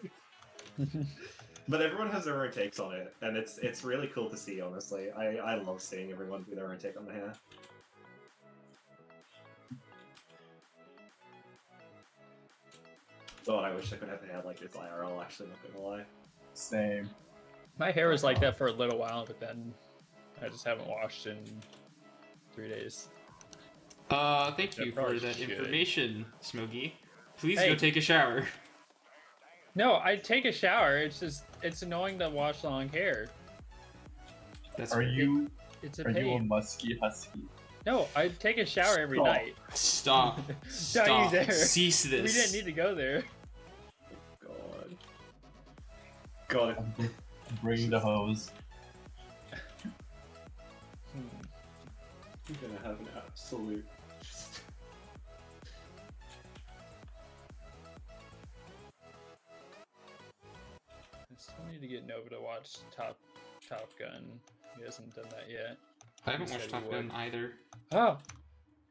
D: But everyone has their own takes on it, and it's really cool to see. Honestly, I love seeing everyone do their own take on the hair. God, I wish I could have hair like this IRL. Actually, not gonna lie.
E: Same.
C: My hair was like that for a little while, but then I just haven't washed in 3 days.
B: Thank
C: I
B: you for
C: probably
B: that
C: should.
B: information, Smogy. Please
C: Hey.
B: go take a shower.
C: No, I take a shower. It's annoying to wash long hair.
B: That's
E: Are
B: fair.
E: you
C: It's a
E: are you a
C: pain.
E: musky husky?
C: No, I take a shower every
E: Stop.
C: night.
B: Stop.
C: Don't you
B: Stop.
C: dare.
B: Cease this.
C: We didn't need to go there.
D: God. God.
E: I'm bringing the hose.
D: I'm gonna have an absolute.
C: I still need to get Nova to watch Top Gun. He hasn't done that yet.
B: I haven't
C: He
B: watched
C: said he
B: Top Gun
C: would.
B: either.
C: Oh,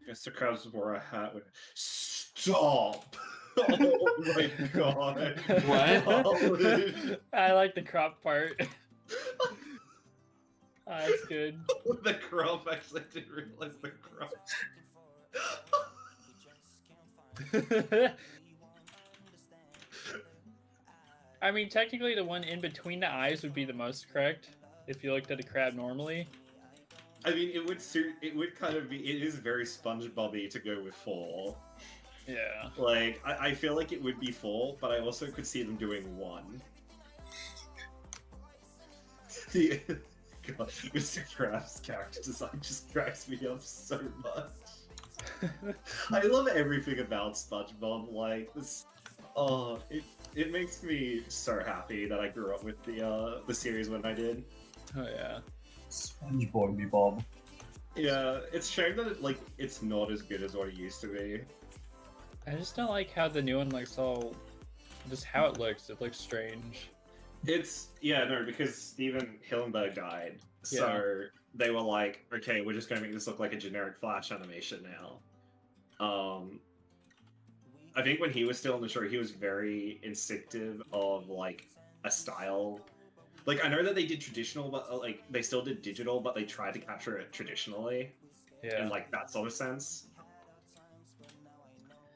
D: Mr. Krabs wore a hat with. Stop! Oh my god!
B: What?
C: I like the crop part. That's good.
D: The crop, actually, I didn't realize the crop.
C: I mean, technically, the one in between the eyes would be the most correct if you looked at a crab normally.
D: I mean, it would suit. It would kind of be. It is very SpongeBob-y to go with 4.
C: Yeah.
D: Like, I feel like it would be 4, but I also could see them doing 1. The God, Mr. Krabs' character design just cracks me up so much. I love everything about SpongeBob. Like this, it makes me so happy that I grew up with the series when I did.
C: Oh yeah.
E: SpongeBob me Bob.
D: Yeah, it's a shame that it's not as good as what it used to be.
C: I just don't like how the new one looks all. Just how it looks. It looks strange.
D: No, because Steven Hillenberg died, so they were like, okay, we're just gonna make this look like a generic Flash animation now. I think when he was still on the show, he was very instinctive of like a style. Like, I know that they did traditional, but like they still did digital, but they tried to capture it traditionally
C: Yeah.
D: in like that sort of sense.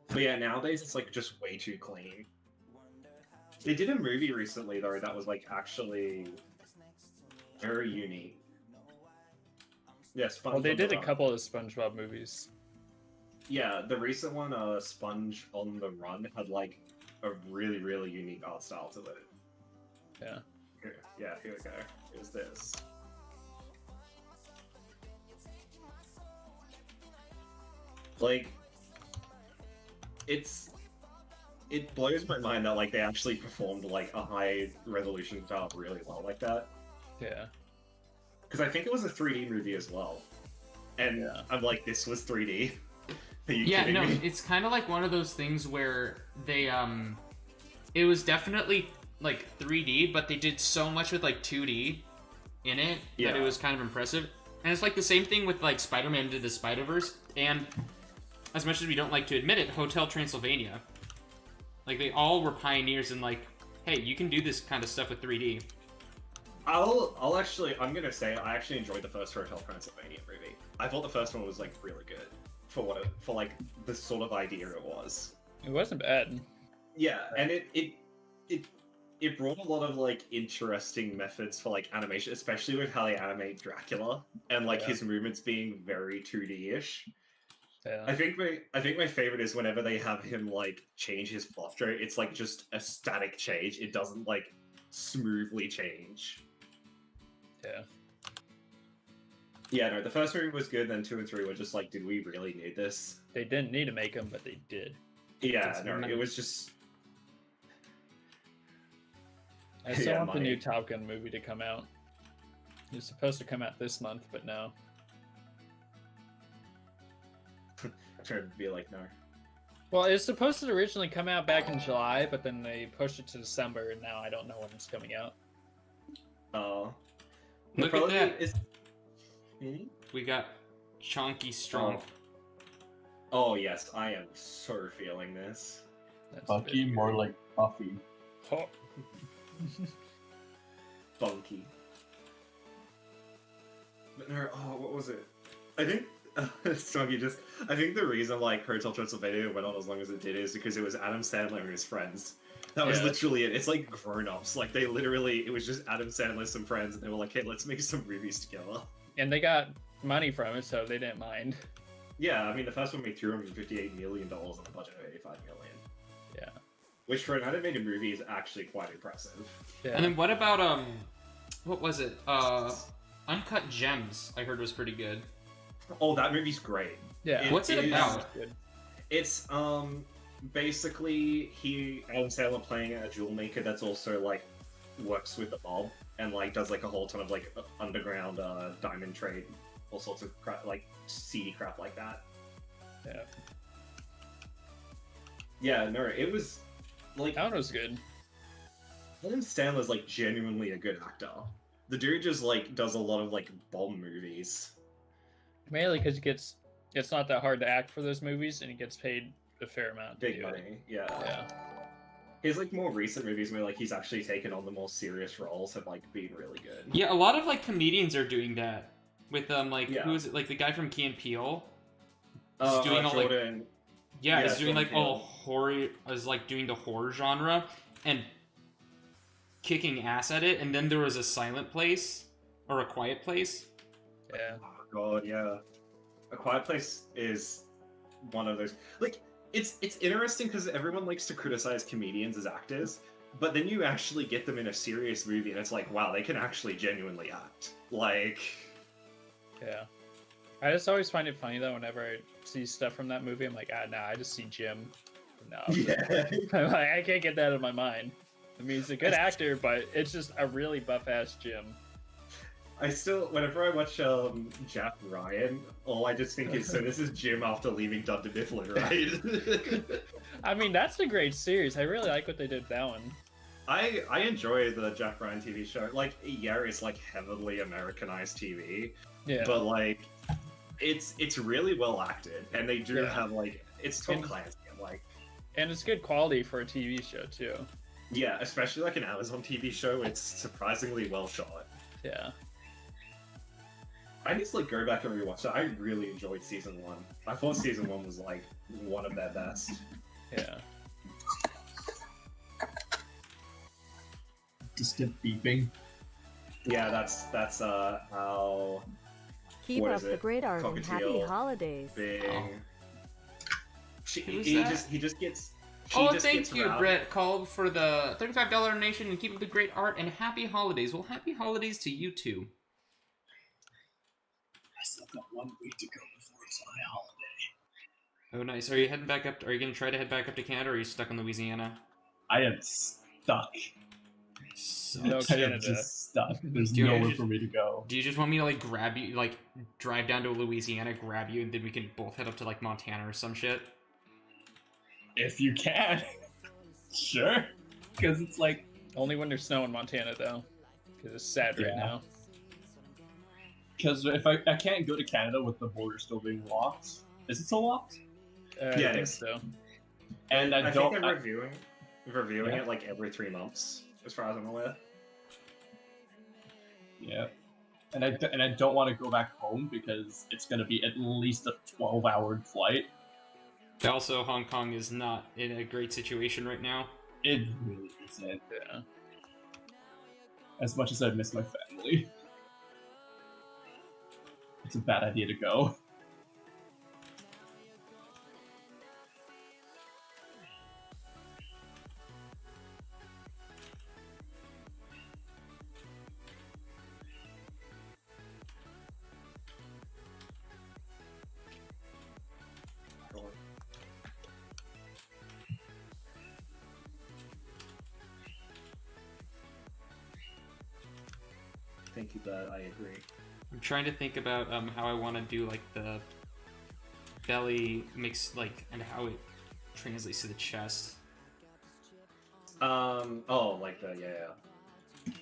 D: But yeah, nowadays it's like just way too clean. They did a movie recently though that was like actually very unique. Yeah, Sponge
C: Well, they
D: on the
C: did a
D: Run.
C: couple of SpongeBob movies.
D: Yeah, the recent one, Sponge on the Run, had like a really, really unique art style to it.
C: Yeah.
D: Here we go. It was this. Like, it blows my mind that like they actually performed like a high resolution style really well like that.
C: Yeah.
D: Because I think it was a 3D movie as well, and
C: Yeah.
D: I'm like, this was 3D. Are you
B: Yeah,
D: kidding
B: no,
D: me?
B: it's kind of like one of those things where they it was definitely like 3D, but they did so much with like 2D in it that it
D: Yeah.
B: was kind of impressive. And it's like the same thing with like Spider-Man Into the Spider-Verse, and as much as we don't like to admit it, Hotel Transylvania. Like, they all were pioneers in like, hey, you can do this kind of stuff with 3D.
D: I'm gonna say I actually enjoyed the first Hotel Transylvania movie. I thought the first one was like really good for like the sort of idea it was.
C: It wasn't bad.
D: Yeah, and it brought a lot of like interesting methods for like animation, especially with how they animate Dracula and like
C: Yeah.
D: his movements being very 2D-ish.
C: Yeah.
D: I think my favorite is whenever they have him like change his posture, it's like just a static change. It doesn't like smoothly change.
C: Yeah.
D: Yeah, no, the first movie was good, then 2 and 3 were just like, did we really need this?
C: They didn't need to make them, but they did.
D: Yeah,
B: It's
D: no,
B: money.
D: it was just
C: I still
D: Yeah,
C: want the
D: money.
C: new Top Gun movie to come out. It was supposed to come out this month, but no.
D: trying to be like, no.
C: Well, it was supposed to originally come out back in July, but then they pushed it to December, and now I don't know when it's coming out.
B: Look at
D: probably
B: that.
D: Is... Hmm?
B: We got Chonky Strong.
D: Oh yes, I am so feeling this.
C: That's
E: Bucky,
C: big.
E: more like Buffy.
C: Oh.
D: Bunky. But no, oh, what was it? I think Smogy just. I think the reason like Hotel Transylvania went on as long as it did is because it was Adam Sandler and his friends. That was
C: Yeah.
D: literally it. It's like grown-ups. Like they literally, it was just Adam Sandler, some friends, and they were like, "Hey, let's make some movies together."
C: And they got money from it, so they didn't mind.
D: Yeah, I mean the first one made $258 million on a budget of $85 million,
C: Yeah.
D: which for an animated movie is actually quite impressive.
C: Yeah.
B: And then what about what was it? Uncut Gems. I heard was pretty good.
D: Oh, that movie's great.
C: yeah.
B: What's it
D: is-
B: about?
C: Good.
D: It's basically Adam Sandler playing a jewel maker that's also like works with the mob and like does like a whole ton of like underground diamond trade, all sorts of crap, like seedy crap like that.
C: Yeah.
D: Yeah, no, it was like
C: That one was good.
D: Adam Sandler's like genuinely a good actor. The dude just like does a lot of like bomb movies.
C: Mainly because it's not that hard to act for those movies, and he gets paid a fair amount. To
D: Big
C: do it.
D: money, yeah.
C: Yeah.
D: His like more recent movies where like he's actually taken on the more serious roles have like been really good.
B: Yeah, a lot of like comedians are doing that. With like
D: Yeah.
B: who is it? Like the guy from Key and Peele. He's doing all, like-
D: Jordan.
B: Yeah,
D: Yeah,
B: is doing like
D: Jordan
B: all
D: Peele.
B: horror, is like doing the horror genre and kicking ass at it. And then there was A Silent Place or A Quiet Place.
C: Yeah.
D: Oh god, yeah. A Quiet Place is one of those. Like, it's interesting because everyone likes to criticize comedians as actors, but then you actually get them in a serious movie, and it's like, wow, they can actually genuinely act. Like,
C: Yeah. I just always find it funny though whenever I see stuff from that movie. I'm like, nah, I just see Jim. No,
D: yeah,
C: I'm like, I can't get that out of my mind. I mean, he's a good actor, but it's just a really buff ass Jim.
D: I still, whenever I watch Jack Ryan, all I just think is, so this is Jim after leaving Dunder Mifflin, right?
C: I mean, that's a great series. I really like what they did with that one.
D: I enjoy the Jack Ryan TV show. Like, yeah, it's like heavily Americanized TV,
C: Yeah.
D: but like, it's really well acted, and they do
C: Yeah.
D: have like, it's Tom
C: And-
D: Clancy, and like,
C: And it's good quality for a TV show too.
D: yeah, especially like an Amazon TV show, it's surprisingly well shot.
C: Yeah.
D: I need to like go back and rewatch it. I really enjoyed season 1. I thought season 1 was like one of their best.
C: Yeah.
E: Distant beeping.
D: Yeah, that's how
F: Keep
D: What
F: up
D: is
F: the
D: it?
F: great art and happy
D: Cockatiel.
F: holidays.
D: big.
B: Oh. Who's
D: He
B: that?
D: just gets.
B: Oh,
D: just
B: thank
D: gets
B: you,
D: around-
B: Brett Called, for the $35 donation, and keep up the great art and happy holidays. Well, happy holidays to you too.
E: I still got 1 week to go before it's my holiday.
B: Oh, nice. Are you heading back up? Are you gonna try to head back up to Canada, or are you stuck in Louisiana?
E: I am stuck.
C: No
E: I am
C: Canada.
E: just stuck. There's
B: Dude,
E: nowhere
B: just-
E: for me to go.
B: Do you just want me to like grab you, like drive down to Louisiana, grab you, and then we can both head up to like Montana or some shit?
E: If you can. Sure. Because it's like,
C: Only when there's snow in Montana though, because it's sad right
E: Yeah.
C: now.
E: because if I can't go to Canada with the border still being locked. Is it still locked?
C: I
D: Yeah,
C: think
D: it is.
C: so.
E: And I
D: think
E: don't.
D: they're reviewing
E: Yeah.
D: it like every 3 months, as far as I'm aware.
E: Yeah. And I don't want to go back home because it's going to be at least a 12-hour flight.
B: Also, Hong Kong is not in a great situation right now.
E: It really isn't.
C: Yeah.
E: As much as I miss my family, it's a bad idea to go.
D: Thank you, but I agree.
B: I'm trying to think about how I want to do like the belly mix, like, and how it translates to the chest.
D: Oh, like the yeah.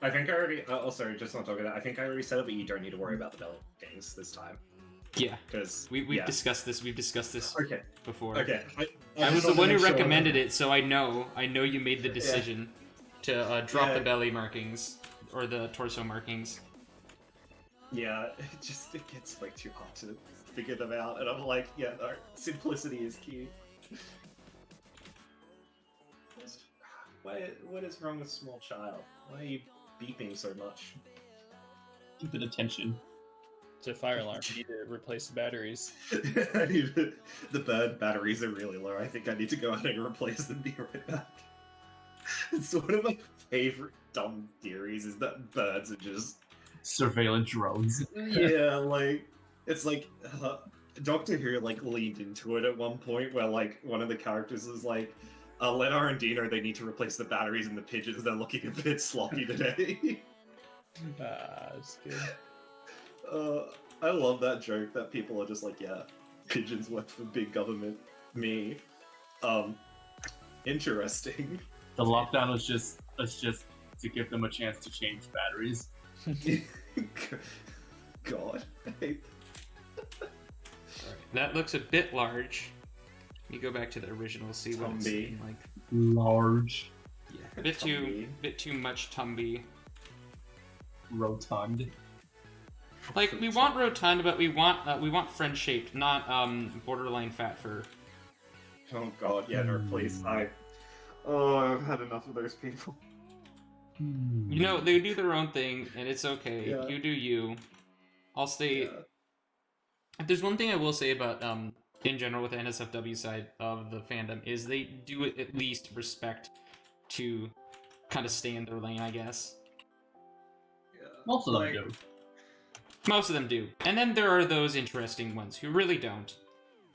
D: I think I already. Oh, sorry, just on top of that. I think I already said it, but you don't need to worry about the belly things this time.
B: Yeah,
D: Because
B: we've discussed this. We've discussed this
D: Okay.
B: before.
D: Okay.
B: I was the one who recommended it, so I know you made the decision to drop the
D: Yeah.
B: belly markings or the torso markings.
D: Yeah, it gets way too hard to figure them out, and I'm like, yeah, no, simplicity is key. What is wrong with small child? Why are you beeping so much?
E: Keep it attention.
C: It's a fire alarm. You need to replace the batteries.
D: The bird batteries are really low. I think I need to go out and replace them. Be right back. It's one of my favorite dumb theories is that birds are just
E: Surveillance drones.
D: yeah, like it's like Doctor Who like leaned into it at one point where like one of the characters is like, let R&D know they need to replace the batteries in the pigeons. They're looking a bit sloppy today.
C: That's good.
D: I love that joke that people are just like, yeah, pigeons work for big government. Me, interesting.
E: The lockdown was just to give them a chance to change batteries.
D: God, I hate
B: That looks a bit large. Let me go back to the original, see what it's
D: Tumby.
B: like.
E: Large,
B: Yeah, a bit
D: Tumby.
B: too much Tumby.
E: rotund.
B: Like we want rotund, but we want friend shaped, not borderline fat fur.
D: Oh God, yeah, no, please. I've had enough of those people.
B: You know, they do their own thing, and it's okay.
D: Yeah.
B: You do you. I'll stay.
D: Yeah.
B: If there's one thing I will say about in general with the NSFW side of the fandom is they do at least respect to kind of stay in their lane, I guess.
D: Yeah.
E: Most of them do.
B: Most of them do. And then there are those interesting ones who really don't.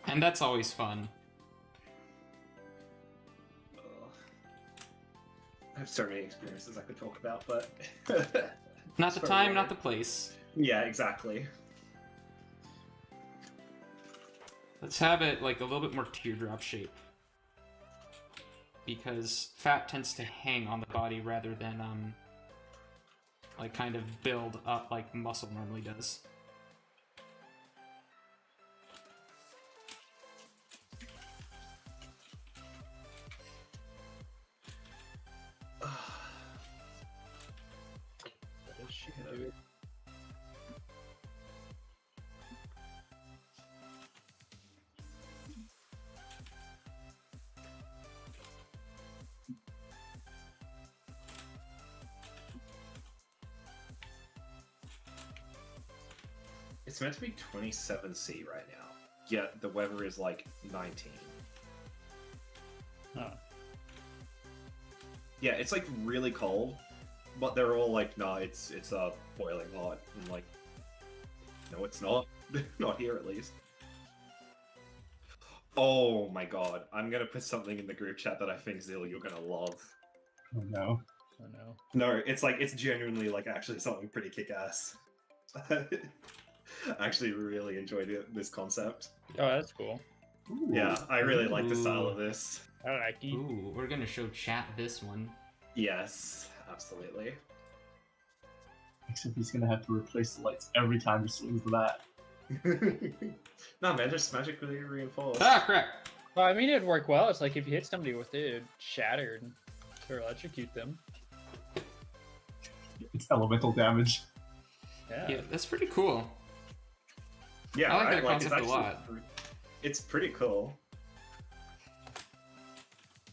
B: And that's always fun.
D: I have so many experiences I could talk about, but
B: Not the time, not the place.
D: Yeah, exactly.
B: Let's have it like a little bit more teardrop shape. Because fat tends to hang on the body rather than like kind of build up like muscle normally does.
D: It's meant to be 27C right now. Yet the weather is like 19.
C: Huh.
D: Yeah, it's like really cold, but they're all like, nah, it's boiling hot. And like, no, it's not. Not here at least. Oh my god, I'm gonna put something in the group chat that I think Zil you're gonna love.
E: Oh no.
C: Oh no.
D: No, it's genuinely like actually something pretty kick-ass. I actually really enjoyed this concept.
C: Oh, that's cool.
E: Ooh.
D: Yeah, I really like the style
B: Ooh.
D: of this.
C: I like it.
B: Ooh, we're gonna show chat this one.
D: Yes, absolutely.
E: Except he's gonna have to replace the lights every time he swings the bat.
D: No man, just magically reinforced.
B: Ah, crap!
C: Well, I mean, it'd work well. It's like if you hit somebody with it, it'd shatter or electrocute them.
E: It's elemental damage.
C: Yeah.
B: Yeah, that's pretty cool.
D: Yeah,
B: I like
D: right?
B: that
D: Like,
B: concept a lot.
D: It's pretty cool.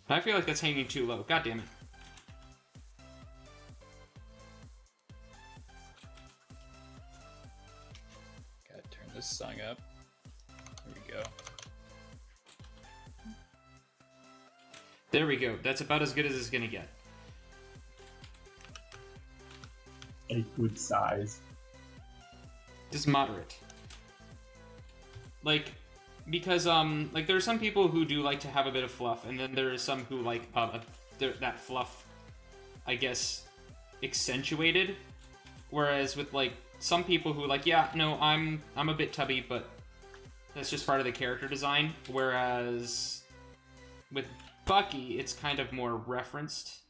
B: I feel like that's hanging too low. God damn it.
C: Gotta turn this song up. There we go.
B: There we go. That's about as good as it's gonna get.
E: A good size.
B: Just moderate. Like, because like there are some people who do like to have a bit of fluff, and then there are some who like that fluff, I guess, accentuated. Whereas with like some people who like, yeah, no, I'm a bit tubby, but that's just part of the character design. Whereas with Bucky, it's kind of more referenced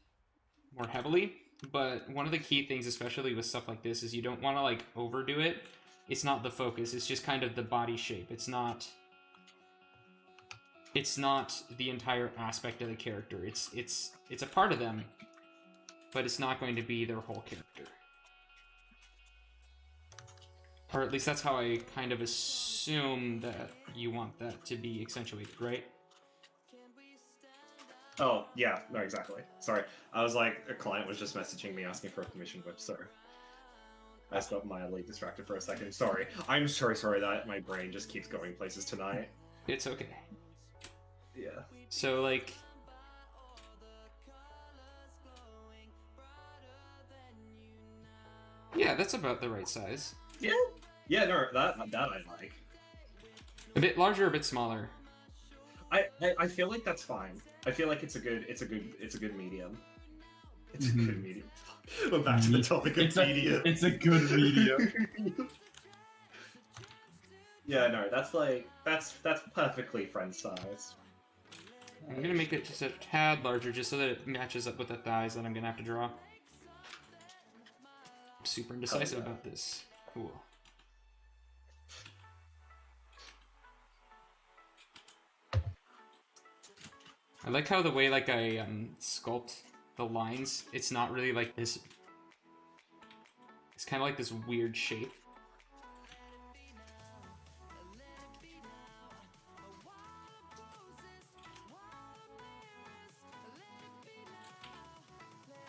B: more heavily. But one of the key things, especially with stuff like this, is you don't want to like overdo it, it's not the focus. It's just kind of the body shape. It's not the entire aspect of the character. It's a part of them, but it's not going to be their whole character. Or at least that's how I kind of assume that you want that to be accentuated, right?
D: Oh, yeah, no, exactly. Sorry. I was like, a client was just messaging me asking for a commission whip, so I just got mildly distracted for a second. Sorry. I'm sorry that my brain just keeps going places tonight.
B: It's okay.
D: Yeah.
B: So, like... yeah, that's about the right size.
D: Yeah. Yeah, no, that I like.
B: A bit larger, a bit smaller.
D: I feel like that's fine. I feel like it's a good medium. It's a good medium. We're back to the topic of medium.
E: It's a good medium.
D: Yeah, no, that's perfectly friend size.
B: I'm gonna make it just a tad larger, just so that it matches up with the thighs that I'm gonna have to draw. I'm super indecisive about this. Cool. I like how the way like I sculpt the lines, it's not really like this. It's kind of like this weird shape.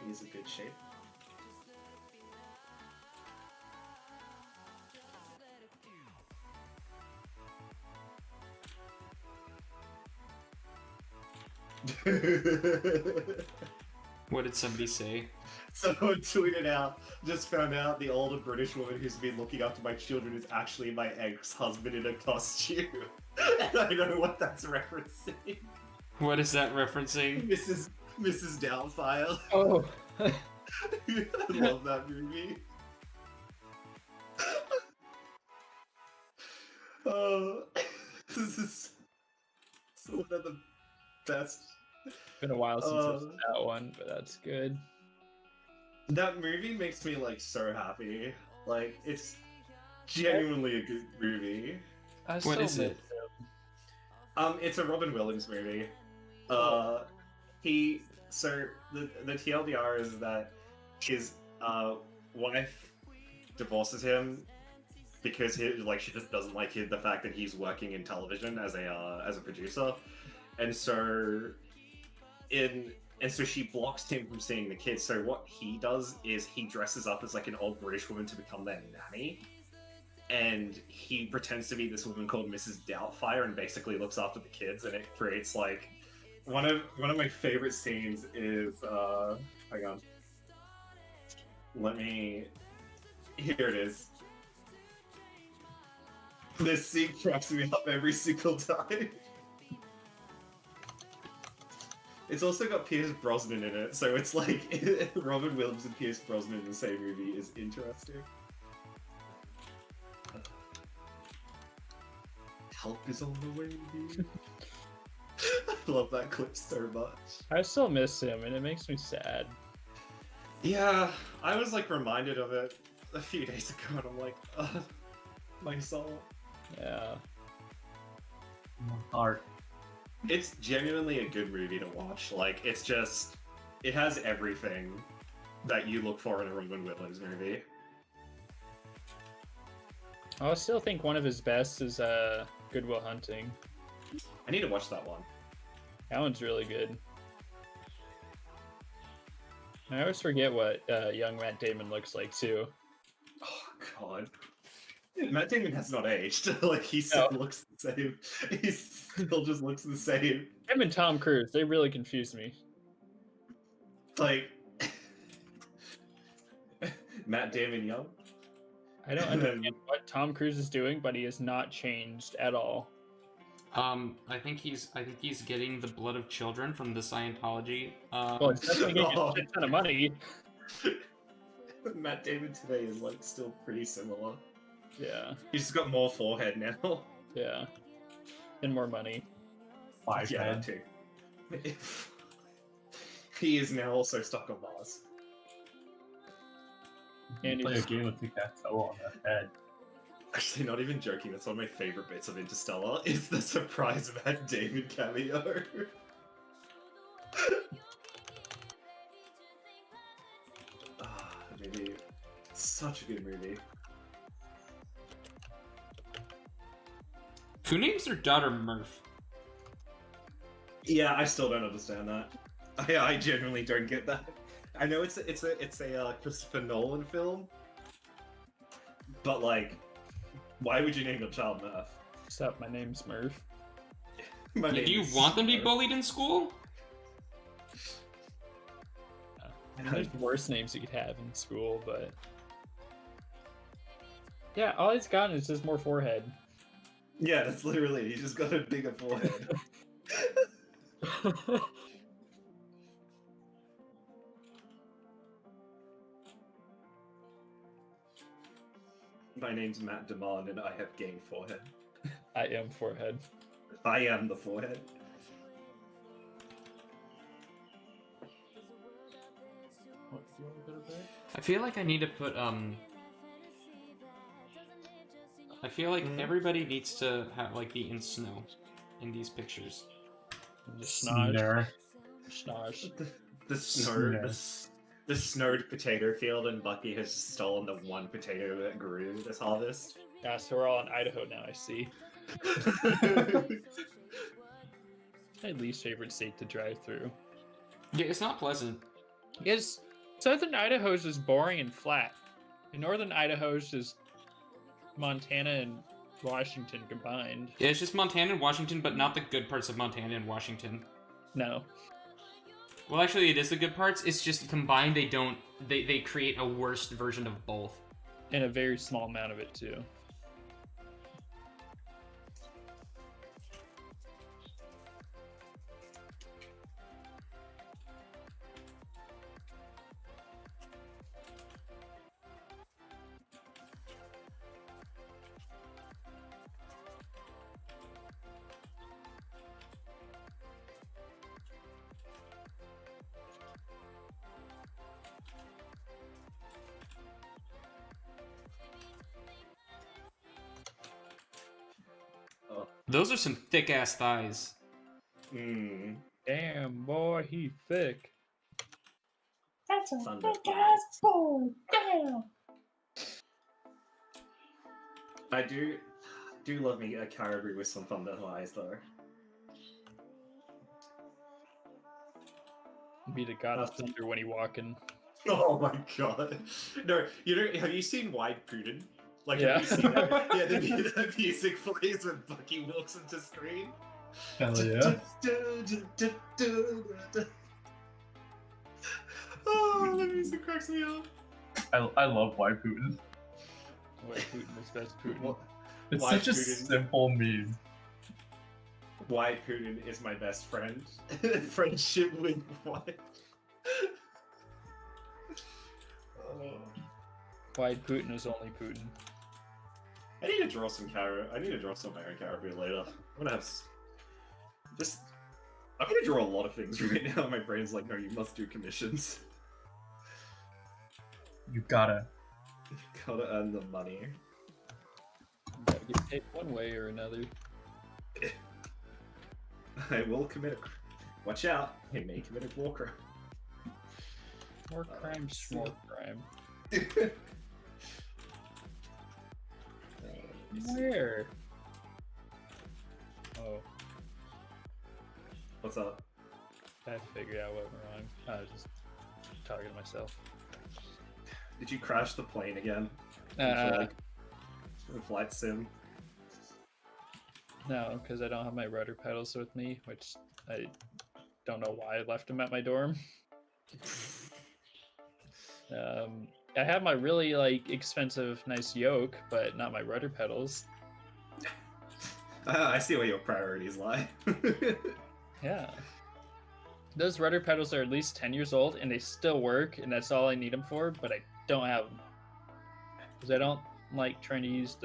D: He is a good shape.
B: What did somebody say?
D: Someone tweeted out, just found out the older British woman who's been looking after my children is actually my ex-husband in a costume. And I know what that's referencing.
B: What is that referencing?
D: Mrs. Doubtfire.
C: Oh.
D: I love that movie. Oh, this is one of the best.
C: Been a while since I've seen that one, but that's good.
D: That movie makes me like so happy. Like it's genuinely a good movie.
B: What is it?
D: It's a Robin Williams movie. The TLDR is that his wife divorces him because she just doesn't like the fact that he's working in television as a producer, and so she blocks him from seeing the kids. So what he does is he dresses up as like an old British woman to become their nanny, and he pretends to be this woman called Mrs. Doubtfire and basically looks after the kids, and it creates like one of my favorite scenes is hang on. Here it is. This scene cracks me up every single time. It's also got Pierce Brosnan in it, so it's like Robin Williams and Pierce Brosnan in the same movie is interesting. Help is on the way, dude. I love that clip so much.
C: I still miss him, and it makes me sad.
D: Yeah, I was like reminded of it a few days ago, and I'm like, my soul.
C: Yeah.
E: Art.
D: It's genuinely a good movie to watch. Like, it has everything that you look for in a Robin Williams movie.
C: I still think one of his best is Good Will Hunting.
D: I need to watch that one.
C: That one's really good. I always forget what young Matt Damon looks like too.
D: Oh god. Matt Damon has not aged. Like, he still looks the same. He still just looks the same.
C: Him and Tom Cruise, they really confuse me.
D: Like, Matt Damon young?
C: I don't understand what Tom Cruise is doing, but he has not changed at all.
B: I think he's getting the blood of children from the Scientology.
C: Well, it's definitely getting a shit ton of money.
D: Matt Damon today is like still pretty similar.
C: Yeah.
D: He's just got more forehead now.
C: Yeah. And more money.
D: Yeah, too. He is now also stuck on Mars.
E: And play a game of tic-tac-toe on that head.
D: Actually, not even joking, that's one of my favorite bits of Interstellar, is the surprise Matt Damon cameo. Movie. Such a good movie.
B: Who names their daughter Murph?
D: Yeah, I still don't understand that. I genuinely don't get that. I know it's a Christopher Nolan film, but like, why would you name your child Murph?
C: What's up? My name's Murph.
D: My
B: Do
D: name
B: you
D: is
B: want them to be
D: Murph.
B: bullied in school?
C: I mean, there's worse names you could have in school, but yeah, all he's gotten is just more forehead.
D: Yeah, that's literally. He just got a bigger forehead. My name's Matt Damon, and I have gained forehead.
C: I am forehead.
D: I am the forehead.
B: I feel like I need to put I feel like everybody needs to have like be in snow in these pictures.
C: Snosh. Snosh.
D: The snowed potato field, and Bucky has stolen the one potato that grew this harvest.
C: Yeah, so we're all in Idaho now, I see. My least favorite state to drive through.
B: Yeah, it's not pleasant.
C: Because southern Idaho is just boring and flat. And northern Idaho is just Montana and Washington combined.
B: Yeah, it's just Montana and Washington, but not the good parts of Montana and Washington.
C: No.
B: Well, actually, it is the good parts. It's just combined. They create a worse version of both.
C: And a very small amount of it, too.
B: Those are some thick ass thighs.
D: Hmm.
C: Damn, boy, he thick.
H: That's a
D: Thunder
H: big
D: flies.
H: ass boy. Damn.
D: I do love me a Caribou with some thunder eyes, though.
C: Be the god of thunder when he walking.
D: Oh my god! No, you know, have you seen Wide Putin? Like,
C: Yeah.
D: have you seen that? Yeah, the music plays when Bucky walks into screen.
E: Hell yeah.
D: Oh, the music cracks me up.
E: I love White Putin.
C: Wait, Putin is best Putin.
D: What?
E: It's
D: White
E: such a
D: Putin.
E: simple meme.
D: Wide Putin is my best friend. Friendship with White. Oh.
C: Why Putin is only Putin.
D: I need to draw some I need to draw some American Caribou later. I'm gonna have I'm gonna draw a lot of things right now. My brain's like, no, you must do commissions.
E: You gotta.
D: Gotta earn the money.
C: Gotta get paid one way or another.
D: I will commit watch out, I may commit a war crime.
C: More crime, more crime. Where? Oh,
D: What's up?
C: I figured out what went wrong. I was just talking to myself.
D: Did you crash the plane again?
C: Uh,
D: In Flight Sim?
C: no, because I don't have my rudder pedals with me, which I don't know why I left them at my dorm. I have my really expensive, nice yoke, but not my rudder pedals.
D: I see where your priorities lie.
C: Yeah. Those rudder pedals are at least 10 years old, and they still work, and that's all I need them for, but I don't have them. Because I don't like trying to use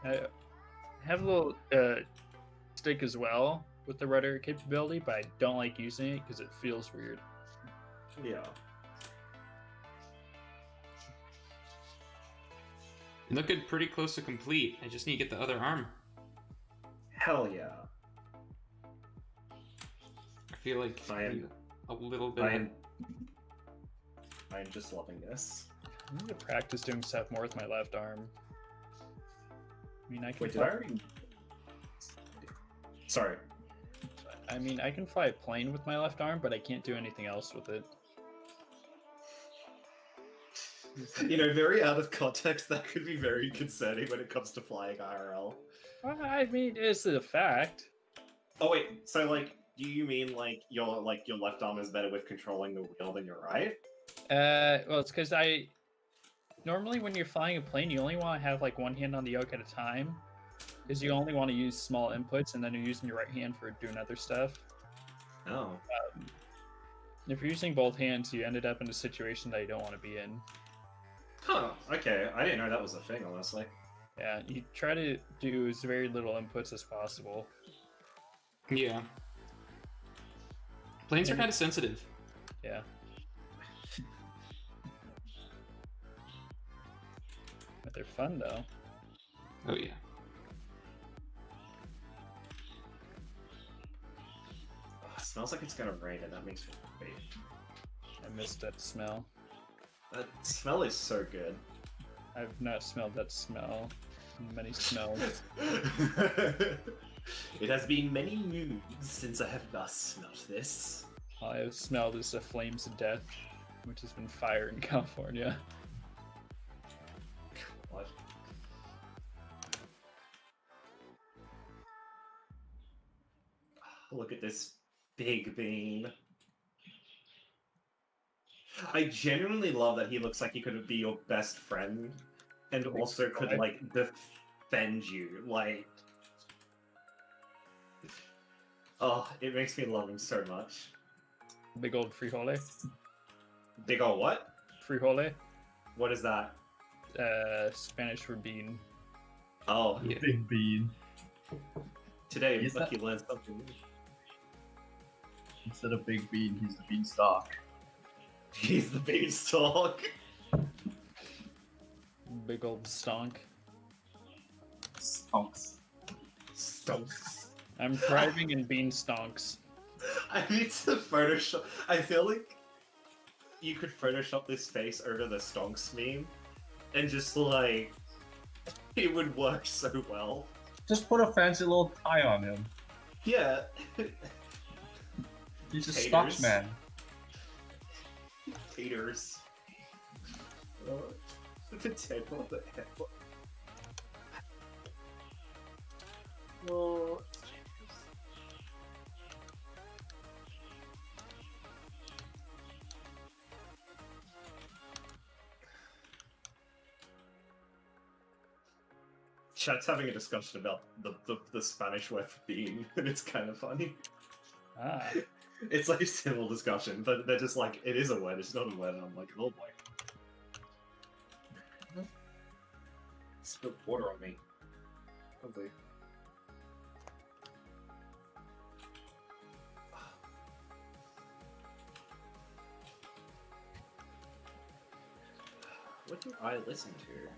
C: I have a little stick as well with the rudder capability, but I don't like using it because it feels weird.
D: Yeah.
B: Looking pretty close to complete. I just need to get the other arm.
D: Hell yeah.
B: I feel like
D: I'm
B: a little bit.
D: I'm just loving this.
C: I need to practice doing stuff more with my left arm. I mean, I can.
D: Wait, did I already? Sorry.
C: I mean, I can fly a plane with my left arm, but I can't do anything else with it.
D: You know, very out of context, that could be very concerning when it comes to flying IRL.
C: I mean, it's a fact.
D: Oh wait, so like, do you mean like your left arm is better with controlling the wheel than your right?
C: Well, it's because normally when you're flying a plane, you only want to have like one hand on the yoke at a time, because you only want to use small inputs, and then you're using your right hand for doing other stuff.
D: Oh.
C: If you're using both hands, you ended up in a situation that you don't want to be in.
D: Huh. Okay, I didn't know that was a thing, honestly.
C: Yeah, you try to do as very little inputs as possible.
B: Yeah. Planes are kind of sensitive.
C: Yeah. But they're fun though.
B: Oh yeah.
D: Ugh, smells like it's gonna rain, and that makes me wait.
C: I missed that smell.
D: That smell is so good.
C: I've not smelled that smell in many smells.
D: It has been many moons since I have last smelt this.
C: All I have smelled is the flames of death, which has been fire in California.
D: What? Look at this big bean. I genuinely love that he looks like he could be your best friend, and also could like defend you. Like, oh, it makes me love him so much.
C: Big old frijole.
D: Big ol' what?
C: Frijole,
D: What is that?
C: Spanish for bean.
D: Oh,
B: Yeah.
E: Big bean.
D: today
E: Is
D: Bucky learned something.
E: Instead of big bean, he's the beanstalk.
D: He's the beanstalk.
C: Big old stonk.
E: Stonks.
D: Stonks.
C: I'm thriving in bean stonks.
D: I need to Photoshop. I feel like you could Photoshop this face over the stonks meme, and just like it would work so well.
E: Just put a fancy little tie on him.
D: Yeah.
E: He's a
D: Taters.
E: stocks man.
D: Taters. The potato on the head. Oh. Chat's having a discussion about the Spanish word for bean, and it's kind of funny.
C: Ah,
D: It's like a civil discussion, but they're just like, it is a word, it's not a word, and I'm like, oh boy. Spilled water on me. Lovely. What do I listen to?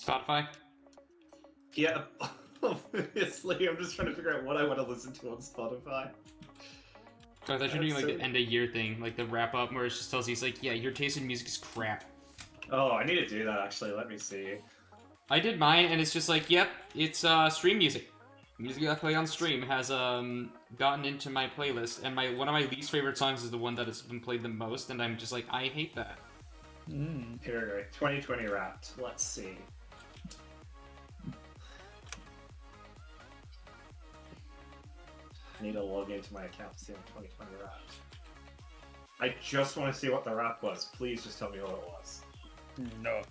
B: Spotify.
D: Yeah, obviously, I'm just trying to figure out what I want to listen to on Spotify.
B: Oh, I thought you were doing like
D: That's
B: the end of year thing, like the wrap up where it just tells you, it's like, yeah, your taste in music is crap.
D: Oh, I need to do that actually, let me see.
B: I did mine, and it's just like, yep, it's stream music. Music I play on stream has gotten into my playlist, and one of my least favorite songs is the one that has been played the most, and I'm just like, I hate that.
D: Here we go, 2020 Wrapped, let's see. I need to log into my account to see what 2020 Wrapped. I just want to see what the rap was, please just tell me what it was.
C: no.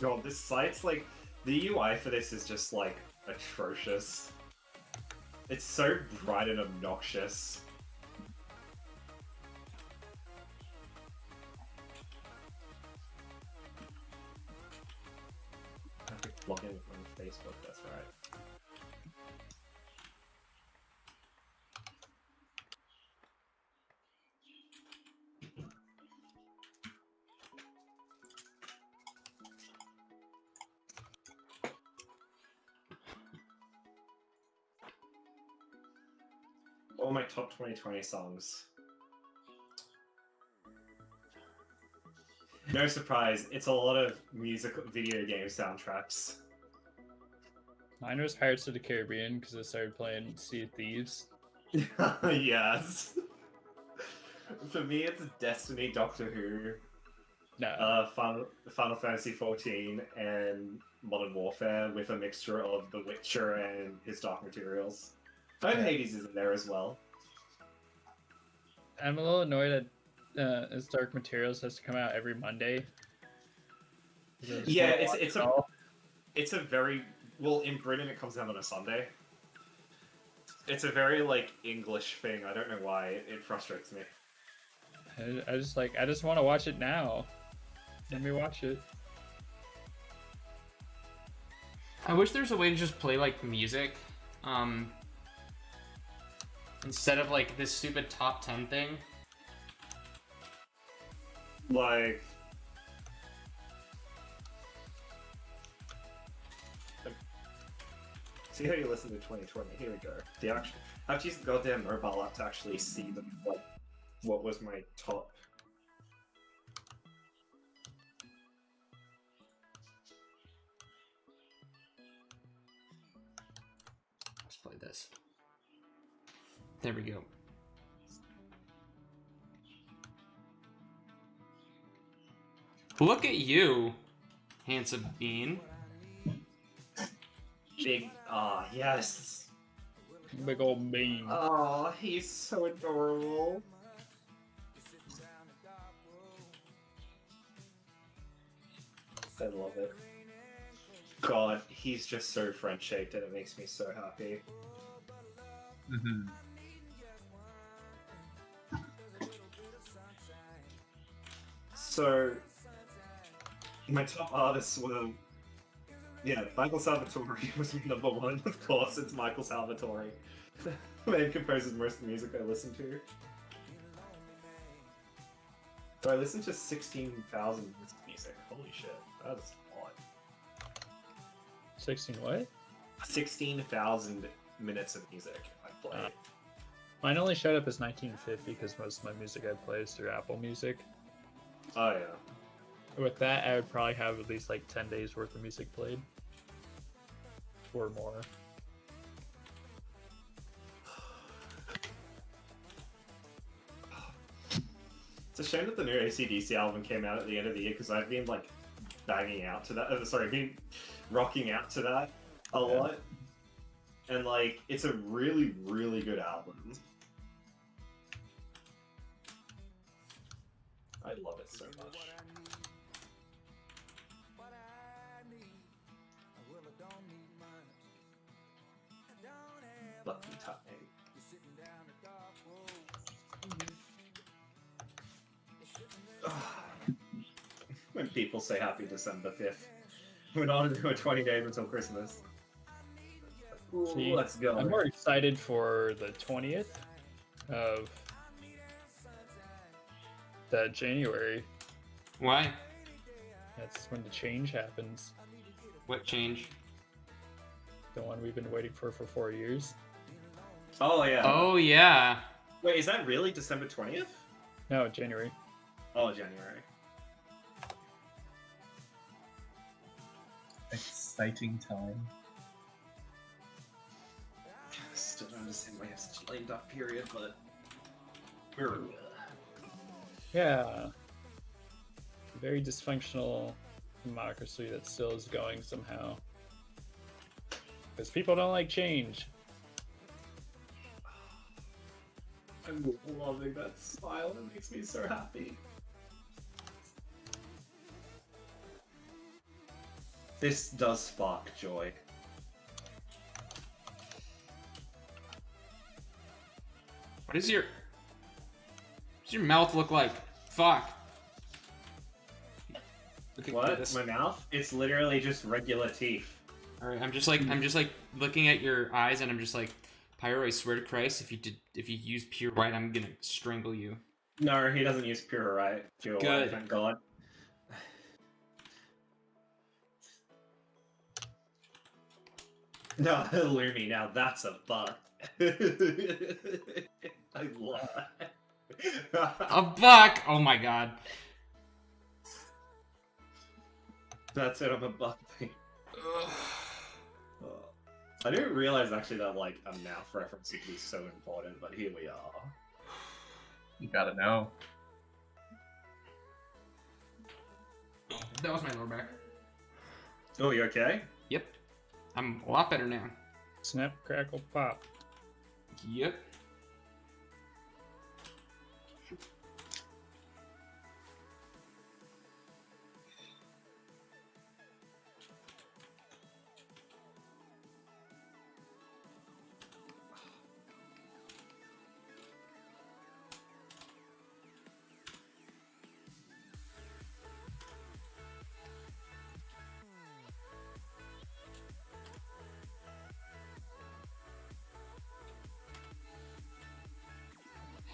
D: God, this site's like, the UI for this is just like atrocious. It's so bright and obnoxious. I have to log in from Facebook, that's right. All my top 2020 songs. No surprise, it's a lot of music video game soundtracks.
C: Mine was Pirates of the Caribbean because I started playing Sea of Thieves.
D: Yes. For me, it's Destiny, Doctor Who,
C: No.
D: Final Fantasy XIV, and Modern Warfare with a mixture of The Witcher and his Dark Materials. And Hades is in there as well.
C: I'm a little annoyed that his Dark Materials has to come out every Monday.
D: Yeah, it's a very well in Britain it comes out on a Sunday. It's a very like English thing. I don't know why it frustrates me.
C: I just want to watch it now. Let me watch it.
B: I wish there's a way to just play like music, instead of like this stupid top 10 thing.
D: Like, see how you listen to 2020. Here we go. I have to use the goddamn mobile app to actually see what was my top.
B: Let's play this. There we go. Look at you, handsome bean.
D: Big, yes.
C: Big old bean.
D: Oh, he's so adorable. I love it. God, he's just so French-shaped and it makes me so happy.
E: Mm-hmm.
D: So, my top artists were... Yeah, Michael Salvatore was number one, of course, it's Michael Salvatore. The man composes most of the music I listen to. So I listen to 16,000 minutes of music. Holy shit, that is a lot.
C: 16 what?
D: 16,000 minutes of music I play.
C: Mine only showed up as 1950 because most of my music I play is through Apple Music.
D: Oh yeah.
C: With that, I would probably have at least like 10 days worth of music played. Or more.
D: It's a shame that the new AC/DC album came out at the end of the year because I've been like banging out to that. Been rocking out to that a lot. And like, it's a really, really good album. I love it so much. Bucky time. When people say happy December 5th. We're not into 20 days until Christmas. Ooh,
C: See,
D: let's go.
C: I'm more excited for the 20th of that January.
B: Why?
C: That's when the change happens.
B: What change?
C: The one we've been waiting for 4 years.
D: Oh yeah.
B: Oh yeah.
D: Wait, is that really December 20th?
C: No, January.
D: Oh, January.
E: Exciting time.
D: Still don't understand why you have such a lame duck period, but...
C: Yeah. Very dysfunctional democracy that still is going somehow. Because people don't like change.
D: I'm loving that smile, it makes me so happy. This does spark joy.
B: What does your mouth look like? Fuck. Look at
D: What?
B: this.
D: My mouth? It's literally just regular teeth.
B: All right, I'm just like looking at your eyes, and I'm just like, Pyro, I swear to Christ, if you use pure white, I'm gonna strangle you.
D: No, he doesn't use pure white. Pure
B: Good.
D: white, thank God. No, Lumi, now that's a butt. I love
B: A buck! Oh my god.
D: That's it, I'm a Bucky. I didn't realize actually that like a mouth reference would be so important, but here we are.
E: You gotta know.
B: That was my lower back.
D: Oh, you okay?
B: Yep. I'm a lot better now.
C: Snap, crackle, pop.
B: Yep.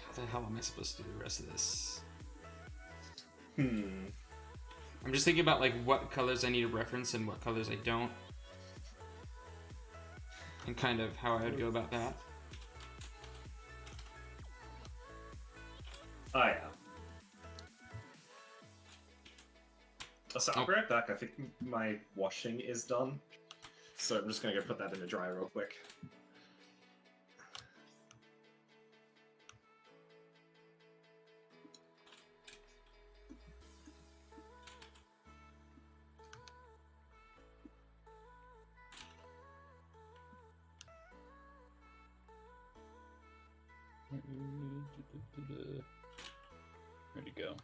B: How the hell am I supposed to do the rest of this? I'm just thinking about like what colors I need to reference and what colors I don't. And kind of how I would go about that.
D: Oh yeah. So I'll be right back. I think my washing is done. So I'm just gonna go put that in the dryer real quick.
C: Where'd it go?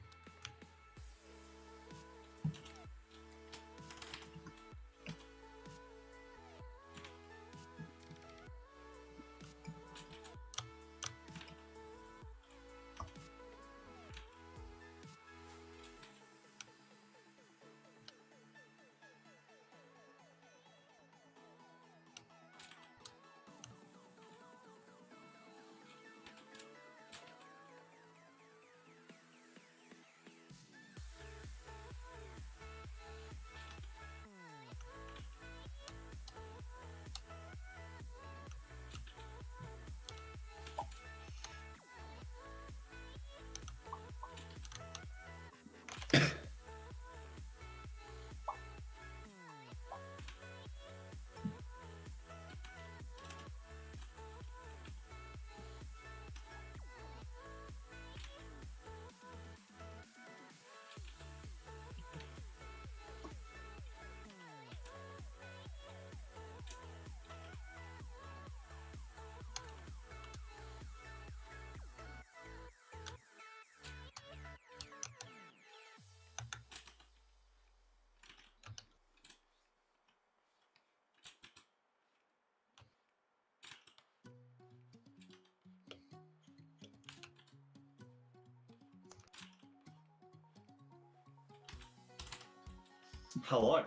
D: Hello.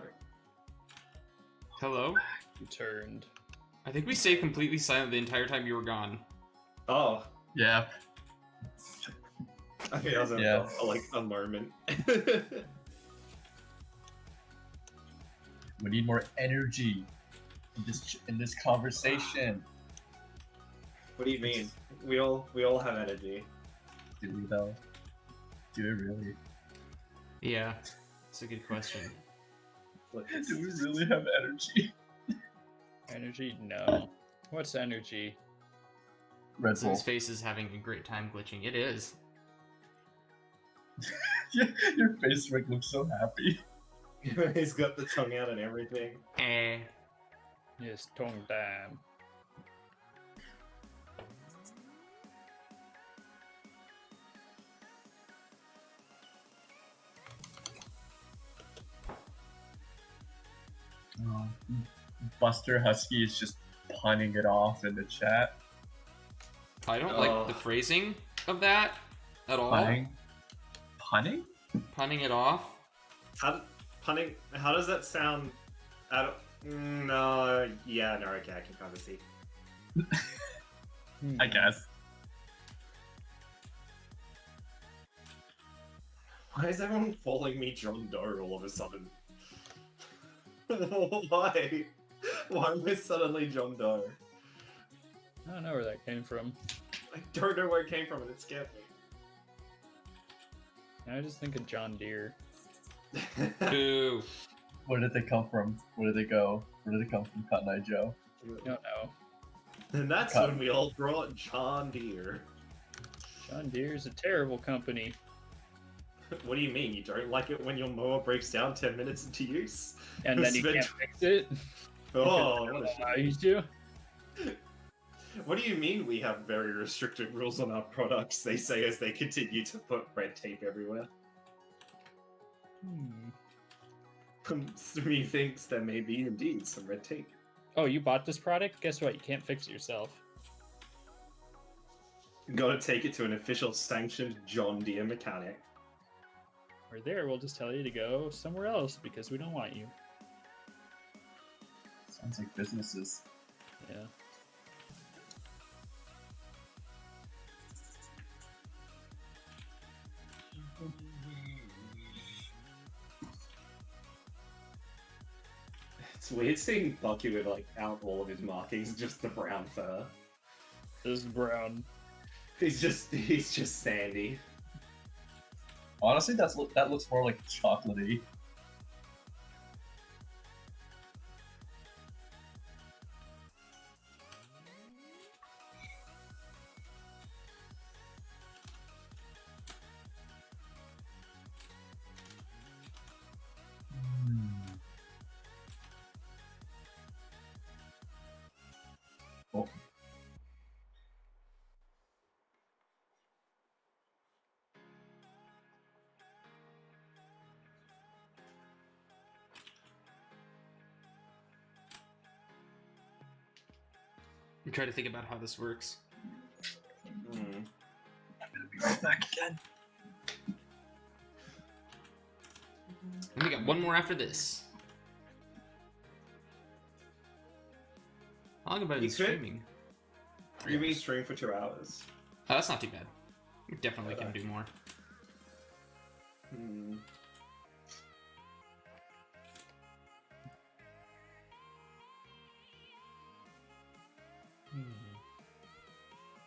B: Hello?
C: You turned.
B: I think we stayed completely silent the entire time you were gone.
D: Oh,
E: Yeah.
D: I think I was in
E: Yeah.
D: for like a moment.
E: We need more energy in this conversation.
D: What do you mean? We all have energy.
E: Do we though? Do we really?
B: Yeah, that's a good question.
D: Look,
E: Do we really have energy?
C: Energy? No. What's energy?
E: Red
B: So
E: Bull.
B: his face is having a great time glitching. It is.
E: Your face like looks so happy.
D: He's got the tongue out and everything.
B: Eh.
C: Yes, tongue down.
E: Buster Husky is just punning it off in the chat.
B: I don't like the phrasing of that at all.
E: Punning? Punning?
B: Punning it off.
D: Punning. How does that sound? No. Yeah. No. Okay. I can kind of see.
E: I guess.
D: Why is everyone calling me John Doe all of a sudden? Why? Why am I suddenly John Doe?
C: I don't know where that came from.
D: I don't know where it came from, and it scared me.
C: I just think of John Deere.
B: Boo.
E: Where did they come from? Where did they go? Where did they come from, Cotton Eye Joe?
C: I don't know.
D: And that's
E: Cotton.
D: when we all brought John Deere.
C: John Deere's a terrible company.
D: What do you mean? You don't like it when your mower breaks down 10 minutes into use?
C: And then you
D: Spend-
C: can't fix it?
D: Oh,
C: Because
D: what a
C: they
D: shit.
C: allow you to?
D: What do you mean we have very restricted rules on our products? They say as they continue to put red tape everywhere. Me thinks there may be indeed some red tape.
C: Oh, you bought this product? Guess what? You can't fix it yourself.
D: Gotta take it to an official sanctioned John Deere mechanic.
C: Or there, we'll just tell you to go somewhere else because we don't want you.
E: Sounds like businesses.
C: Yeah.
D: It's weird seeing Bucky with like out all of his markings, just the brown fur.
C: This is brown.
D: He's just sandy.
E: Honestly, that looks more like chocolatey. Oh.
B: I'm trying to think about how this works.
E: I'm gonna be right back again.
B: And we got one more after this. How long about
D: You
B: it
D: could-
B: streaming?
D: You mean stream for 2 hours?
B: Oh, that's not too bad. We definitely can do more.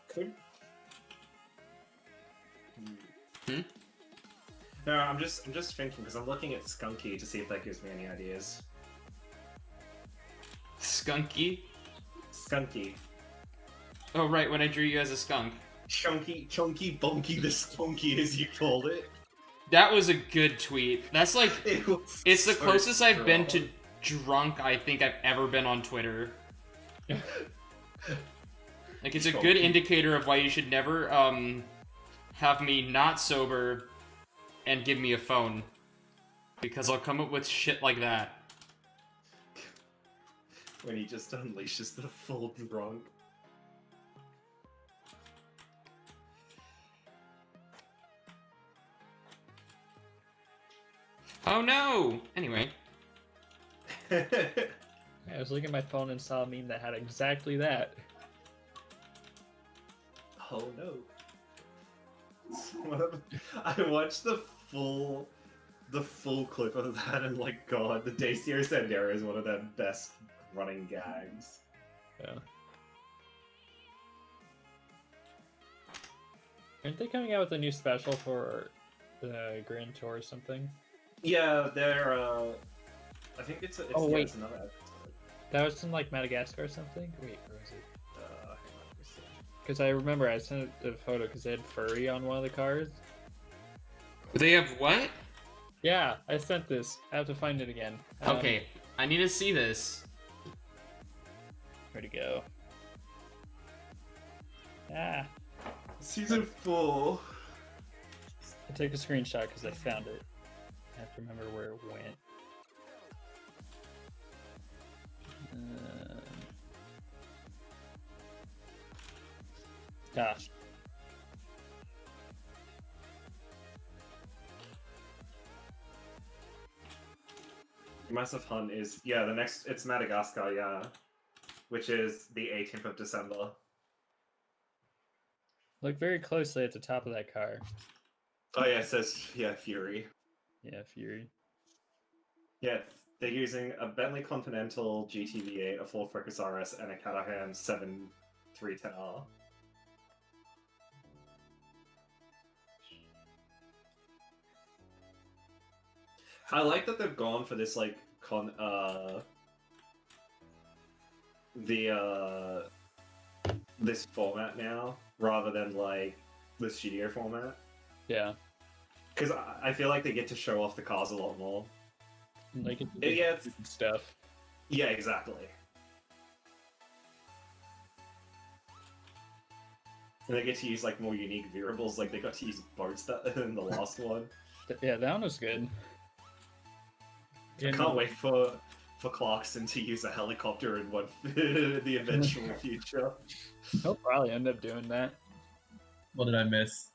D: Could.
B: Hmm?
D: No, I'm just thinking because I'm looking at Skunky to see if that gives me any ideas.
B: Skunky?
D: Skunky.
B: Oh, right, when I drew you as a skunk.
D: Chunky, bonky, the skunky as you called it.
B: That was a good tweet. That's like,
D: It was
B: it's the
D: so
B: closest I've been to
D: strong.
B: drunk I think I've ever been on Twitter. Like, it's a good
D: Chunky.
B: indicator of why you should never, have me not sober and give me a phone. Because I'll come up with shit like that.
D: When he just unleashes the full drunk.
B: Oh no! Anyway.
C: I was looking at my phone and saw a meme that had exactly that.
D: Oh no. I watched the full clip of that and like god, the Dacier Sandero is one of their best running gags.
C: Yeah. Aren't they coming out with a new special for the Grand Tour or something?
D: Yeah, they're I think it's
C: Oh, wait.
D: it's another episode.
C: That was in like Madagascar or something? Wait, where was it?
D: Hang on, let me see.
C: Because I remember I sent a photo because they had furry on one of the cars.
B: They have what?
C: Yeah, I sent this. I have to find it again.
B: Okay, I need to see this.
C: Where'd it go? Ah,
D: Season 4.
C: I took a screenshot because I found it. I have to remember where it went. Gosh.
D: Massive Hunt is the next it's Madagascar, yeah. Which is the 18th of December.
C: Look very closely at the top of that car.
D: Oh yeah, it says Fury.
C: Yeah, Fury.
D: Yeah, they're using a Bentley Continental GTV8, a Ford Focus RS, and a Caterham 7 310R. I like that they've gone for this like this format now rather than like the studio format.
C: Yeah.
D: Because I feel like they get to show off the cars a lot more.
C: Like
D: Yeah,
C: stuff.
D: Yeah, exactly. And they get to use like more unique variables, like they got to use boats that in the last one.
C: Yeah, that one was good.
D: I can't wait for Clarkson to use a helicopter in the eventual future.
C: He'll probably end up doing that.
E: What did I miss?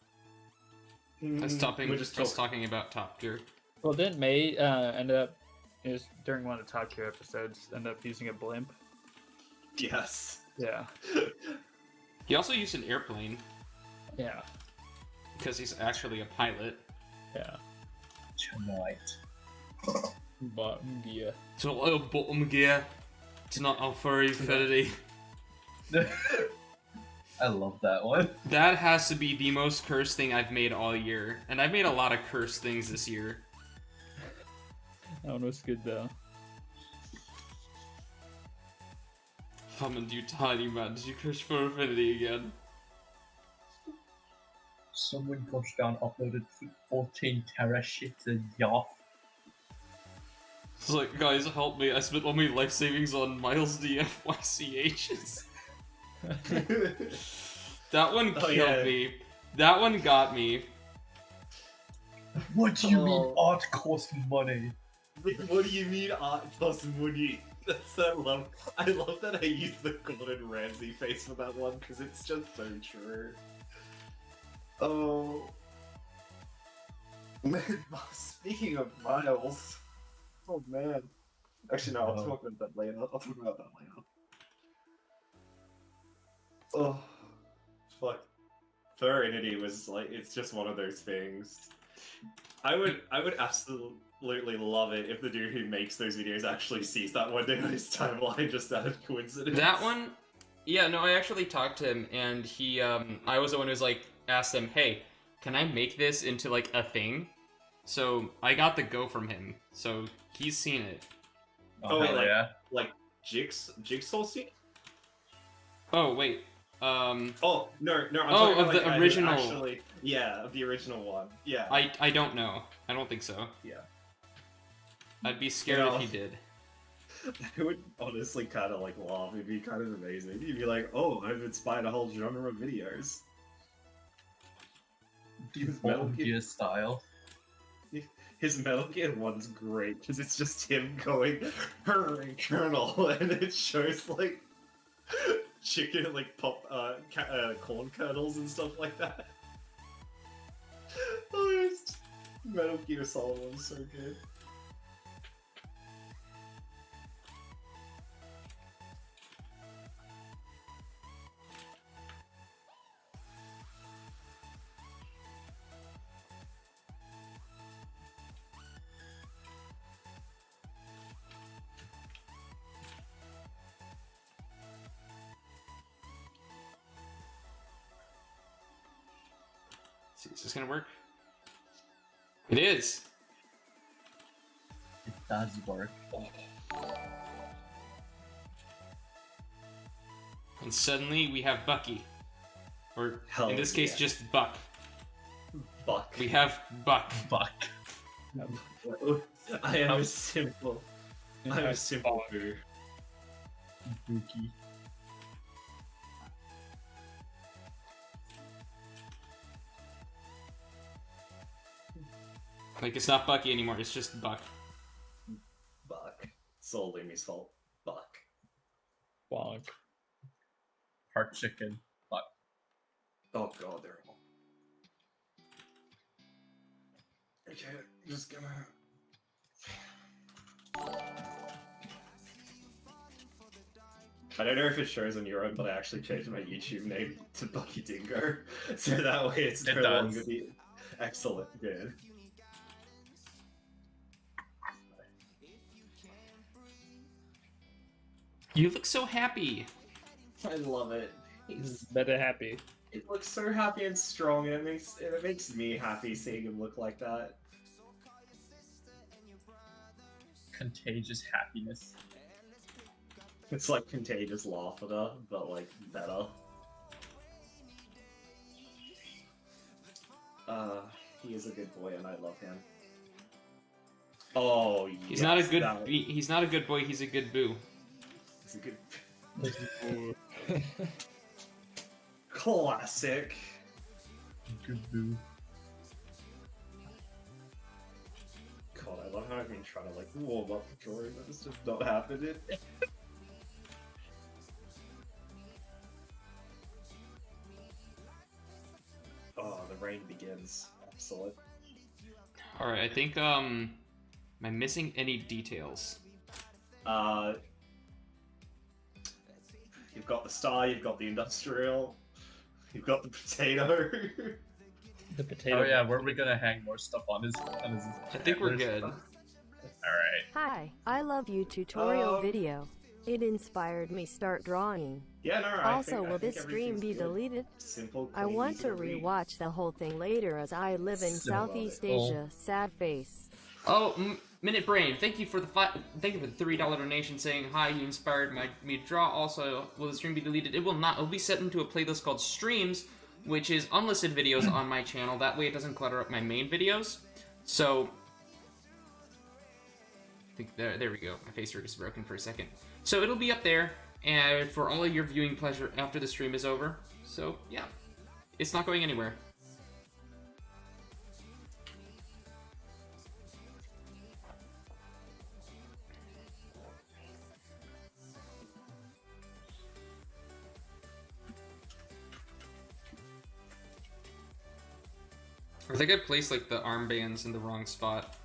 B: We're just
D: talking.
B: talking about Top Gear.
C: Well, didn't May end up, it was during one of the Top Gear episodes, end up using a blimp?
D: Yes.
C: Yeah.
B: He also used an airplane
C: Yeah.
B: because he's actually a pilot.
C: Yeah.
E: Tonight.
C: But, yeah.
B: So a little bottom gear to not offer infinity.
E: I love that one.
B: That has to be the most cursed thing I've made all year. And I've made a lot of cursed things this year.
C: That one was good, though.
B: Hammond, you tiny man, did you curse for infinity again?
E: Someone pushed down, uploaded 14 tera shit to Yoff.
B: It's like, guys, help me, I spent all my life savings on Miles DFYCHs. That one killed me. That one got me.
E: What do you mean art costs money?
D: What do you mean art costs money? That's I love that I used the Gordon Ramsay face for that one because it's just so true. Oh, man, speaking of Miles, oh man. Actually, no, I'll talk about that later. Oh, fuck. Furrinity was like, it's just one of those things. I would absolutely love it if the dude who makes those videos actually sees that one day on his timeline just out of coincidence.
B: That one? Yeah, no, I actually talked to him, and he, I was the one who's like, asked him, hey, can I make this into like a thing? So I got the go from him, so he's seen it.
D: Oh, wait,
E: yeah.
D: Like Jigsaw scene?
B: Oh, wait.
D: Oh, no, I'm
B: Oh,
D: talking
B: of
D: about
B: the
D: guy who
B: original.
D: Actually, yeah, of the original one. Yeah.
B: I don't know. I don't think so.
D: Yeah.
B: I'd be scared
D: No.
B: if he did.
D: I would honestly kind of like laugh. It'd be kind of amazing. You'd be like, "Oh, I've inspired a whole genre of videos." His Metal
E: Bottom
D: Gear,
E: Gear style.
D: his Metal Gear one's great because it's just him going, "Hurry, Colonel," and it shows like chicken, like corn kernels and stuff like that. Oh, it's Metal Gear Solid one's so good.
B: Is this gonna work? It is!
E: It does work.
B: And suddenly we have Bucky. Or,
D: Hell
B: in this case,
D: yeah.
B: just Buck.
D: Buck.
B: We have Buck.
E: Fuck.
D: I am a simple. I'm a simple boo.
E: Bucky.
B: Like, it's not Bucky anymore, it's just Buck.
D: Buck. It's all Limmy's fault. Buck.
C: Bonk.
E: Heart chicken. Fuck.
D: Oh god, they're all. Okay, I'm just gonna. I don't know if it shows on your own, but I actually changed my YouTube name to Bucky Dingo, so that way it's
E: It
D: no
E: does.
D: longer the excellent. Good.
B: You look so happy!
D: I love it.
C: Better happy.
D: It looks so happy and strong, and it makes me happy seeing him look like that.
E: Contagious happiness.
D: It's like contagious laughter, but like better. He is a good boy, and I love him. Oh,
B: He's not a good. He's not a good boy. He's a good boo.
D: He's a good. Classic.
E: Good boo.
D: God, I love how I've been trying to like warm up the drawing, but it's just not happening. Oh, the rain begins. Excellent.
B: All right, I think am I missing any details?
D: You've got the star, you've got the industrial, you've got the potato.
C: The potato.
E: Oh yeah, where are we gonna hang more stuff on his
B: I think we're good.
E: Alright.
F: Hi, I love you tutorial video. It inspired me start drawing.
D: Yeah, no, I
F: Also,
D: think,
F: will this stream be deleted?
D: Simple,
F: I
D: clean,
F: want
D: easy
F: to
D: read.
F: rewatch the whole thing later as I live in Southeast Asia. Sad face.
B: Oh, Minute Brain, thank you for the $3 donation saying hi. You inspired me to draw. Also, will the stream be deleted? It will not. It will be set into a playlist called Streams, which is unlisted videos on my channel. That way, it doesn't clutter up my main videos. So, I think there we go. My face rig is broken for a second. So it'll be up there, and for all of your viewing pleasure after the stream is over. So yeah, it's not going anywhere. I think I placed like the armbands in the wrong spot.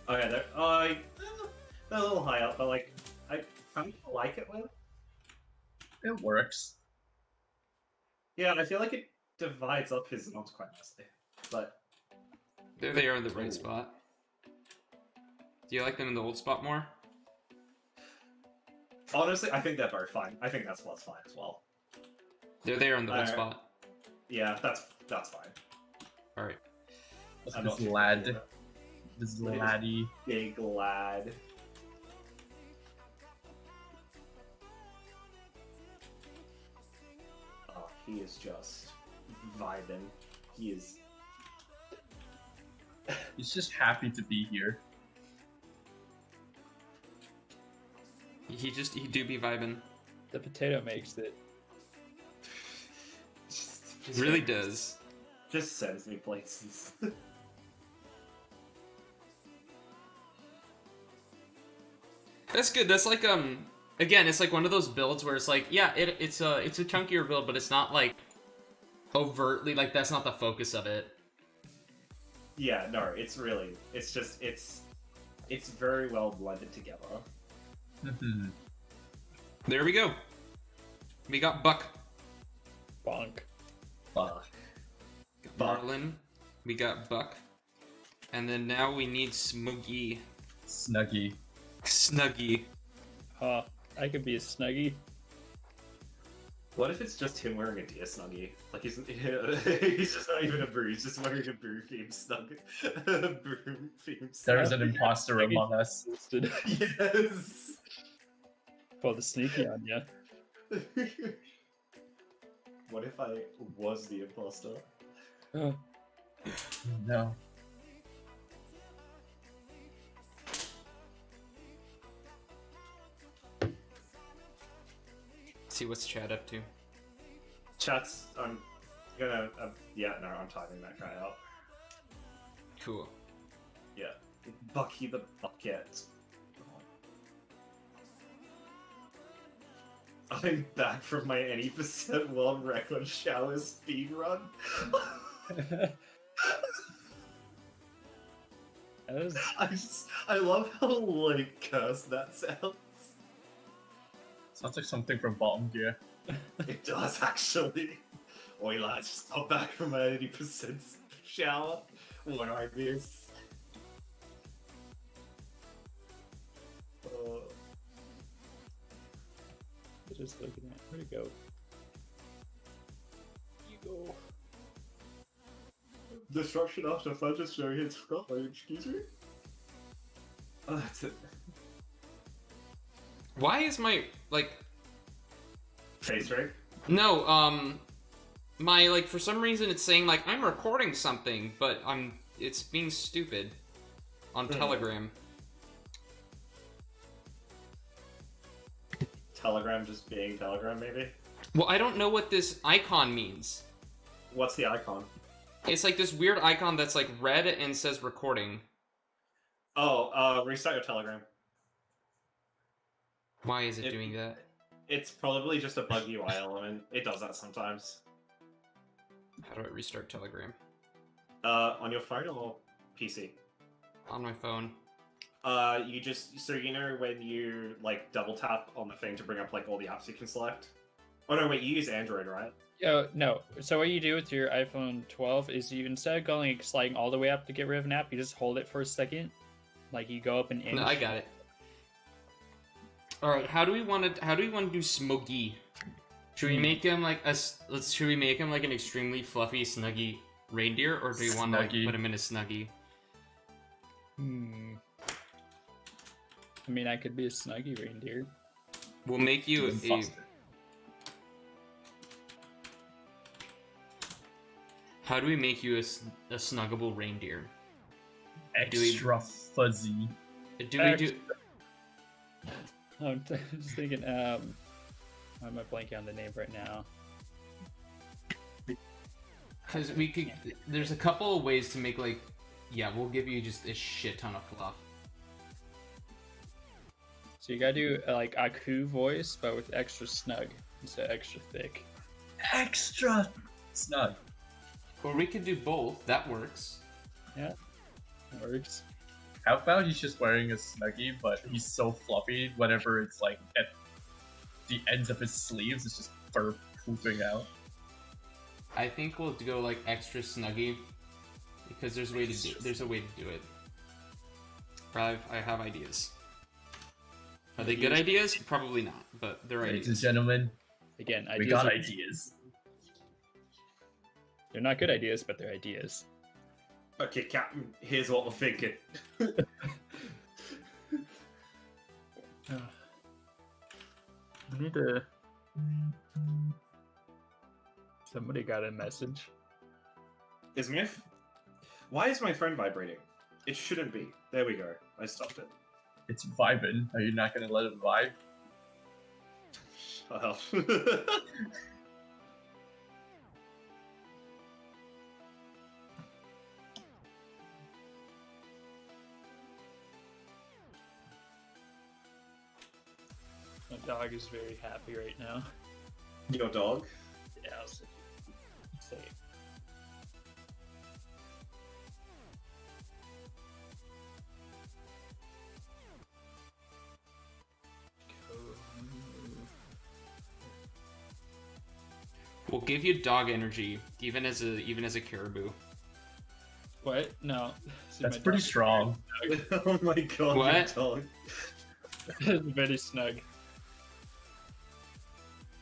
D: Oh yeah, they're a little high up, but like I kind of like it with.
E: It works.
D: Yeah, I feel like it divides up his arms quite nicely, but
B: There they are in the right spot. Do you like them in the old spot more?
D: honestly, I think they're both fine. I think that's what's fine as well.
B: They're there in the old
D: Alright.
B: spot.
D: Yeah, that's fine.
B: All right.
D: I'm
E: This
D: not
E: lad.
D: sure.
E: This
D: What is-
E: laddie.
D: Big lad. Oh, he is just vibing. He is.
E: He's just happy to be here.
B: He do be vibing.
C: The potato makes it.
B: It really does.
D: Just sends me places.
B: That's good. That's like again, it's like one of those builds where it's like, yeah, it's a chunkier build, but it's not like overtly like that's not the focus of it.
D: Yeah, no, it's just it's very well blended together.
B: There we go. We got Buck,
C: Bonk.
D: Buck.
B: Marlin. We got Buck, and then now we need Smogy,
E: Snuggy.
B: Snuggy.
C: Huh. I could be a Snuggy.
D: What if it's just him wearing a deer snuggie? Like he's he's just not even a boo. He's just wearing a boo themed snuggie. Boo themed.
E: There is an imposter among us.
D: Yes.
C: Pull the sneaky on ya.
D: What if I was the imposter?
C: Oh.
E: No.
B: See what's chat up to.
D: Chats. I'm gonna. Yeah, no, I'm timing that guy out.
B: Cool.
D: Yeah. Bucky the Bucket. I'm back from my any percent world record shower speed run. I love how like cursed that sounds.
E: Sounds like something from Bottom Gear.
D: It does actually. Oi lads, just got back from my 80% shower. What do I miss?
C: Just looking at where'd it go? You go.
D: Destruction after fun just showing his skull. Excuse me? Oh, that's it.
B: Why is my, like...
D: Face rig?
B: No, my, like, for some reason it's saying, like, I'm recording something, but it's being stupid on Telegram.
D: Telegram just being Telegram, maybe?
B: Well, I don't know what this icon means.
D: What's the icon?
B: It's like this weird icon that's, like, red and says recording.
D: Oh, restart your Telegram.
B: Why is it doing that?
D: It's probably just a bug UI element. It does that sometimes.
B: How do I restart Telegram?
D: On your phone or PC?
B: On my phone.
D: You just, so you know when you, like, double tap on the thing to bring up, like, all the apps you can select? Oh no, wait, you use Android, right?
C: No. So what you do with your iPhone 12 is you, instead of going sliding all the way up to get rid of an app, you just hold it for a second. Like you go up an inch.
B: No, I got it. All right, how do we want to do Smogy? Should we make him like should we make him like an extremely fluffy, snuggy reindeer, or do we want to like, put him in a snuggie?
C: I mean, I could be a snuggy reindeer.
B: We'll make you a. How do we make you a snuggable reindeer?
E: Extra fuzzy.
B: Do we do?
C: I'm just thinking. Why am I blanking on the name right now?
B: Because we could. There's a couple of ways to make like. Yeah, we'll give you just a shit ton of fluff.
C: So you gotta do like Aku voice, but with extra snug instead of extra thick.
E: Extra snug.
B: Or we could do both. That works.
C: Yeah, that works.
E: How about he's just wearing a snuggie, but he's so fluffy, whenever it's like at the ends of his sleeves, it's just fur poofing out.
B: I think we'll go like extra snuggy because there's a way to do it. I have ideas. Are they good ideas? Probably not, but they're ideas.
E: Ladies and gentlemen,
C: Again,
E: we got ideas.
C: They're not good ideas, but they're ideas.
D: Okay, Captain, here's what we're thinking.
C: I need to... Somebody got a message.
D: Ismith? Why is my phone vibrating? It shouldn't be. There we go. I stopped it.
E: It's vibing. Are you not gonna let it vibe?
D: Shut up.
C: My dog is very happy right now.
D: Your dog?
C: Yeah, I'll say.
B: We'll give you dog energy, even as a caribou.
C: What? No. See,
E: That's
C: my
E: pretty
C: dog-
E: strong.
D: Oh my god,
B: What?
D: your dog.
C: It's very snug.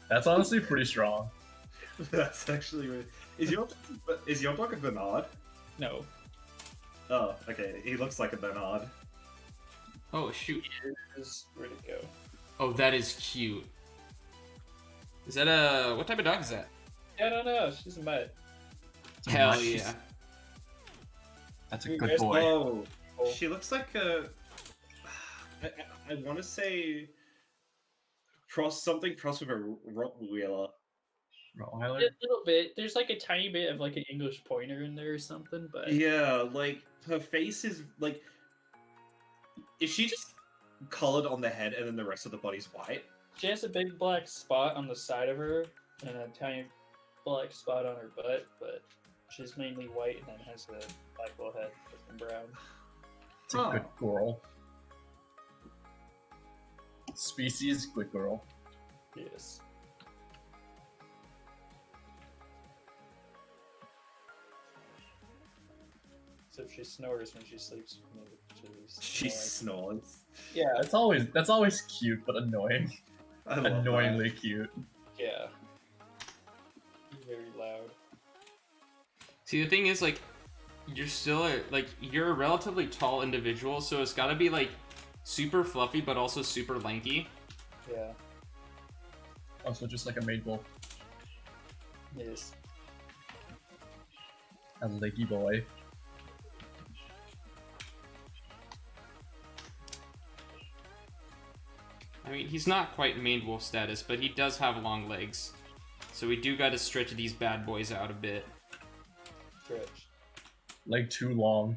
E: That's honestly pretty strong.
D: That's actually really... Is your dog a Bernard?
C: No.
D: Oh, okay. He looks like a Bernard.
B: Oh shoot!
C: Where'd it go?
B: Oh, that is cute. Is that a what type of dog is that?
C: I don't know. She's a mutt.
B: Hell
E: Nice.
B: yeah!
E: That's a
C: You
E: good
C: guys-
E: boy.
D: Oh, she looks like a... I want to say... cross with a Rottweiler.
E: Rottweiler?
C: A little bit. There's like a tiny bit of like an English pointer in there or something, but
D: Yeah, like, her face is, like... Is she just colored on the head and then the rest of the body's white?
C: she has a big black spot on the side of her and a tiny black spot on her butt, but she's mainly white and then has a black little head with some brown.
E: It's a good girl. Species, good girl.
C: Yes. Except she snores when she sleeps.
D: She snores.
C: Yeah,
E: That's always cute but annoying.
D: I love
E: Annoyingly cute.
C: Yeah. Very loud.
B: See, the thing is, like, you're still you're a relatively tall individual, so it's gotta be like super fluffy but also super lanky.
C: Yeah.
E: Also, just like a maid wolf.
C: Yes.
E: A leggy boy.
B: I mean, he's not quite main wolf status, but he does have long legs. So we do gotta stretch these bad boys out a bit.
C: Stretch.
E: Like too long.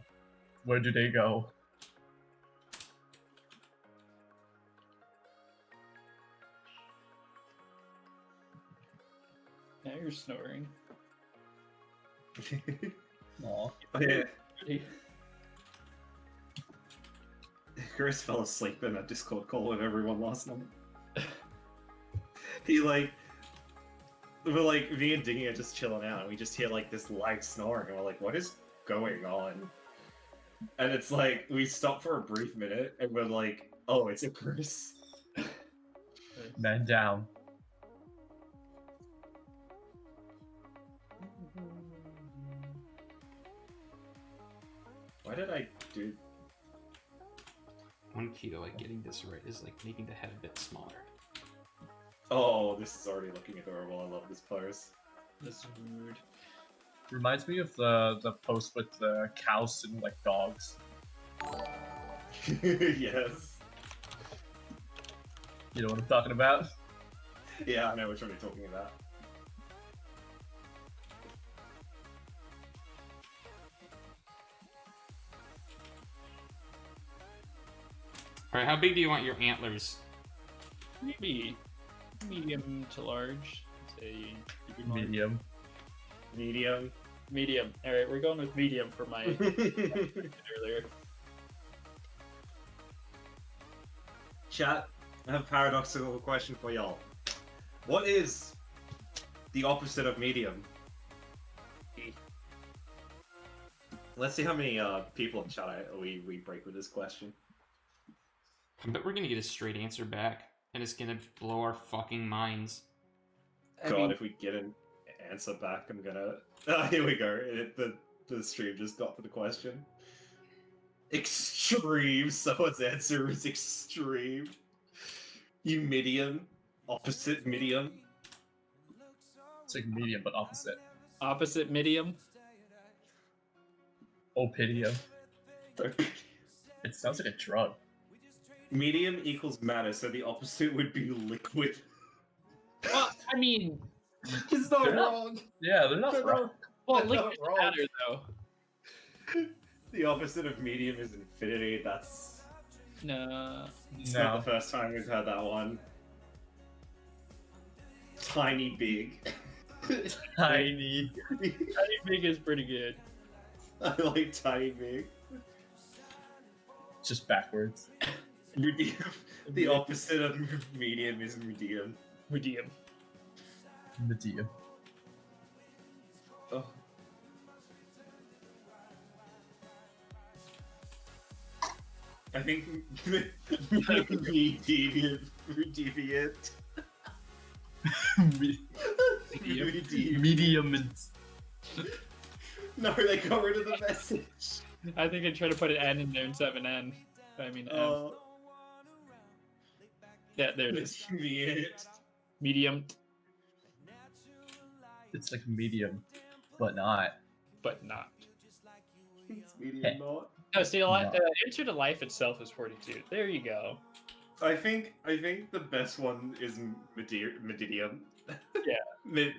E: Where do they go?
C: Now you're snoring.
E: Aw.
D: Yeah. Chris fell asleep in a Discord call with everyone last night. He me and Dingy are just chilling out, and we just hear like this light snoring, and we're like, "What is going on?" And it's like we stop for a brief minute, and we're like, "Oh, it's a Chris."
E: Man down.
D: Why did I do?
B: One key to like getting this right is like making the head a bit smaller.
D: Oh, this is already looking adorable. I love this pose.
C: This is rude.
E: Reminds me of the post with the cows sitting like dogs.
D: Yes.
E: You know what I'm talking about?
D: Yeah, I know which one you're talking about.
B: Alright, how big do you want your antlers?
C: Maybe medium to large. Say
E: Medium.
D: Medium.
C: Medium. All right, we're going with medium for my earlier.
D: Chat, I have a paradoxical question for y'all. What is the opposite of medium? Let's see how many people in chat we break with this question.
B: I bet we're gonna get a straight answer back, and it's gonna blow our fucking minds.
D: God, if we get an answer back, I'm gonna... Oh, here we go. The stream just got to the question. Extreme! Someone's answer is extreme. You medium. Opposite medium.
E: It's like medium, but opposite.
C: Opposite medium.
E: Opidium. It sounds like a drug.
D: Medium equals matter, so the opposite would be liquid.
C: Well, I mean,
D: It's not
E: They're not-
D: wrong.
E: Yeah, they're not
D: They're
E: wrong.
C: well,
D: That's not
C: liquid
D: wrong.
C: matter though.
D: The opposite of medium is infinity. That's
C: No.
D: it's not the first time we've heard that one. Tiny big.
E: Tiny.
C: Tiny big is pretty good.
D: I like tiny big.
E: Just backwards.
D: Medium. The opposite of medium is medium.
C: Medium.
E: Medium.
D: Oh. I think deviant.
E: Medium.
D: No, they got rid of the message.
C: I think I tried to put an N in there instead of an N. I mean, M. Yeah, there it is.
D: Deviant.
C: Medium,
E: It's like medium, but not.
C: but not.
D: It's medium not.
C: No, see,
E: No.
C: answer to life itself is 42. There you go.
D: I think the best one is medium.
C: Yeah.
D: Mid.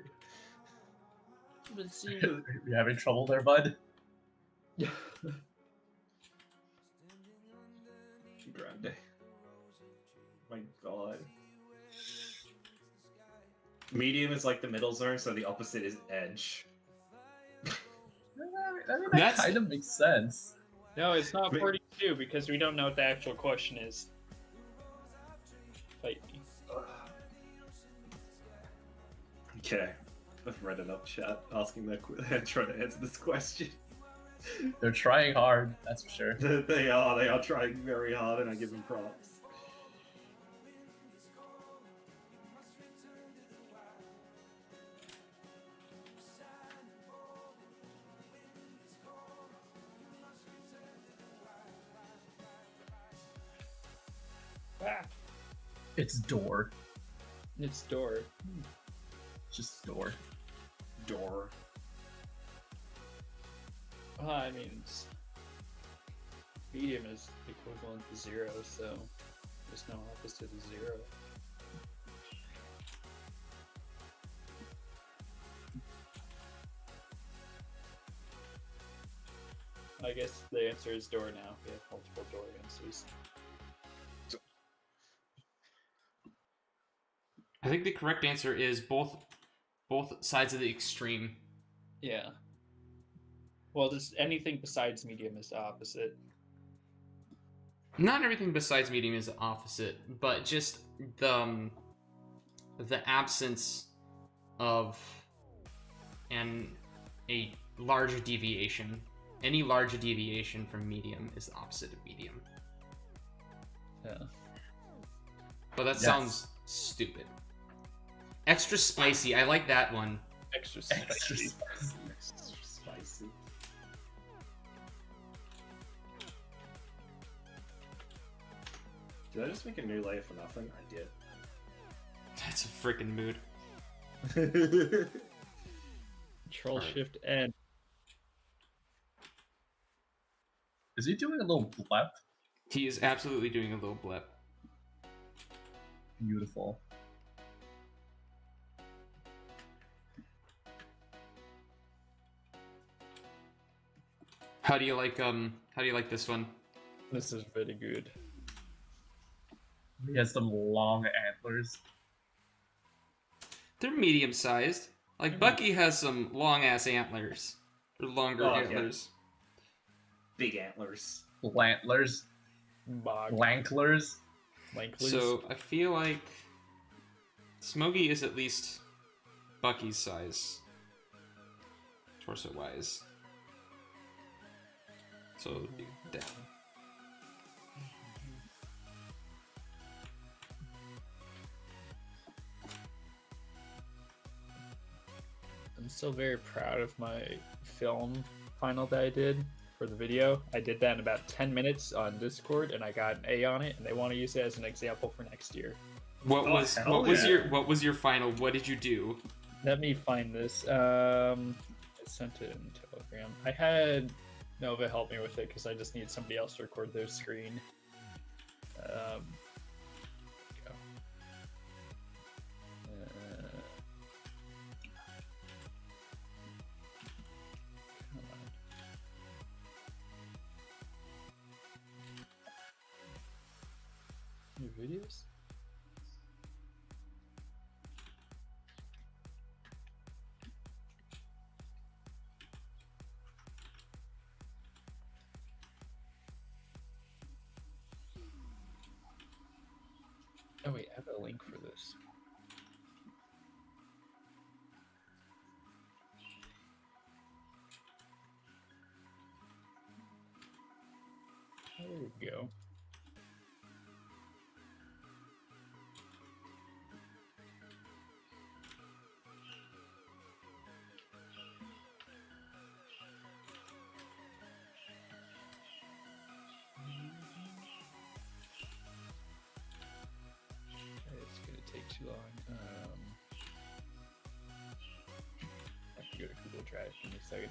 C: But see,
E: You having trouble there, bud?
D: Grande. My God. Medium is like the middle zone, so the opposite is edge.
E: I mean, that
B: That's-
E: kind of makes sense.
C: no, it's not 42 because we don't know what the actual question is. Fight me.
D: Okay. I've read enough chat asking their trying to answer this question.
E: They're trying hard, that's for sure.
D: They are trying very hard, and I give them props.
C: Ah,
E: It's door.
C: it's door.
E: Just door.
D: Door.
C: I mean, medium is equivalent to 0, so there's no opposite of 0. I guess the answer is door now. We have multiple door answers.
B: I think the correct answer is both sides of the extreme.
C: Yeah. Well, just anything besides medium is the opposite.
B: Not everything besides medium is the opposite, but just the absence of a large deviation. Any large deviation from medium is the opposite of medium.
C: Yeah.
B: But that sounds stupid. Extra spicy. I like that one.
C: Extra spicy.
E: Extra spicy.
D: Extra spicy. Did I just make a new layer for nothing? I did.
B: That's a freaking mood.
C: Control
B: Alright.
C: Shift N.
E: Is he doing a little blep?
B: He is absolutely doing a little blip.
E: Beautiful.
B: How do you like this one?
C: This is very good.
E: He has some long antlers.
B: They're medium sized. Like Bucky has some long ass antlers. Or longer
D: Oh, yeah.
B: antlers.
D: Big antlers.
E: Lantlers.
C: Bog.
E: Lanklers.
C: Lanklers.
B: So I feel like Smogy is at least Bucky's size, torso wise. So it would be down.
C: I'm still very proud of my film final that I did for the video. I did that in about 10 minutes on Discord, and I got an A on it, and they want to use it as an example for next year.
B: What
D: Oh,
B: was
D: hell
B: your
D: yeah.
B: what was your final? What did you do?
C: Let me find this. I sent it in Telegram. I had Nova help me with it because I just need somebody else to record their screen. Go. Come on. New videos? Oh wait, I have a link for this. There we go. It's gonna take too long. I have to go to Google Drive in a second.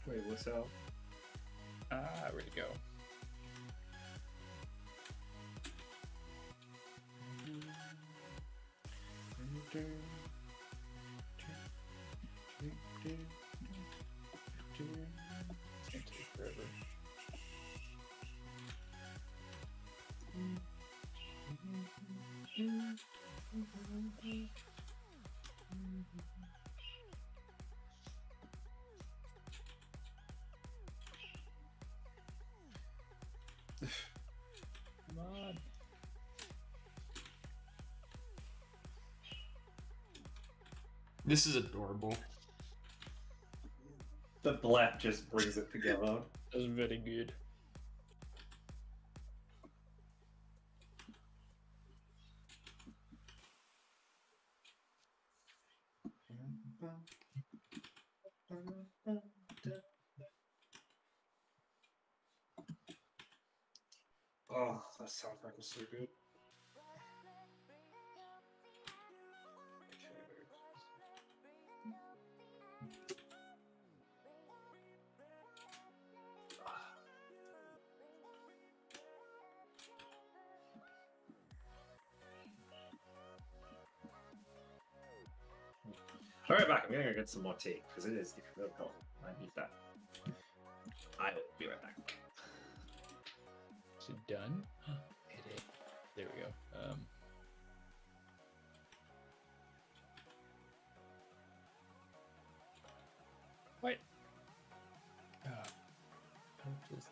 D: Wait, what's up?
C: Where'd it go? It's gonna take forever. Come on.
B: This is adorable.
D: The black just brings it together.
C: That was very good.
D: Oh, that soundtrack was so good. Alright, back. I'm gonna go get some more tea because it is getting real cold. I need that. I will be right back.
C: Is it done? It is. There we go. What? I'll just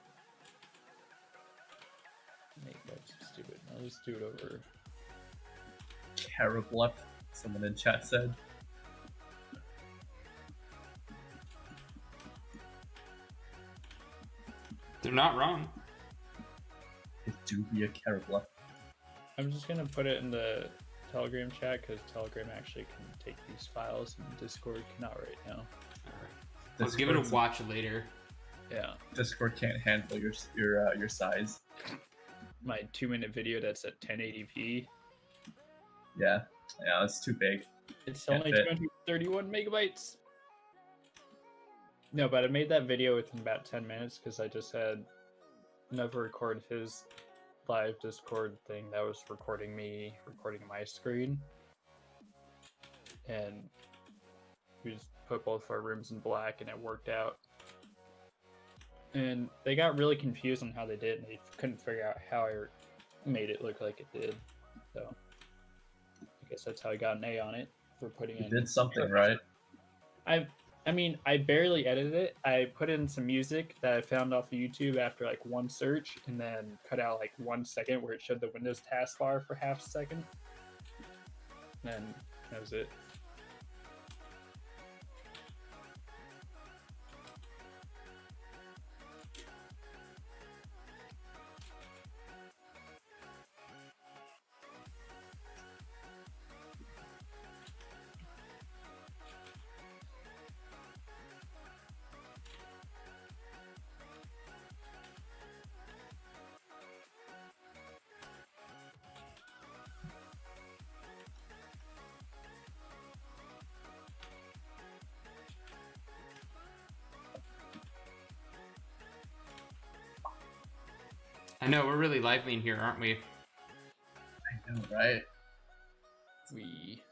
C: make that stupid. I'll just do it over.
E: Caribou, someone in chat said.
B: They're not wrong.
E: It do be a Caribou.
C: I'm just gonna put it in the Telegram chat because Telegram actually can take these files and Discord cannot right now.
B: Alright. I'll give it a watch later.
C: Yeah.
E: Discord can't handle your size.
C: My 2-minute video that's at 1080p.
E: Yeah, it's too big.
C: It's
E: Can't
C: only
E: fit.
C: 231 megabytes. No, but I made that video within about 10 minutes because I just had never record his live Discord thing that was recording me recording my screen. And we just put both our rooms in black and it worked out. And they got really confused on how they did it and they couldn't figure out how I made it look like it did. So I guess that's how I got an A on it for putting
E: You
C: in.
E: did something right.
C: I mean, I barely edited it. I put in some music that I found off of YouTube after like one search and then cut out like 1 second where it showed the Windows taskbar for half a second. And that was it.
B: I know, we're really lively in here, aren't we?
E: I know, right?
C: We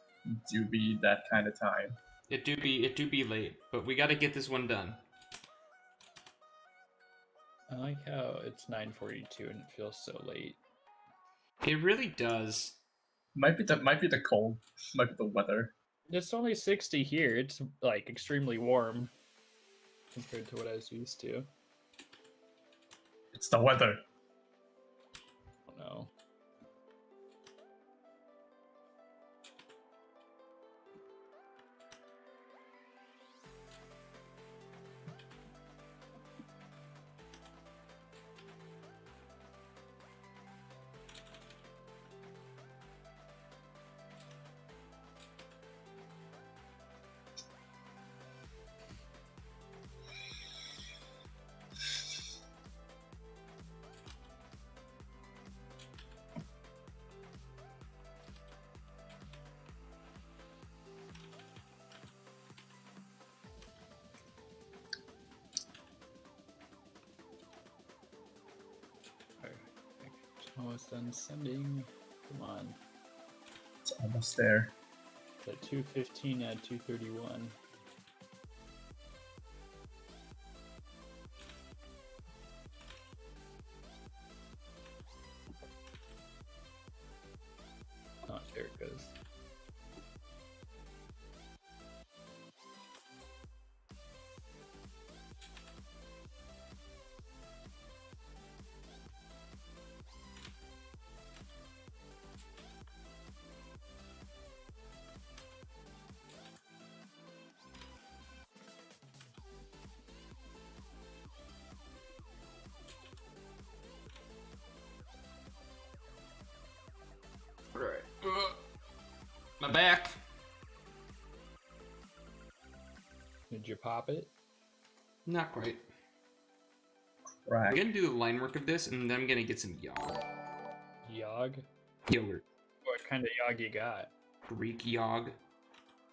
E: Do be that kind of time.
B: It do be late, but we gotta get this one done.
C: I like how it's 9:42 and it feels so late.
B: It really does.
E: Might be the cold. Might be the weather.
C: It's only 60 here. It's like extremely warm compared to what I was used to.
E: It's the weather.
C: Oh no. Almost done sending. Come on.
E: It's almost there.
C: At 2:15 at 2:31. Oh, there it goes.
B: back.
C: Did you pop it?
B: Not quite.
E: Right.
B: I'm gonna do the line work of this, and then I'm gonna get some yogurt.
C: Yog?
B: Yogurt.
C: What kind of yog you got?
B: Greek yog.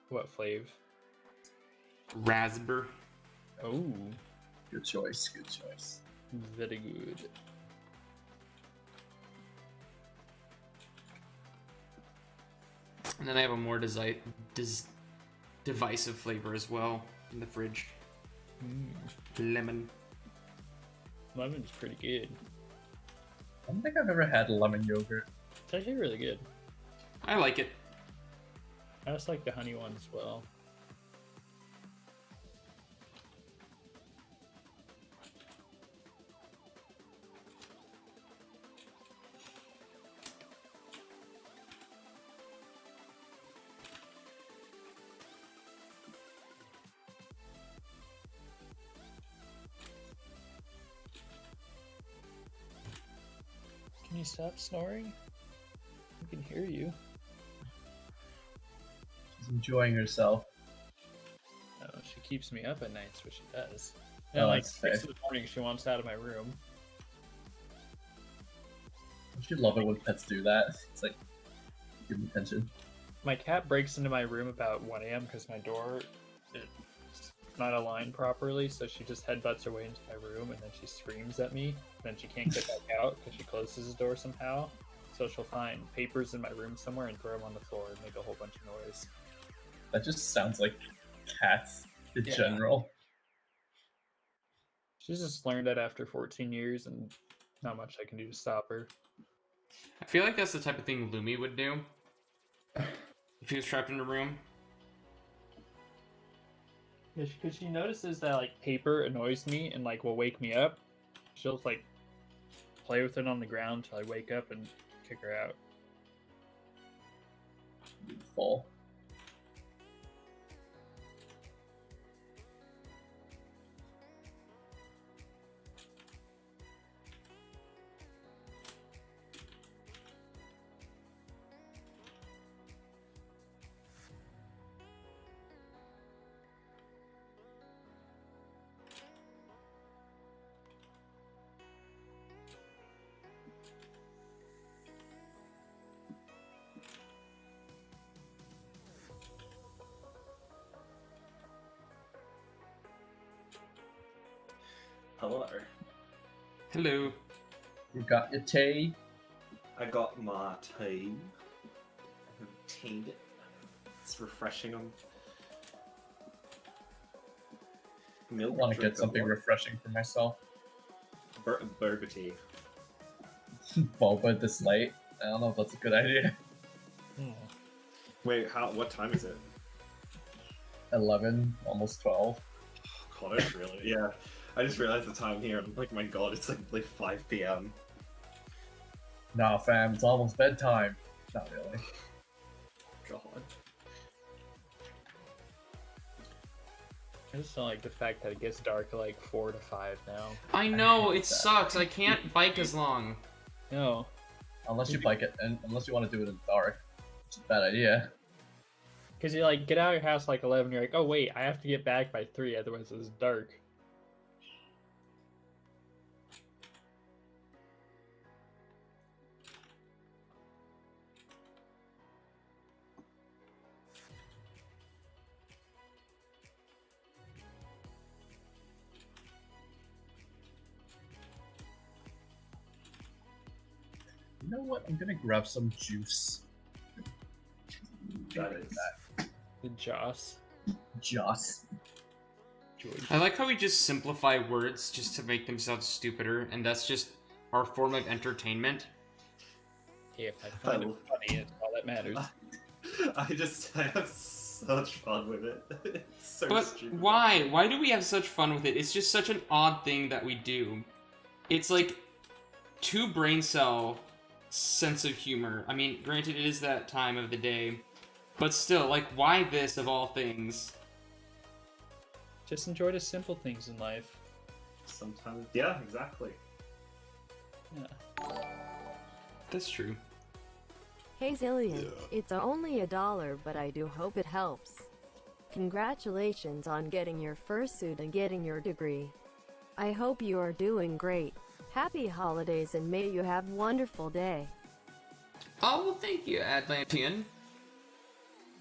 C: What flav?
B: Raspberry.
C: Oh,
E: Good choice. Good choice.
C: very good.
B: And then I have a more divisive flavor as well in the fridge. Lemon.
C: Lemon's pretty good.
E: I don't think I've ever had lemon yogurt.
C: It's actually really good.
B: I like it.
C: I just like the honey one as well. Can you stop snoring? I can hear you.
E: She's enjoying herself.
C: Oh, she keeps me up at nights, what she does.
E: Oh,
C: And like
E: that's
C: 6
E: fair.
C: in the morning, she wants out of my room.
E: I should love it when pets do that. It's like, give them attention.
C: My cat breaks into my room about 1 a.m. because my door is not aligned properly, so she just headbutts her way into my room and then she screams at me. Then she can't get back out because she closes the door somehow. So she'll find papers in my room somewhere and throw them on the floor and make a whole bunch of noise.
E: That just sounds like cats in
C: Yeah.
E: general.
C: She's just learned that after 14 years and not much I can do to stop her.
B: I feel like that's the type of thing Lumi would do. If he was trapped in a room.
C: Yeah, because she notices that like paper annoys me and like will wake me up. She'll just, like play with it on the ground till I wake up and kick her out.
E: Full.
D: Hello.
B: Hello.
E: You got your tea?
D: I got my tea. I've obtained it. It's refreshing on
E: I
D: milk.
E: want to
D: drink
E: get something
D: of
E: refreshing for myself.
D: Boba tea.
E: Boba this late? I don't know if that's a good idea.
D: Wait, what time is it?
E: 11, almost 12.
D: God, it's really? Yeah. I just realized the time here. I'm like, my god, it's like 5 p.m.
E: Nah, fam, it's almost bedtime. Not really.
D: God.
C: I just don't like the fact that it gets dark at like 4 to 5 now.
B: I know,
E: hate
B: it
E: that.
B: sucks. I can't bike as long.
C: No.
E: Unless you bike it, and unless you want to do it in the dark. Which is a bad idea.
C: Because you like get out of your house like 11, you're like, oh wait, I have to get back by 3, otherwise it's dark.
E: You know what? I'm gonna grab some juice.
D: That is.
C: The Joss.
E: Joss.
B: I like how we just simplify words just to make them sound stupider, and that's just our form of entertainment.
C: Hey, if I find it funny, it's all that matters.
D: I have such fun with it. It's so
B: But
D: stupid.
B: why? Why do we have such fun with it? It's just such an odd thing that we do. It's like two brain cell sense of humor. I mean, granted, it is that time of the day, but still, like, why this of all things?
C: Just enjoy the simple things in life.
D: Sometimes, yeah, exactly.
C: Yeah.
B: That's true.
F: Hey Zillion, it's only $1, but I do hope it helps. Congratulations on getting your fursuit and getting your degree. I hope you are doing great. Happy holidays and may you have a wonderful day.
B: Oh, well, thank you, Atlantean.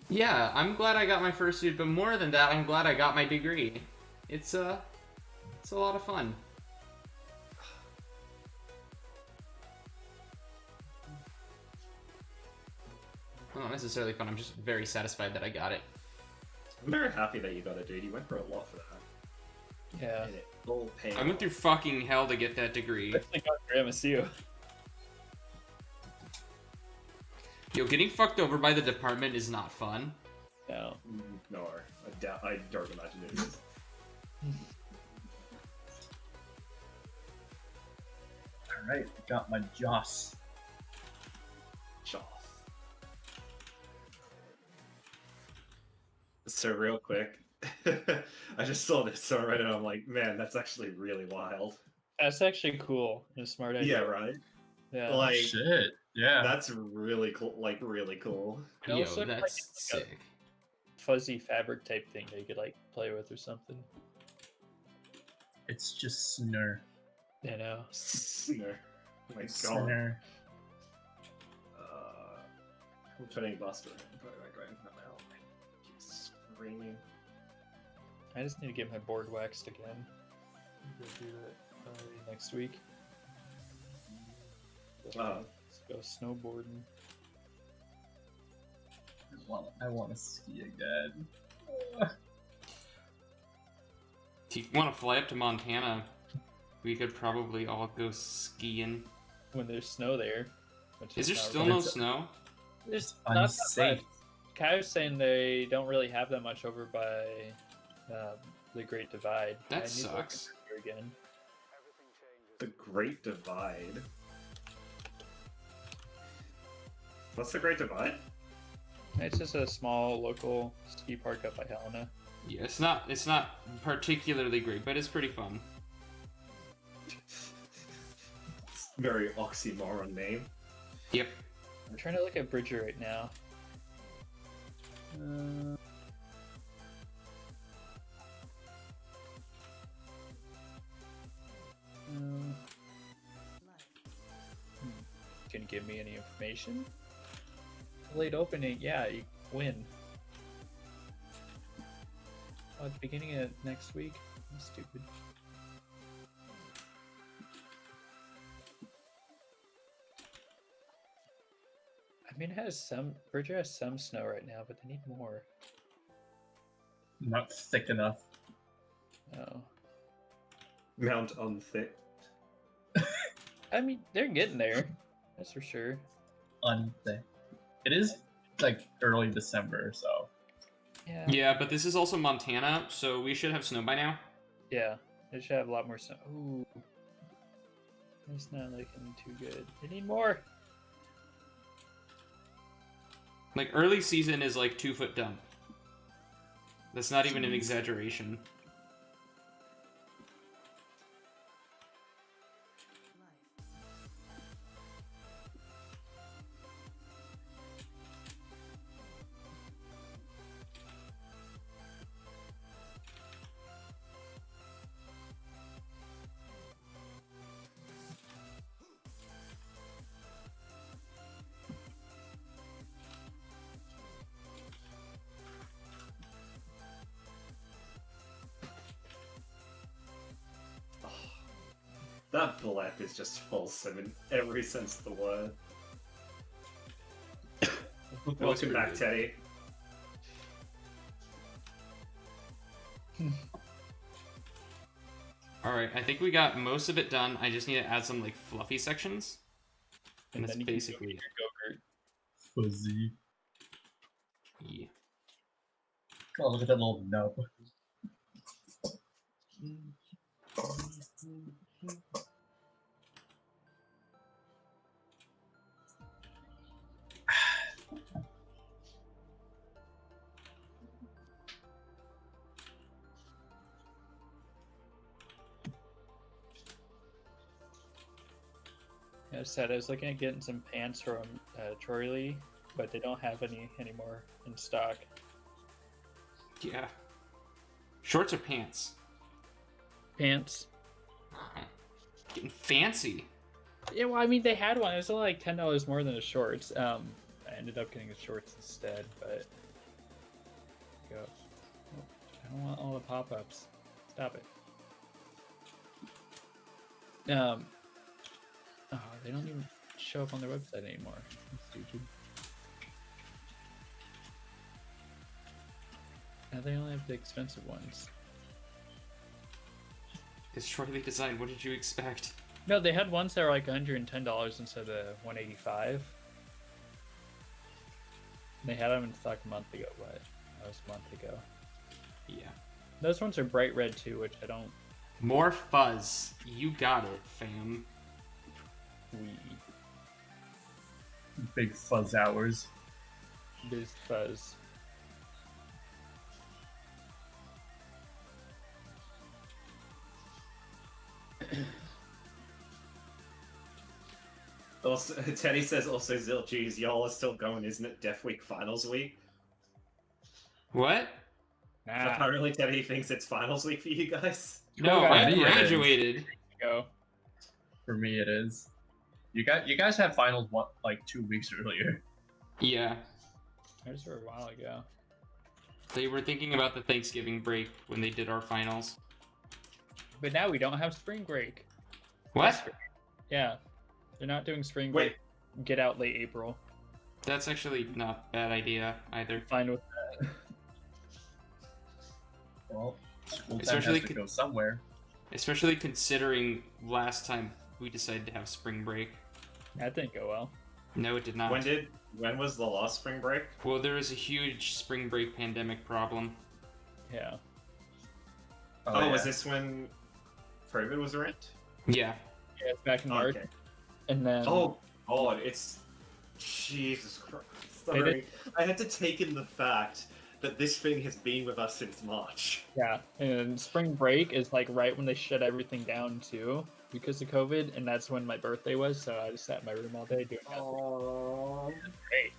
B: Yeah, I'm glad I got my fursuit, but more than that, I'm glad I got my degree. It's a lot of fun. Not necessarily fun, I'm just very satisfied that I got it.
D: I'm very happy that you got it, dude. You went through a lot for that.
C: Yeah.
D: And it all paid
B: I went
D: off.
B: through fucking hell to get that degree.
C: Especially got for MSU.
B: Yo, getting fucked over by the department is not fun.
C: No.
D: No, I don't imagine it is.
E: Alright, got my Joss.
D: Joss. So real quick, I just saw this on Reddit and I'm like, man, that's actually really wild.
C: That's actually cool and a smart idea.
D: Yeah, right?
C: Yeah.
D: Like,
E: Shit, yeah.
D: that's really cool, like, really cool.
C: It
B: Yo,
C: also looks like
B: that's
C: it's like a
B: sick.
C: fuzzy fabric type thing that you could like play with or something.
E: It's just Snur.
C: You know.
D: Snur. Oh my god.
E: Snur.
D: I'm putting Buster in, but I'm going for my own. Keep screaming.
C: I just need to get my board waxed again. Go do that probably next week. Let's go snowboarding.
E: I want to ski again.
B: If you want to fly up to Montana, we could probably all go skiing.
C: When there's snow there. Which
B: Is there
C: not
B: still
C: really-
B: no snow?
C: There's not that
E: Unsafe.
C: much. Kai was saying they don't really have that much over by the Great Divide. I
B: That
C: need to look
B: sucks.
C: here again.
D: The Great Divide. What's the Great Divide?
C: It's just a small local ski park up by Helena.
B: Yeah, it's not particularly great, but it's pretty fun.
D: It's a very oxymoron name.
B: Yep.
C: I'm trying to look at Bridger right now. Can you give me any information? Late opening, yeah, you win. Oh, at the beginning of next week? I'm stupid. I mean, Bridger has some snow right now, but they need more.
E: Not thick enough.
C: Oh.
D: Mount Unthick.
C: I mean, they're getting there. That's for sure.
E: Unthick. It is like early December, so.
C: Yeah.
B: Yeah, but this is also Montana, so we should have snow by now.
C: Yeah. They should have a lot more snow. Ooh. It's not looking too good. They need more.
B: Like, early season is like 2-foot dump. That's not even an exaggeration.
D: That blep is just wholesome in every sense of the word. Welcome back, Teddy.
B: Alright, I think we got most of it done. I just need to add some, like, fluffy sections. And that's
C: then you can go
B: basically
C: get your go-gurt.
E: Fuzzy.
B: Yeah.
E: Oh, look at that little nub.
C: I said I was looking at getting some pants from Troy Lee, but they don't have any anymore in stock.
B: Yeah. Shorts or pants?
C: Pants.
B: Oh, getting fancy.
C: Yeah, well, I mean, they had one. It was only like $10 more than the shorts. I ended up getting the shorts instead, but go. Oh, I don't want all the pop-ups. Stop it. Oh, they don't even show up on their website anymore. That's stupid. Now they only have the expensive ones.
B: It's shortly designed. What did you expect?
C: No, they had ones that were like $110 instead of $185. They had them in stock a month ago, but that was a month ago.
B: Yeah.
C: Those ones are bright red too, which I don't.
B: More fuzz. You got it, fam.
E: Big fuzz hours.
C: Biz fuzz.
D: Also, Teddy says also, geez, y'all are still going, isn't it? Death Week Finals Week?
B: What?
C: Nah.
D: Apparently Teddy thinks it's Finals Week for you guys.
B: No,
C: guys.
B: I
E: Yeah, it is.
B: graduated.
C: Go.
E: For me, it is. You guys had finals like 2 weeks earlier.
B: Yeah.
C: Those were a while ago.
B: They were thinking about the Thanksgiving break when they did our finals.
C: But now we don't have spring break.
B: What?
C: Yeah. They're not doing spring
D: Wait.
C: break. Get out late April.
B: That's actually not a bad idea either.
C: Fine with that.
E: Well, school time
B: Especially
E: has to go somewhere.
B: Especially considering last time we decided to have spring break.
C: That didn't go well.
B: No, it did not.
D: When was the last spring break?
B: Well, there was a huge spring break pandemic problem.
C: Yeah.
D: Oh,
E: yeah.
D: was this when COVID was around?
B: Yeah.
C: Yeah, it's back in March.
D: Okay.
C: And then
D: Oh God, it's Jesus Christ.
C: They
D: Sorry. I had to take in the fact that this thing has been with us since March.
C: yeah, and spring break is like right when they shut everything down too because of COVID, and that's when my birthday was. So I just sat in my room all day doing nothing.
D: Oh,
C: Great.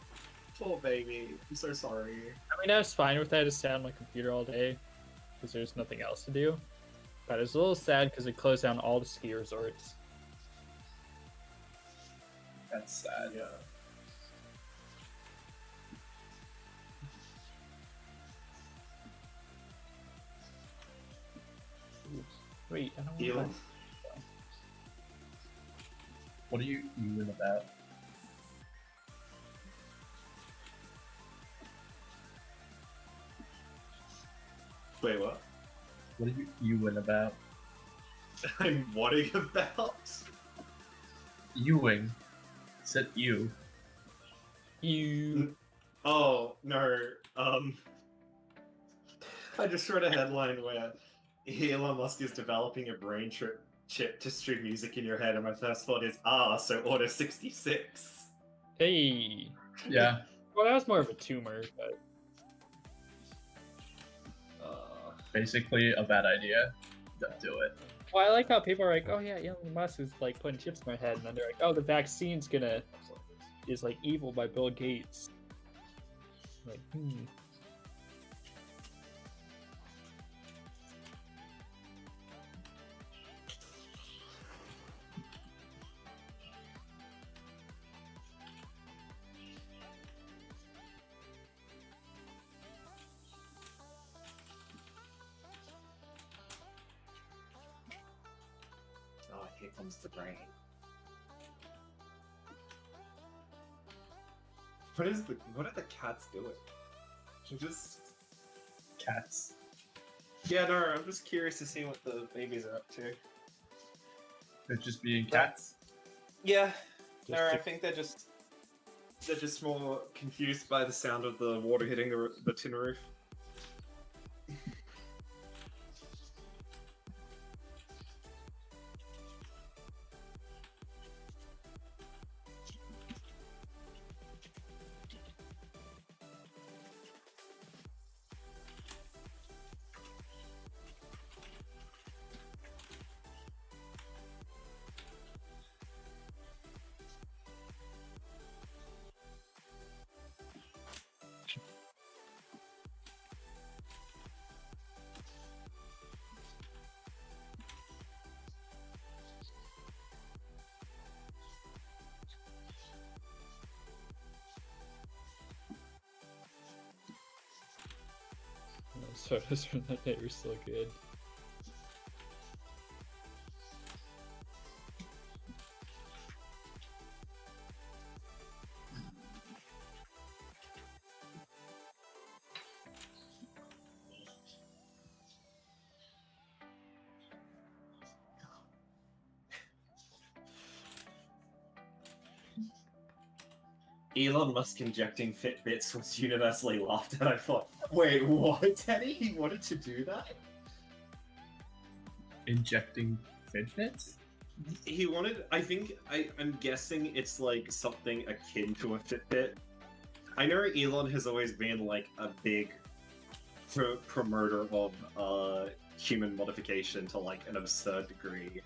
D: poor baby. I'm so sorry.
C: I mean, I was fine with that. I just sat on my computer all day because there's nothing else to do. But it's a little sad because it closed down all the ski resorts.
E: That's sad.
D: Yeah.
C: Oops. Wait, I don't want
D: Healing.
E: What are you in about?
D: Wait, what?
E: What are you in about?
D: I'm worrying about.
E: Ewing. Said you.
C: You.
D: Oh no. I just read a headline where Elon Musk is developing a brain chip to stream music in your head, and my first thought is, so Order 66.
C: Hey.
E: Yeah.
C: Well, that was more of a tumor, but
E: Basically a bad idea. Don't do it.
C: well, I like how people are like, oh yeah, Elon Musk is like putting chips in my head, and then they're like, oh, the vaccine's is like evil by Bill Gates. Like,
D: Oh, here comes the brain. What are the cats doing? Just
E: Cats.
D: yeah, no, I'm just curious to see what the babies are up to.
E: They're just being cats.
D: Yeah,
C: Just
D: no, I
C: to-
D: think they're just more confused by the sound of the water hitting the tin roof.
C: photos from that day were still good.
D: Elon Musk injecting Fitbits was universally laughed at. I thought, wait, what, Teddy? He wanted to do that?
E: Injecting Fitbits?
D: He wanted, I'm guessing it's like something akin to a Fitbit. I know Elon has always been like a big promoter of human modification to like an absurd degree.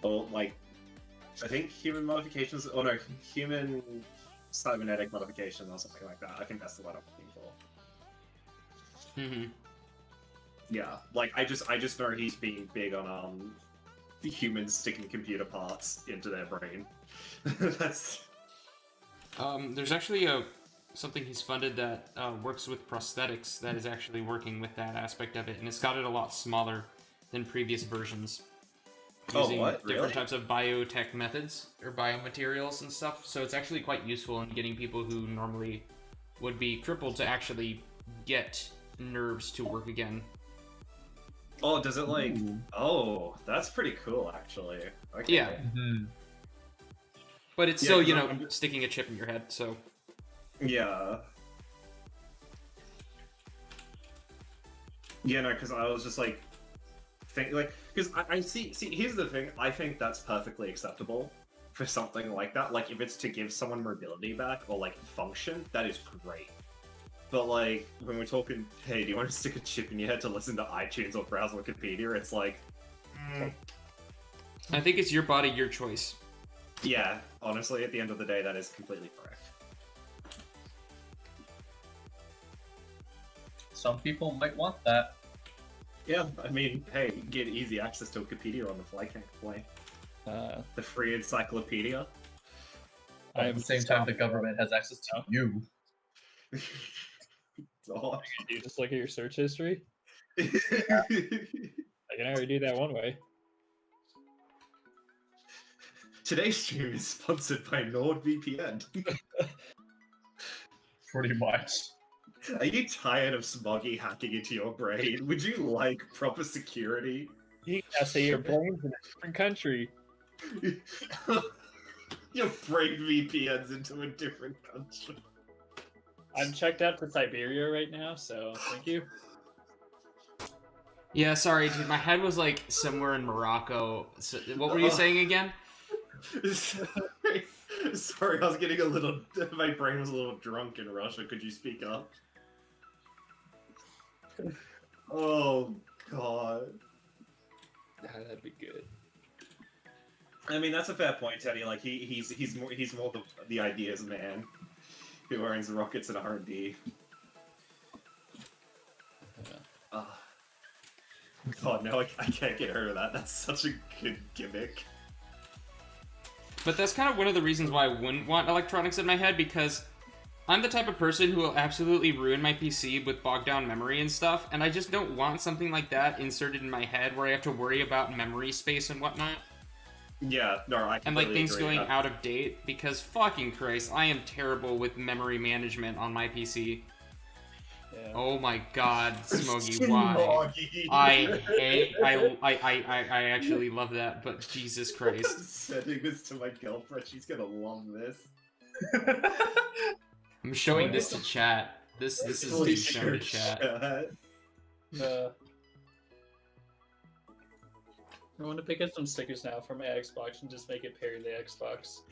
D: Or like, I think human modifications, or no, human cybernetic modification or something like that. I think that's the word I'm looking for. Yeah, like I just know he's being big on the humans sticking computer parts into their brain. That's
B: there's actually something he's funded that works with prosthetics that is actually working with that aspect of it, and it's got it a lot smaller than previous versions. Using different types of biotech methods or biomaterials and stuff, so it's actually quite useful in getting people who normally would be crippled to actually get nerves to work again.
D: Oh, does it like? Ooh. Oh, that's pretty cool, actually. Okay.
B: Yeah. But it's still, you know, sticking a chip in your head, so.
D: Yeah. Yeah, no, because I was just like, because I see, here's the thing, I think that's perfectly acceptable for something like that. Like, if it's to give someone mobility back or like function, that is great. But like, when we're talking, hey, do you want to stick a chip in your head to listen to iTunes or browse Wikipedia? It's like,
B: I think it's your body, your choice.
D: Yeah, honestly, at the end of the day, that is completely correct.
E: Some people might want that.
D: Yeah, I mean, hey, you get easy access to Wikipedia on the fly, can't complain. The free encyclopedia.
E: At the same time, the government has access to you.
D: Oh.
C: You just look at your search history? I can already do that one way.
D: Today's stream is sponsored by NordVPN.
E: Pretty much.
D: Are you tired of Smogy hacking into your brain? Would you like proper security?
C: Yeah, say your brain's in a different country.
D: Your brain VPNs into a different country.
C: I'm checked out to Siberia right now, so thank you.
B: Yeah, sorry, dude. My head was like somewhere in Morocco. So, what were you saying again?
D: Sorry, I was getting a little. My brain was a little drunk in Russia. Could you speak up? Oh God.
C: That'd be good.
D: I mean, that's a fair point, Teddy. Like he's more the ideas man who owns rockets and R&D. God, no, I can't get over that. That's such a good gimmick.
B: But that's kind of one of the reasons why I wouldn't want electronics in my head, because I'm the type of person who will absolutely ruin my PC with bogged down memory and stuff, and I just don't want something like that inserted in my head where I have to worry about memory space and whatnot.
D: Yeah, no, I
B: and like things going out of date, because fucking Christ, I am terrible with memory management on my PC. Yeah. Oh my God, Smogy, why? I actually love that, but Jesus Christ.
D: I'm sending this to my girlfriend, she's gonna love this.
B: I'm showing this to chat. This is being shown to chat.
C: I want to pick up some stickers now for my Xbox and just make it parry the Xbox.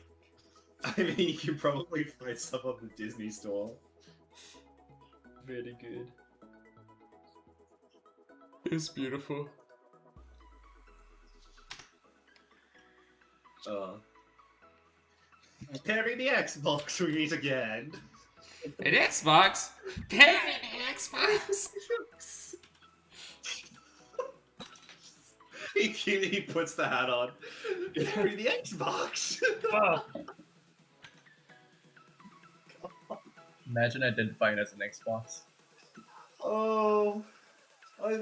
D: I mean, you can probably find some on the Disney store.
C: Very good.
B: It's beautiful.
D: Parry the Xbox, we meet again.
B: An Xbox? Parry the Xbox!
D: He puts the hat on. Parry the Xbox!
E: Imagine identifying as an Xbox.
D: Oh, I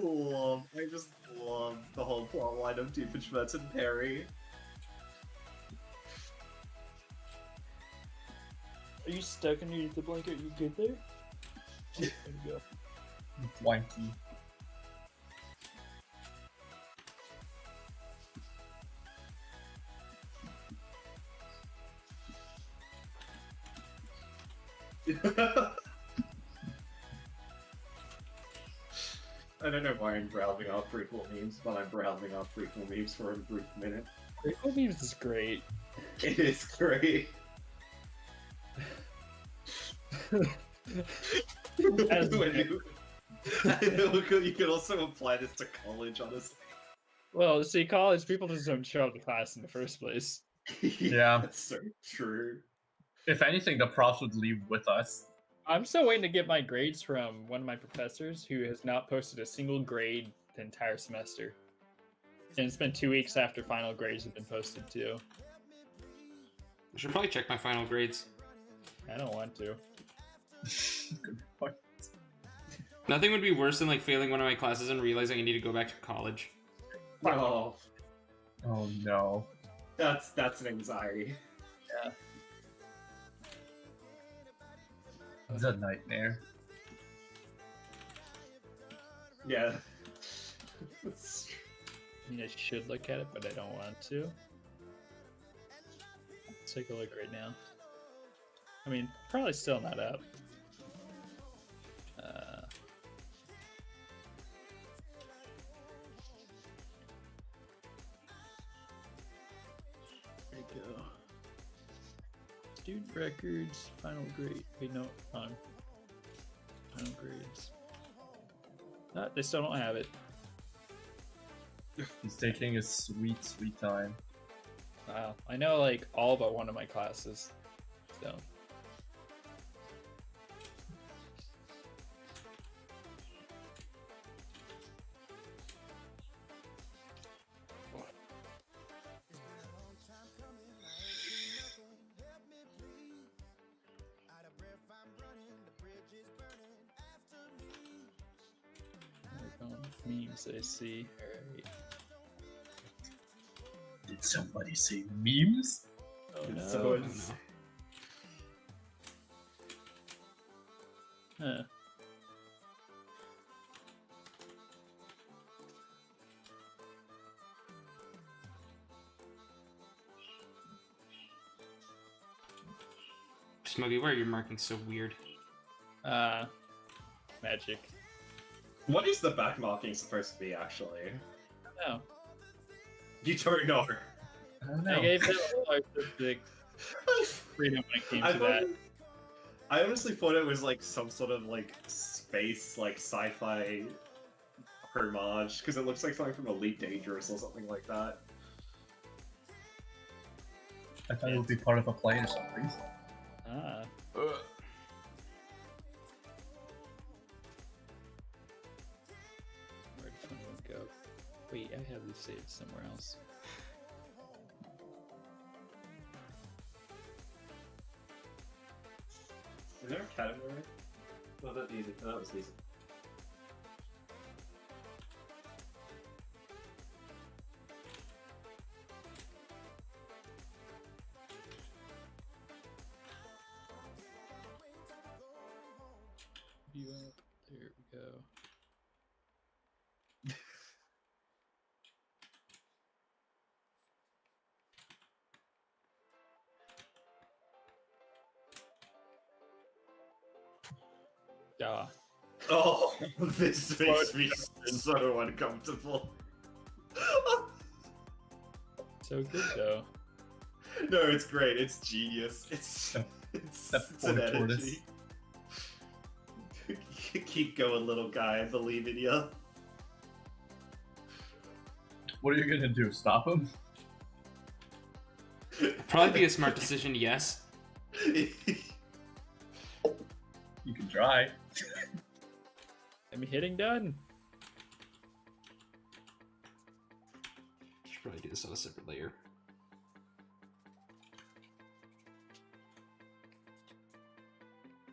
D: just love the whole plotline of Doofenshmirtz and Perry.
C: Are you stuck underneath the blanket? Are you good there? There you go.
E: Wanky.
D: I don't know why I'm browsing off prequel memes, but I'm browsing off prequel memes for a brief minute.
C: Prequel memes is great.
D: It is great.
C: As
D: You can also apply this to college, honestly.
C: well, see, college people just don't show up to class in the first place.
E: Yeah.
D: That's so true.
E: If anything, the profs would leave with us.
C: I'm still waiting to get my grades from one of my professors who has not posted a single grade the entire semester. And it's been 2 weeks after final grades have been posted too.
B: I should probably check my final grades.
C: I don't want to.
E: Good point.
B: Nothing would be worse than like failing one of my classes and realizing I need to go back to college.
D: Oh,
E: Oh no.
D: that's an anxiety.
E: It's a nightmare.
D: Yeah.
C: I mean, I should look at it, but I don't want to. Let's take a look right now. I mean, probably still not up. There you go. Student records, final grade. Wait, no, on. Final grades. Ah, they still don't have it.
E: He's taking his sweet, sweet time.
C: Wow. I know, like, all but one of my classes. So. Memes I see. Alright.
E: Did somebody say memes?
C: Oh no.
D: So it's
C: Huh.
B: Smogy, why are your markings so weird?
C: Magic.
D: what is the back marking supposed to be actually?
C: No.
D: You don't know.
E: I don't
C: I
E: know.
C: gave them a little artistic freedom when it came to that.
D: I honestly thought it was like some sort of like space, like sci-fi homage, because it looks like something from Elite Dangerous or something like that.
E: I thought it would be part of a plane or something.
C: Ah. Where'd the phone go? Wait, I have this saved somewhere else.
D: Is there a cat in there? Oh, that easy. Oh, that was easy.
C: You up? There we go. Ah.
D: Oh, this makes me so uncomfortable.
C: So good though.
D: No, it's great. It's genius. It's
E: That
D: it's
E: poor
D: an
E: tortoise.
D: energy. Keep going, little guy. I believe in you.
E: What are you gonna do? Stop him?
B: Probably be a smart decision, yes.
E: You can try.
C: I'm hitting done.
B: Should probably do this on a separate layer.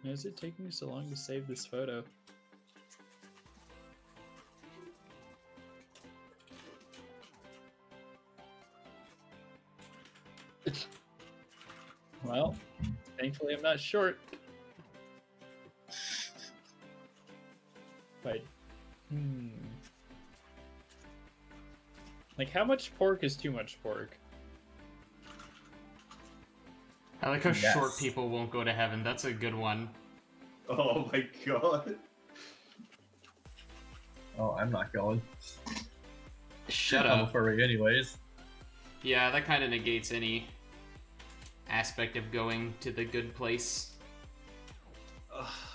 C: Why is it taking so long to save this photo? Well, thankfully I'm not short. But, like, how much pork is too much pork?
B: I like how
E: Yes.
B: short people won't go to heaven. That's a good one.
D: Oh my god.
E: Oh, I'm not going.
B: Shut
E: I'm a
B: up.
E: furry anyways.
B: Yeah, that kind of negates any aspect of going to the good place.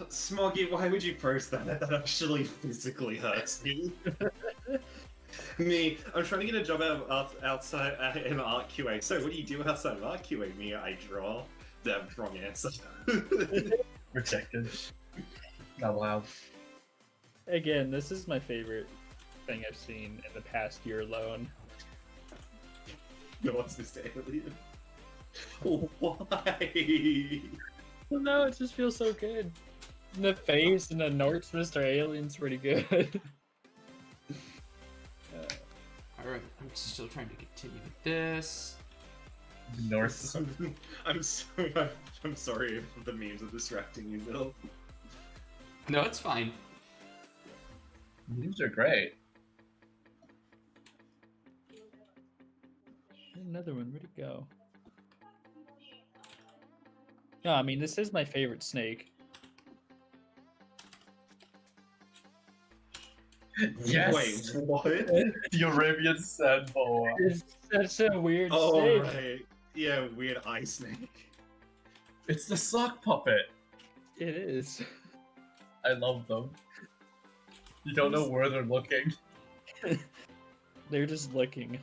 D: Smogy, why would you post that? That actually physically hurts me. Me, I'm trying to get a job outside in art QA. So what do you do outside of art QA? Me, I draw. The wrong answer.
E: Rejected. Not allowed.
C: Again, this is my favorite thing I've seen in the past year alone.
D: No, what's this alien? Why?
C: Well, no, it just feels so good. And the face and the Norse Mr. Alien's pretty good.
B: Alright, I'm still trying to continue with this.
E: North.
D: I'm sorry if the memes are distracting you, Bill.
B: No, it's fine.
E: Memes are great.
C: Another one, where'd it go? No, I mean, this is my favorite snake.
E: Yes.
D: Wait, what?
E: The Arabian sand boa.
C: It's such a weird
D: Oh,
C: snake.
D: right. Yeah, weird eye snake.
E: It's the sock puppet.
C: It is.
E: I love them. You don't know where they're looking.
C: They're just looking.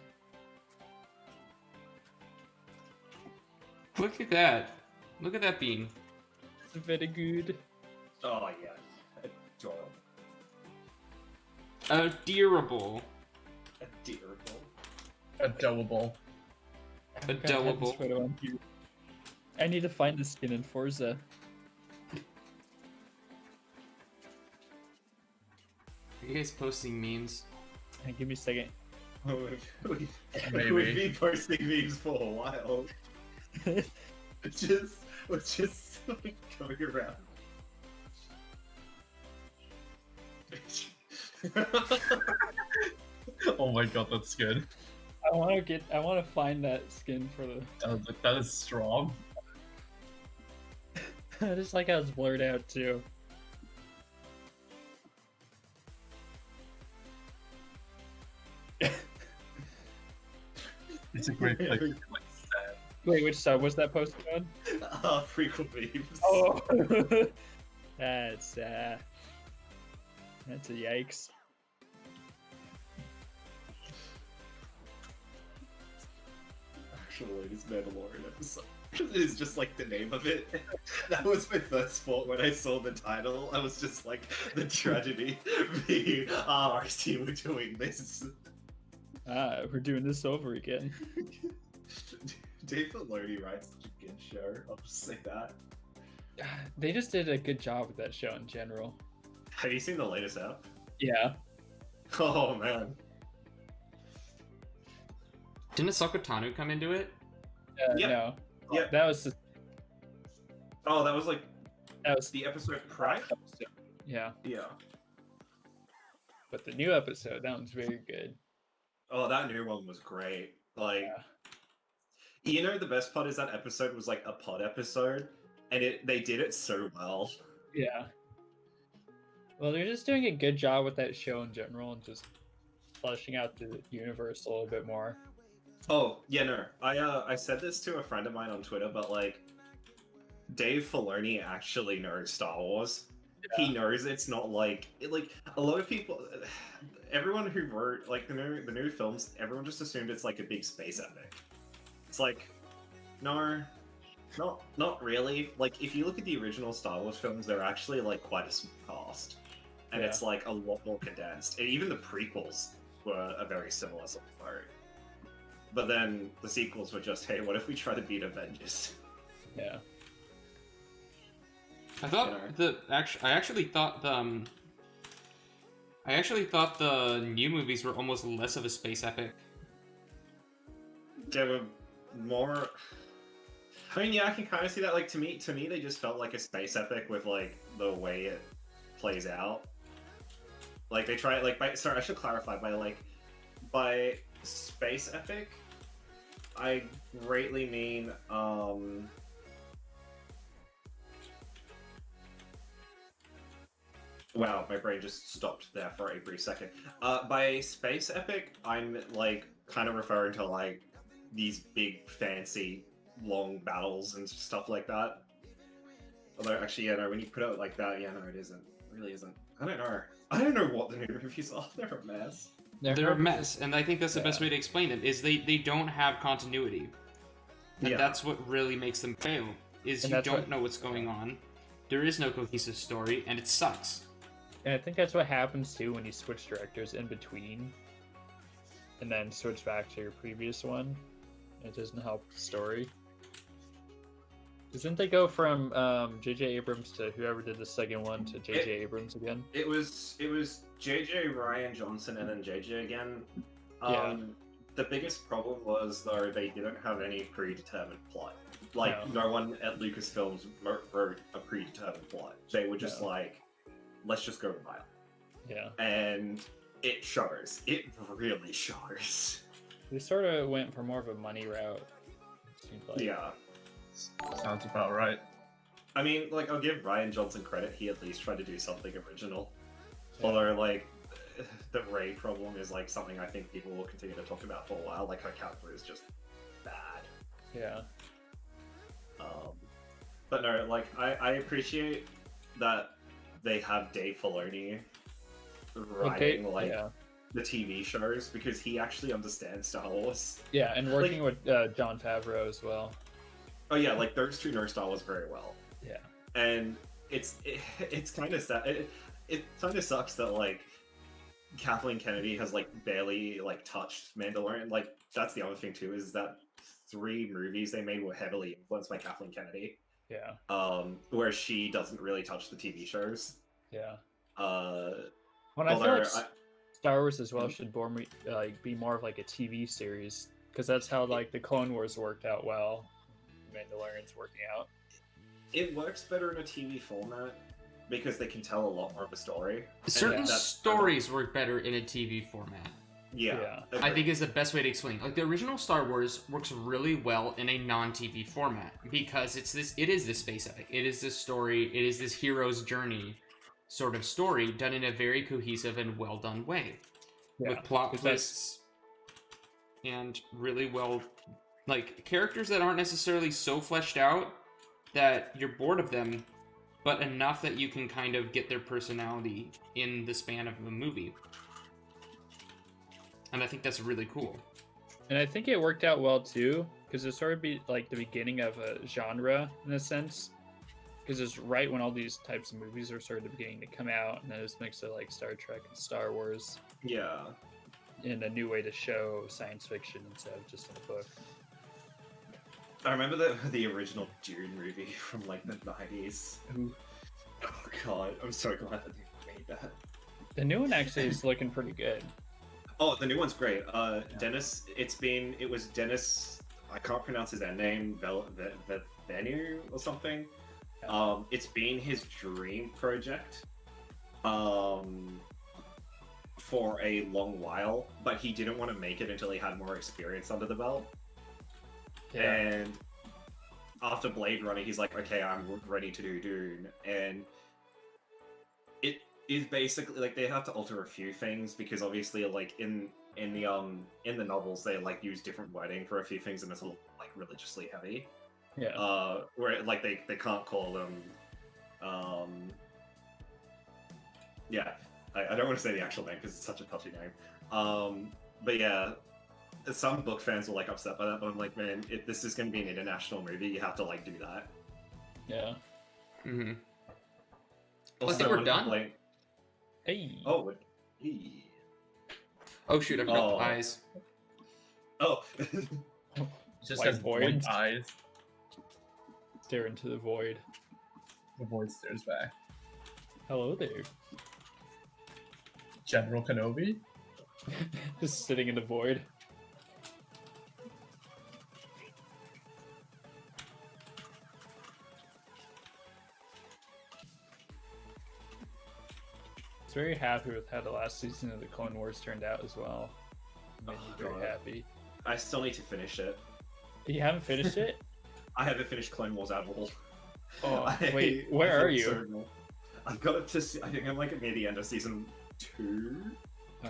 B: Look at that. Look at that bean.
C: It's very good.
D: Oh, yeah. Adorable.
B: Adorable.
D: Adorable.
E: Adorable.
C: I'm gonna have this
B: Adorable.
C: photo on here. I need to find the skin in Forza.
B: Are you guys posting memes?
C: Give me a second.
D: We've
E: Maybe.
D: been posting memes for a while. We're just like, going around.
E: Oh my god, that's good.
C: I want to find that skin for the.
E: That is strong.
C: I just like how it's blurred out too.
E: It's a great place.
C: Wait, which sub was that posted on?
D: Frequent memes.
C: Oh, that's a yikes.
D: Actually, this Mandalorian episode is just like the name of it. That was my first thought when I saw the title. I was just like, the tragedy being, our team were doing this.
C: We're doing this over again.
D: Dave Filoni writes such a good show. I'll just say that.
C: They just did a good job with that show in general.
D: Have you seen the latest app?
C: Yeah.
D: Oh man.
B: Didn't Ahsoka Tano come into it?
D: Yeah.
C: No.
D: Yeah.
C: That was
D: Oh, that was like
C: that was
D: the episode prior?
C: yeah.
D: Yeah.
C: But the new episode, that one's very good.
D: Oh, that new one was great. Like, you know, the best part is that episode was like a pod episode, and they did it so well.
C: Yeah. Well, they're just doing a good job with that show in general, and just fleshing out the universe a little bit more.
D: Oh, yeah, no. I said this to a friend of mine on Twitter, but like, Dave Filoni actually knows Star Wars. Yeah. He knows it's not like a lot of people, everyone who wrote like the new films, everyone just assumed it's like a big space epic. It's like, no, not really. Like, if you look at the original Star Wars films, they're actually like quite a small cast, and it's like a lot more condensed. And even the prequels were a very similar sort of story. But then the sequels were just, hey, what if we try to beat Avengers?
C: Yeah.
B: I thought I actually thought the new movies were almost less of a space epic.
D: They were more. I mean, yeah, I can kind of see that. Like to me, they just felt like a space epic with like the way it plays out. Like they try sorry, I should clarify by space epic, I greatly mean wow, my brain just stopped there for a brief second. By space epic, I'm like kind of referring to like these big fancy long battles and stuff like that. Although actually, yeah, no, when you put it like that, yeah, no, it isn't. It really isn't. I don't know what the new movies are. They're a mess.
B: They're a mess, and I think that's the best way to explain it, is they don't have continuity. And that's what really makes them fail, is you don't know what's going on, there is no cohesive story, and it sucks.
C: And I think that's what happens too when you switch directors in between, and then switch back to your previous one. It doesn't help the story. Doesn't they go from J.J. Abrams to whoever did the second one to J.J. Abrams again?
D: It was J.J. Ryan Johnson and then J.J. again. The biggest problem was, though, they didn't have any predetermined plot. Like, no one at Lucasfilms wrote a predetermined plot. They were just like, let's just go wild.
C: Yeah.
D: And it shows. It really shows.
C: They sort of went for more of a money route. It seemed like.
D: Yeah.
E: Sounds about right.
D: I mean, like, I'll give Ryan Johnson credit. He at least tried to do something original. Yeah. Although, like, the Rey problem is, like, something I think people will continue to talk about for a while. Like, her character is just bad.
C: Yeah.
D: But no, like, I appreciate that they have Dave Filoni writing, the TV shows, because he actually understands Star Wars.
C: Yeah, and working with Jon Favreau as well.
D: Oh yeah, like those two know Star Wars very well.
C: Yeah.
D: And it's kind of sad. It kind of sucks that like Kathleen Kennedy has like barely like touched Mandalorian. Like that's the other thing too, is that 3 movies they made were heavily influenced by Kathleen Kennedy.
C: Yeah.
D: Where she doesn't really touch the TV shows.
C: Yeah.
D: When
C: I feel like Star Wars as well should be more of like a TV series, because that's how like the Clone Wars worked out well. Mandalorian's working out.
D: It works better in a TV format because they can tell a lot more of a story.
B: Certain stories work better in a TV format.
D: Yeah.
B: I think is the best way to explain. Like the original Star Wars works really well in a non-TV format because it is this space epic. It is this story. It is this hero's journey sort of story done in a very cohesive and well done way, with plot twists and really well, like characters that aren't necessarily so fleshed out that you're bored of them, but enough that you can kind of get their personality in the span of a movie. And I think that's really cool.
C: And I think it worked out well too, because it sort of be like the beginning of a genre in a sense. Because it's right when all these types of movies are sort of beginning to come out, and then it's mixed with like Star Trek and Star Wars.
D: Yeah.
C: In a new way to show science fiction instead of just in a book.
D: I remember the original Dune movie from like the 90s. Ooh. Oh god, I'm so glad that they made that.
C: The new one actually is looking pretty good.
D: Oh, the new one's great. Dennis, it was Dennis, I can't pronounce his name, Venu or something. It's been his dream project for a long while, but he didn't want to make it until he had more experience under the belt. Yeah. And after Blade Runner, he's like, okay, I'm ready to do Dune. And it is basically like they have to alter a few things because obviously, like in the novels, they like use different wording for a few things, and it's a little like religiously heavy.
C: Yeah.
D: Where like they can't call them. Yeah, I don't want to say the actual name because it's such a touchy name. But yeah. Some book fans were like upset by that, but I'm like, man, if this is going to be an international movie, you have to like do that.
C: Yeah.
B: Mm-hmm.
D: Also,
B: I think we're done.
C: Hey.
D: Oh. Hey.
B: Oh shoot! I forgot the eyes.
D: Oh.
E: Just has void eyes.
C: Stare into the void.
E: The void stares back.
C: Hello there.
E: General Kenobi?
C: Just sitting in the void. I was very happy with how the last season of the Clone Wars turned out as well. It made me very
D: God.
C: happy.
D: I still need to finish it.
C: You haven't finished it?
D: I haven't finished Clone Wars at all.
C: Oh, wait, where are you?
D: So I've got it to. I think I'm like near the end of season 2.
C: Oh,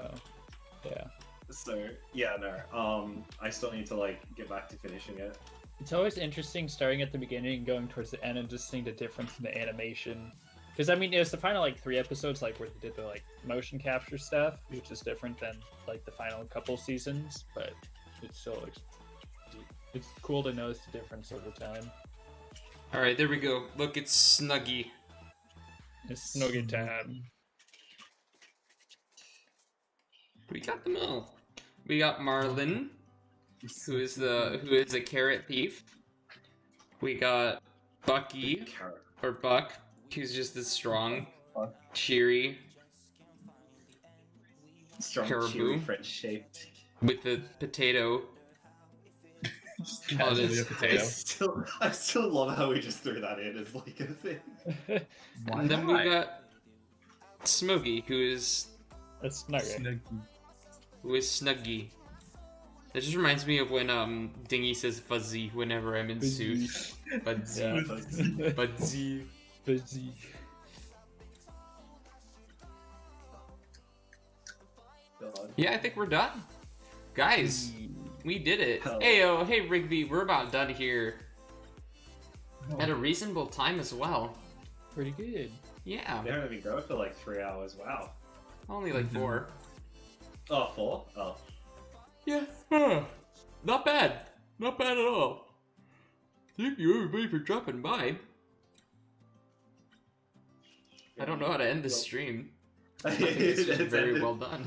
C: yeah.
D: So yeah, no. I still need to like get back to finishing it.
C: It's always interesting starting at the beginning and going towards the end and just seeing the difference in the animation. Because I mean, it was the final like 3 episodes, like where they did the like motion capture stuff, which is different than like the final couple seasons, but it's still it's cool to notice the difference over time.
B: All right, there we go. Look, it's Snuggy.
C: It's Smogy time.
B: We got them all. We got Marlin, who is a carrot thief. We got Bucky
D: Carrot.
B: or Buck, who's just as strong, cheery,
D: Strong,
B: Caribou.
D: chewy, French shaped.
B: with the potato.
E: Just casually a potato.
D: I still love how we just threw that in as like a thing.
E: Why
B: And then
E: not?
B: we got Smogy, who is
C: That's not right.
B: Snuggy. That just reminds me of when Dingy says fuzzy whenever I'm in suit. Fuzzy.
C: Yeah.
B: Fuzzy.
C: Busy.
D: God.
B: Yeah, I think we're done. Guys, we did it.
D: Hell.
B: Heyo, hey Rigby, we're about done here. At a reasonable time as well.
C: Pretty good.
B: Yeah,
D: They haven't been going for like 3 hours. Wow.
B: only like 4.
D: Oh, 4? Oh.
B: Yeah, not bad. Not bad at all. Thank you everybody for dropping by. I don't know how to end this stream. I think it's just very
D: ended-
B: well done.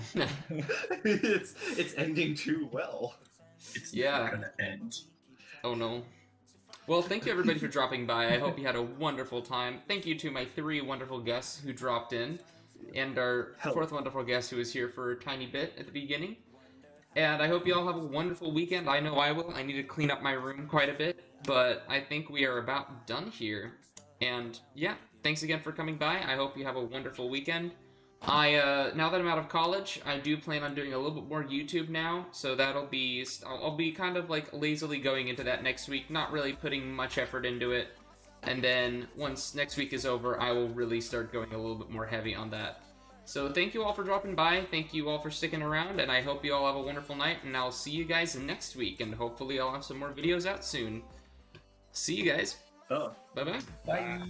D: it's ending too well.
E: It's
B: Yeah.
E: not gonna end.
B: Oh no. Well, thank you everybody for dropping by. I hope you had a wonderful time. Thank you to my 3 wonderful guests who dropped in, and our
D: Hell.
B: 4th wonderful guest who was here for a tiny bit at the beginning. And I hope you all have a wonderful weekend. I know I will. I need to clean up my room quite a bit, but I think we are about done here. And yeah, thanks again for coming by. I hope you have a wonderful weekend. Now that I'm out of college, I do plan on doing a little bit more YouTube now, so that'll be, I'll be kind of like lazily going into that next week, not really putting much effort into it, and then once next week is over, I will really start going a little bit more heavy on that. So thank you all for dropping by, thank you all for sticking around, and I hope you all have a wonderful night, and I'll see you guys next week, and hopefully I'll have some more videos out soon. See you guys.
D: Oh.
B: Bye-bye.
E: Bye.